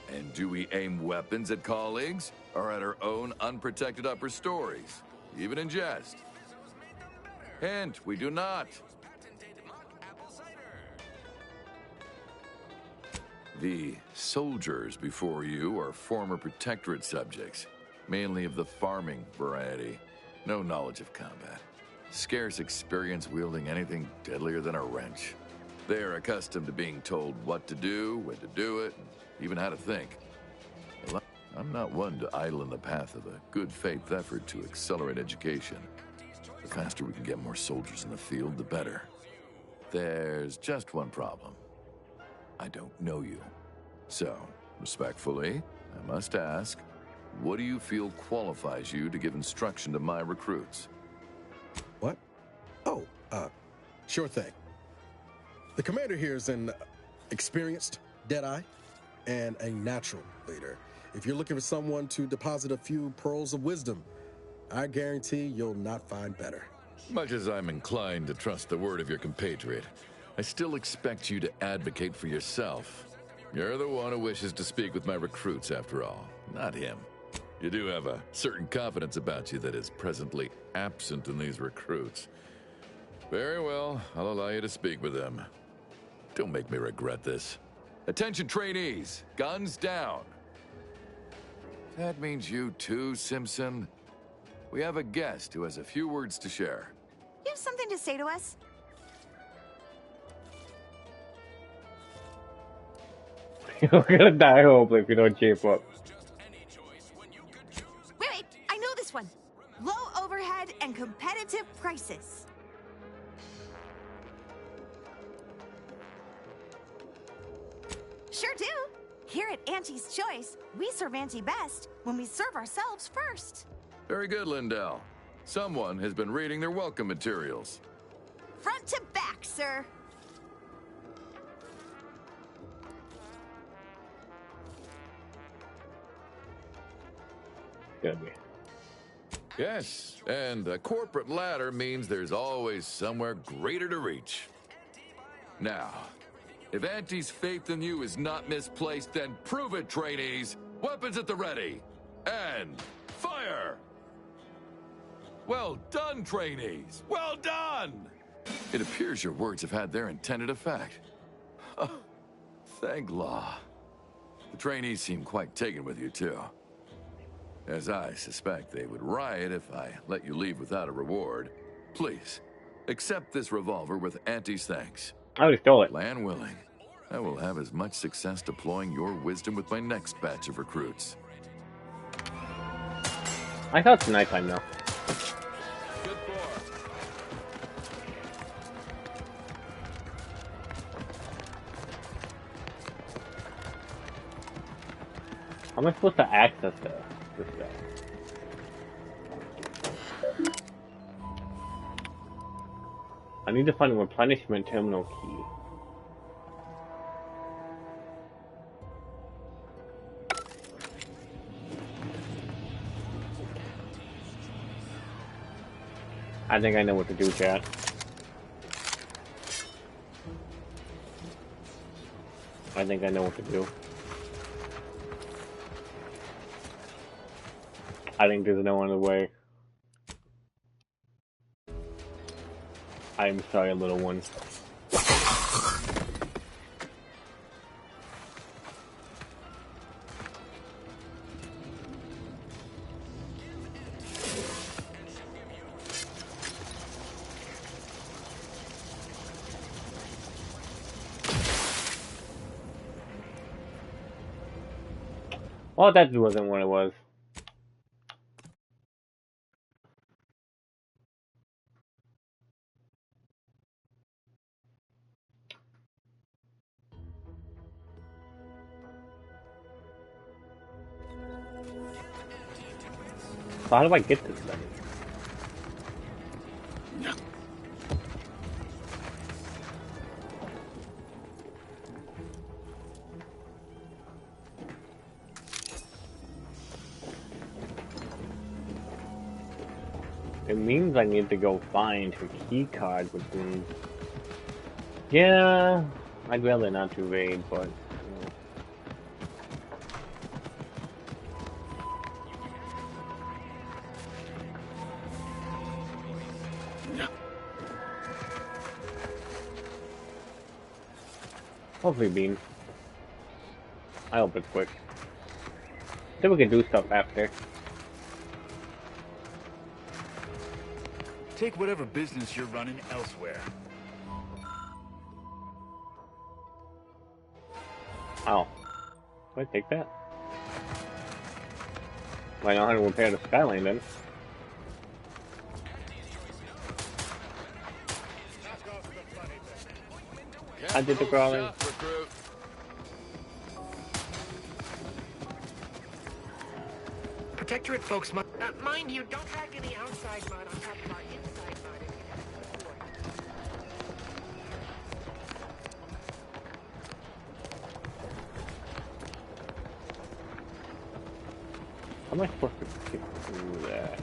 And do we aim weapons at colleagues or at our own unprotected upper stories, even in jest? Hint, we do not. The soldiers before you are former Protectorate subjects, mainly of the farming variety. No knowledge of combat. Scarce experience wielding anything deadlier than a wrench. They are accustomed to being told what to do, when to do it, and even how to think. Well, I'm not one to idle in the path of a good faith effort to accelerate education. The faster we can get more soldiers in the field, the better. There's just one problem. I don't know you. So, respectfully, I must ask, what do you feel qualifies you to give instruction to my recruits? What? Oh, sure thing. The commander here is an experienced Deadeye and a natural leader. If you're looking for someone to deposit a few pearls of wisdom, I guarantee you'll not find better. Much as I'm inclined to trust the word of your compatriot, I still expect you to advocate for yourself. You're the one who wishes to speak with my recruits, after all, not him. You do have a certain confidence about you that is presently absent in these recruits. Very well, I'll allow you to speak with them. Don't make me regret this. Attention trainees, guns down. That means you too, Simpson. We have a guest who has a few words to share. You have something to say to us? You're gonna die, hopefully, if you don't shape up. Wait, I know this one. Low overhead and competitive prices. Sure do. Here at Auntie's Choice, we serve Auntie best when we serve ourselves first. Very good, Lindell. Someone has been reading their welcome materials. Front to back, sir. Gotta be. Yes, and a corporate ladder means there's always somewhere greater to reach. Now, if Auntie's faith in you is not misplaced, then prove it, trainees. Weapons at the ready. And fire! Well done, trainees. Well done! It appears your words have had their intended effect. Oh, thank law. The trainees seem quite taken with you, too. As I suspect they would riot if I let you leave without a reward. Please, accept this revolver with Auntie's thanks. I already stole it. Land willing, I will have as much success deploying your wisdom with my next batch of recruits. I thought it's nighttime now. How am I supposed to access this guy? I need to find a replenishment terminal key. I think I know what to do, chat. I think I know what to do. I think there's no other way. I'm sorry, little one. Well, that wasn't what it was. So how do I get this thing? It means I need to go find her key card, which means... Yeah, I'd rather not to raid, but... Hopefully Bean. I hope it's quick. Then we can do stuff after. Take whatever business you're running elsewhere. Oh. Do I take that? Well, I know how to repair the Skyline then. I did the crawling. Protectorate folks, mind you, don't track any outside mud on top of our inside mud if you have to avoid. How am I supposed to get through that?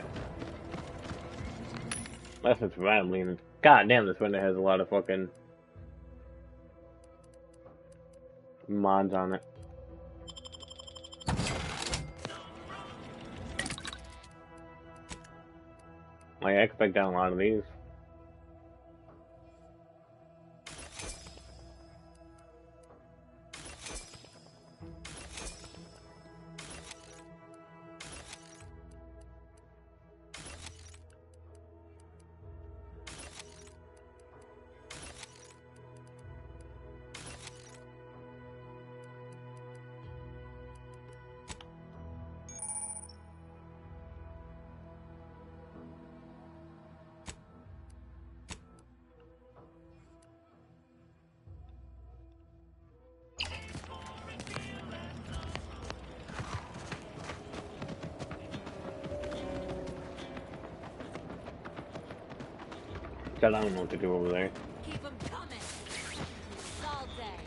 Unless it's randomly, and god damn, this window has a lot of fucking mods on it. I expect down a lot of these. I don't know what to do over there. Keep them coming. All day.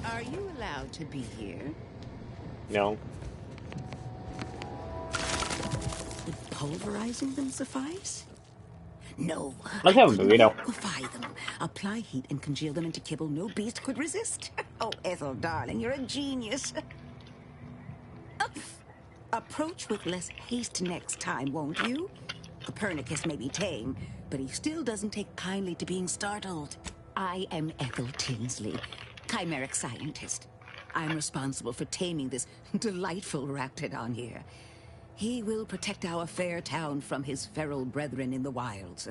Are you allowed to be here? No. Would pulverizing them suffice? No. Let's have a burrito. Liquefy them. Apply heat and congeal them into kibble no beast could resist. Oh, Ethel, darling, you're a genius. Approach with less haste next time, won't you? Copernicus may be tame, but he still doesn't take kindly to being startled. I am Ethel Tinsley, chimeric scientist. I'm responsible for taming this delightful raptidon here. He will protect our fair town from his feral brethren in the wilds.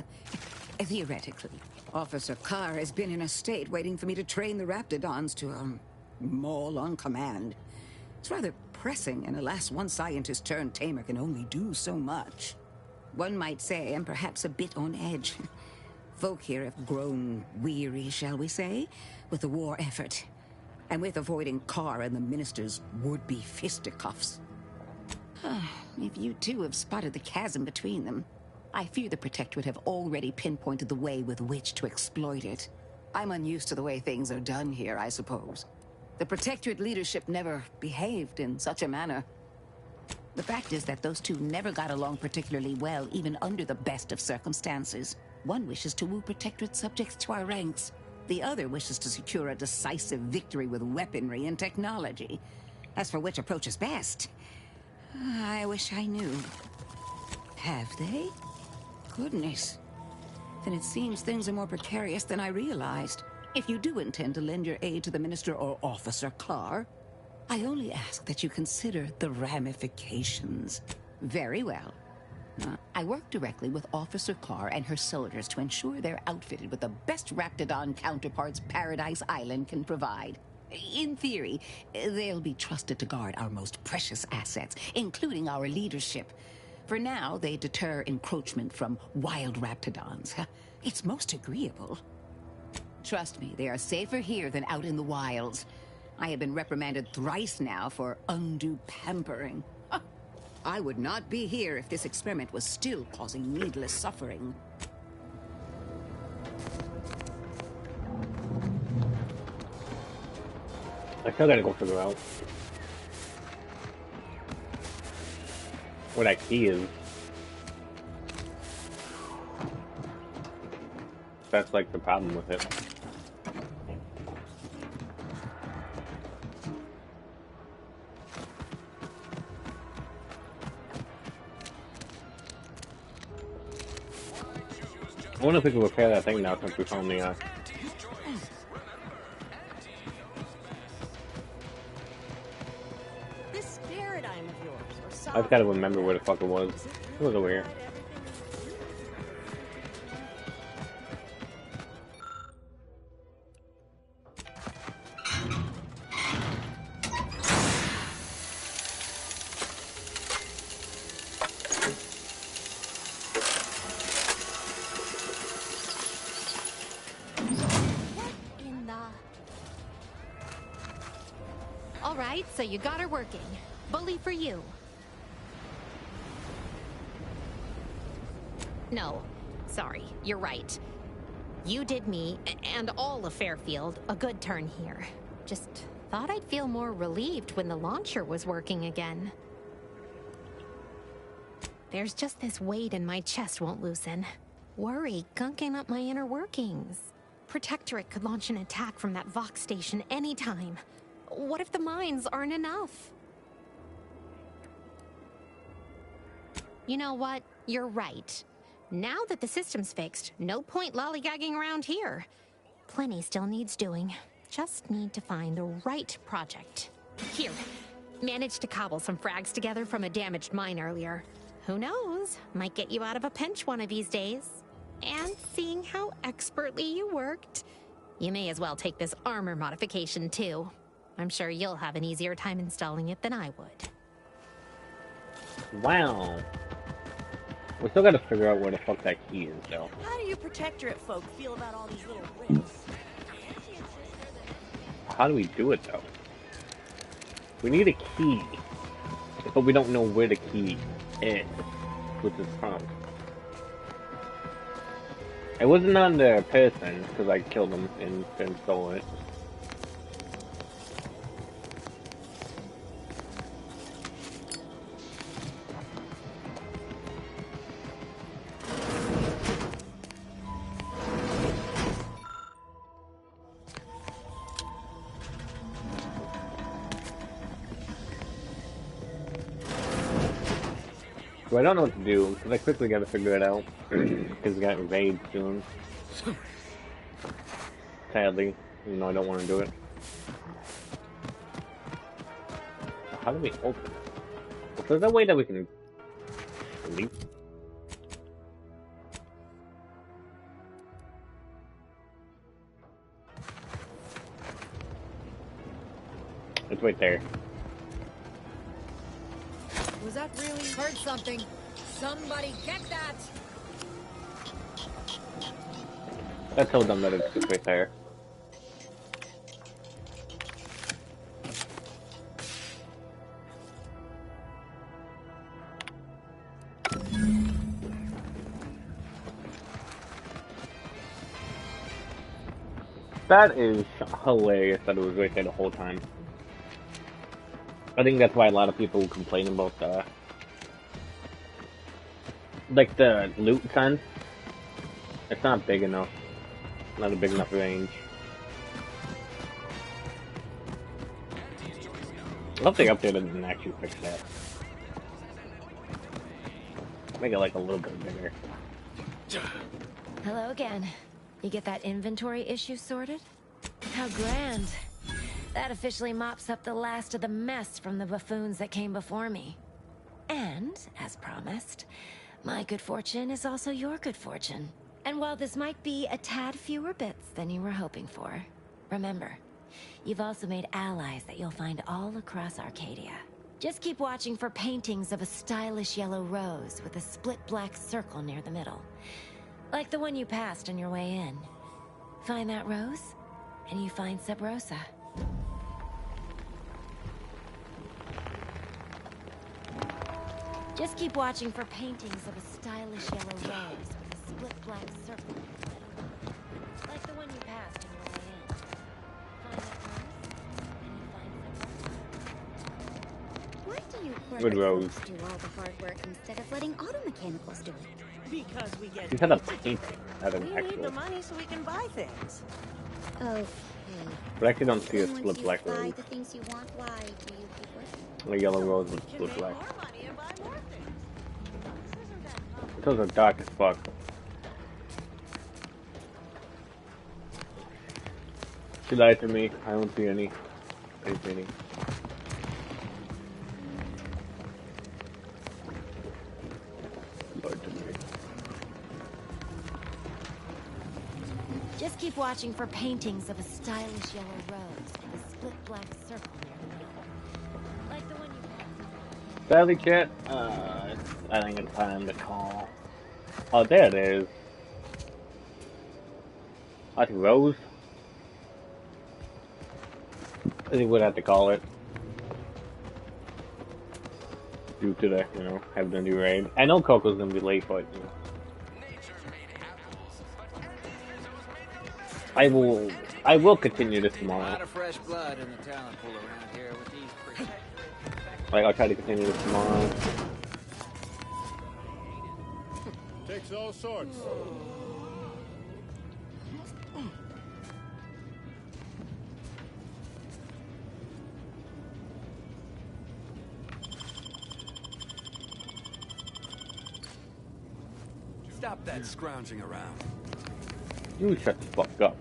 Theoretically. Officer Carr has been in a state waiting for me to train the raptidons to, maul on command. It's rather pressing, and alas, one scientist-turned tamer can only do so much. One might say I'm perhaps a bit on edge. Folk here have grown weary, shall we say, with the war effort, and with avoiding Carr and the minister's would-be fisticuffs. If you two have spotted the chasm between them, I fear the Protectorate have already pinpointed the way with which to exploit it. I'm unused to the way things are done here, I suppose. The Protectorate leadership never behaved in such a manner. The fact is that those two never got along particularly well, even under the best of circumstances. One wishes to woo Protectorate subjects to our ranks. The other wishes to secure a decisive victory with weaponry and technology. As for which approach is best, I wish I knew. Have they? Goodness. Then it seems things are more precarious than I realized. If you do intend to lend your aid to the Minister or Officer Carr, I only ask that you consider the ramifications. Very well. I work directly with Officer Carr and her soldiers to ensure they're outfitted with the best Raptidon counterparts Paradise Island can provide. In theory, they'll be trusted to guard our most precious assets, including our leadership. For now, they deter encroachment from wild Raptidons. It's most agreeable. Trust me, they are safer here than out in the wilds. I have been reprimanded thrice now for undue pampering. I would not be here if this experiment was still causing needless suffering. I still gotta go figure out where that key is. That's like the problem with it. I wonder if we can repair that thing now since we found the This paradigm of yours, or I've got to remember where the fuck it was. It was over here. All right, so you got her working. Bully for you. No, sorry, you're right. You did me, and all of Fairfield, a good turn here. Just thought I'd feel more relieved when the launcher was working again. There's just this weight in my chest won't loosen. Worry gunking up my inner workings. Protectorate could launch an attack from that Vox station anytime. What if the mines aren't enough? You know what? You're right. Now that the system's fixed, no point lollygagging around here. Plenty still needs doing. Just need to find the right project. Here, managed to cobble some frags together from a damaged mine earlier. Who knows? Might get you out of a pinch one of these days. And seeing how expertly you worked, you may as well take this armor modification too. I'm sure you'll have an easier time installing it than I would. Wow. We still gotta figure out where the fuck that key is, though. How do you Protectorate folk feel about all these little risks? How do we do it, though? We need a key, but we don't know where the key is, which is from. It wasn't on the person, because I killed him and stole it. So I don't know what to do, because I quickly gotta figure it out, because we got invaded soon. Sadly, even though I don't want to do it. So how do we open it? If there's a way that we can leave. It's right there. Was that really? Heard something. Somebody get that! That's so dumb that it's just right there. That is hilarious that it was right there the whole time. I think that's why a lot of people complain about the loot fence. It's not big enough. Not a big enough range. I hope they updated and actually fixed that. Make it like a little bit bigger. Hello again. You get that inventory issue sorted? How grand. That officially mops up the last of the mess from the buffoons that came before me. And, as promised, my good fortune is also your good fortune. And while this might be a tad fewer bits than you were hoping for, remember, you've also made allies that you'll find all across Arcadia. Just keep watching for paintings of a stylish yellow rose with a split black circle near the middle. Like the one you passed on your way in. Find that rose, and you find Sub Rosa. Just keep watching for paintings of a stylish yellow rose with a split black circle in the middle. Like the one you passed on your way in. Find that rose, and you find Why do you Good corporate rose. folks do all the hard work instead of letting auto mechanicals do it? Because we get You had a painting, not an we need the actual. money so we can buy things. Okay. But I actually don't see a Then once split you black buy rose. the things you want, why do you keep working? A yellow rose with split black. More money and buy more things. This isn't that complicated. Those are dark as fuck. She lied to me. I don't see any painting. Lied to me. Just keep watching for paintings of a stylish yellow rose with a split black circle near the middle. Like the one you passed. Sadly, chat, I didn't get time to call. Oh, there it is. That's Rose. I think we'd have to call it. Due to the, having a new raid. I know Coco's gonna be late, but, I will continue this A tomorrow. lot of fresh blood in the talent pool around here with these I'll try to continue this tomorrow. Takes all sorts. Stop that scrounging around. You shut the fuck up.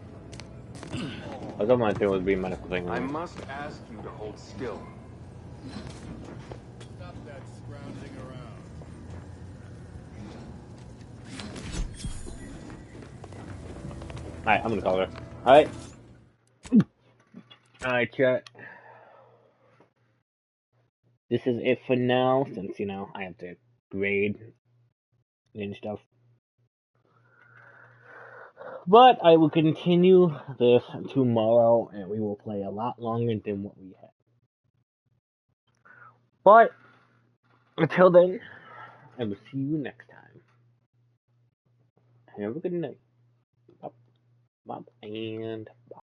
I thought my thing was being medical thing. I must ask you to hold still. Stop that scrounging around. Alright, I'm gonna call her. Alright. Alright, chat. This is it for now, since, I have to grade and stuff. But I will continue this tomorrow, and we will play a lot longer than what we had. But, until then, I will see you next time. Have a good night. Bye. Bye. And bye.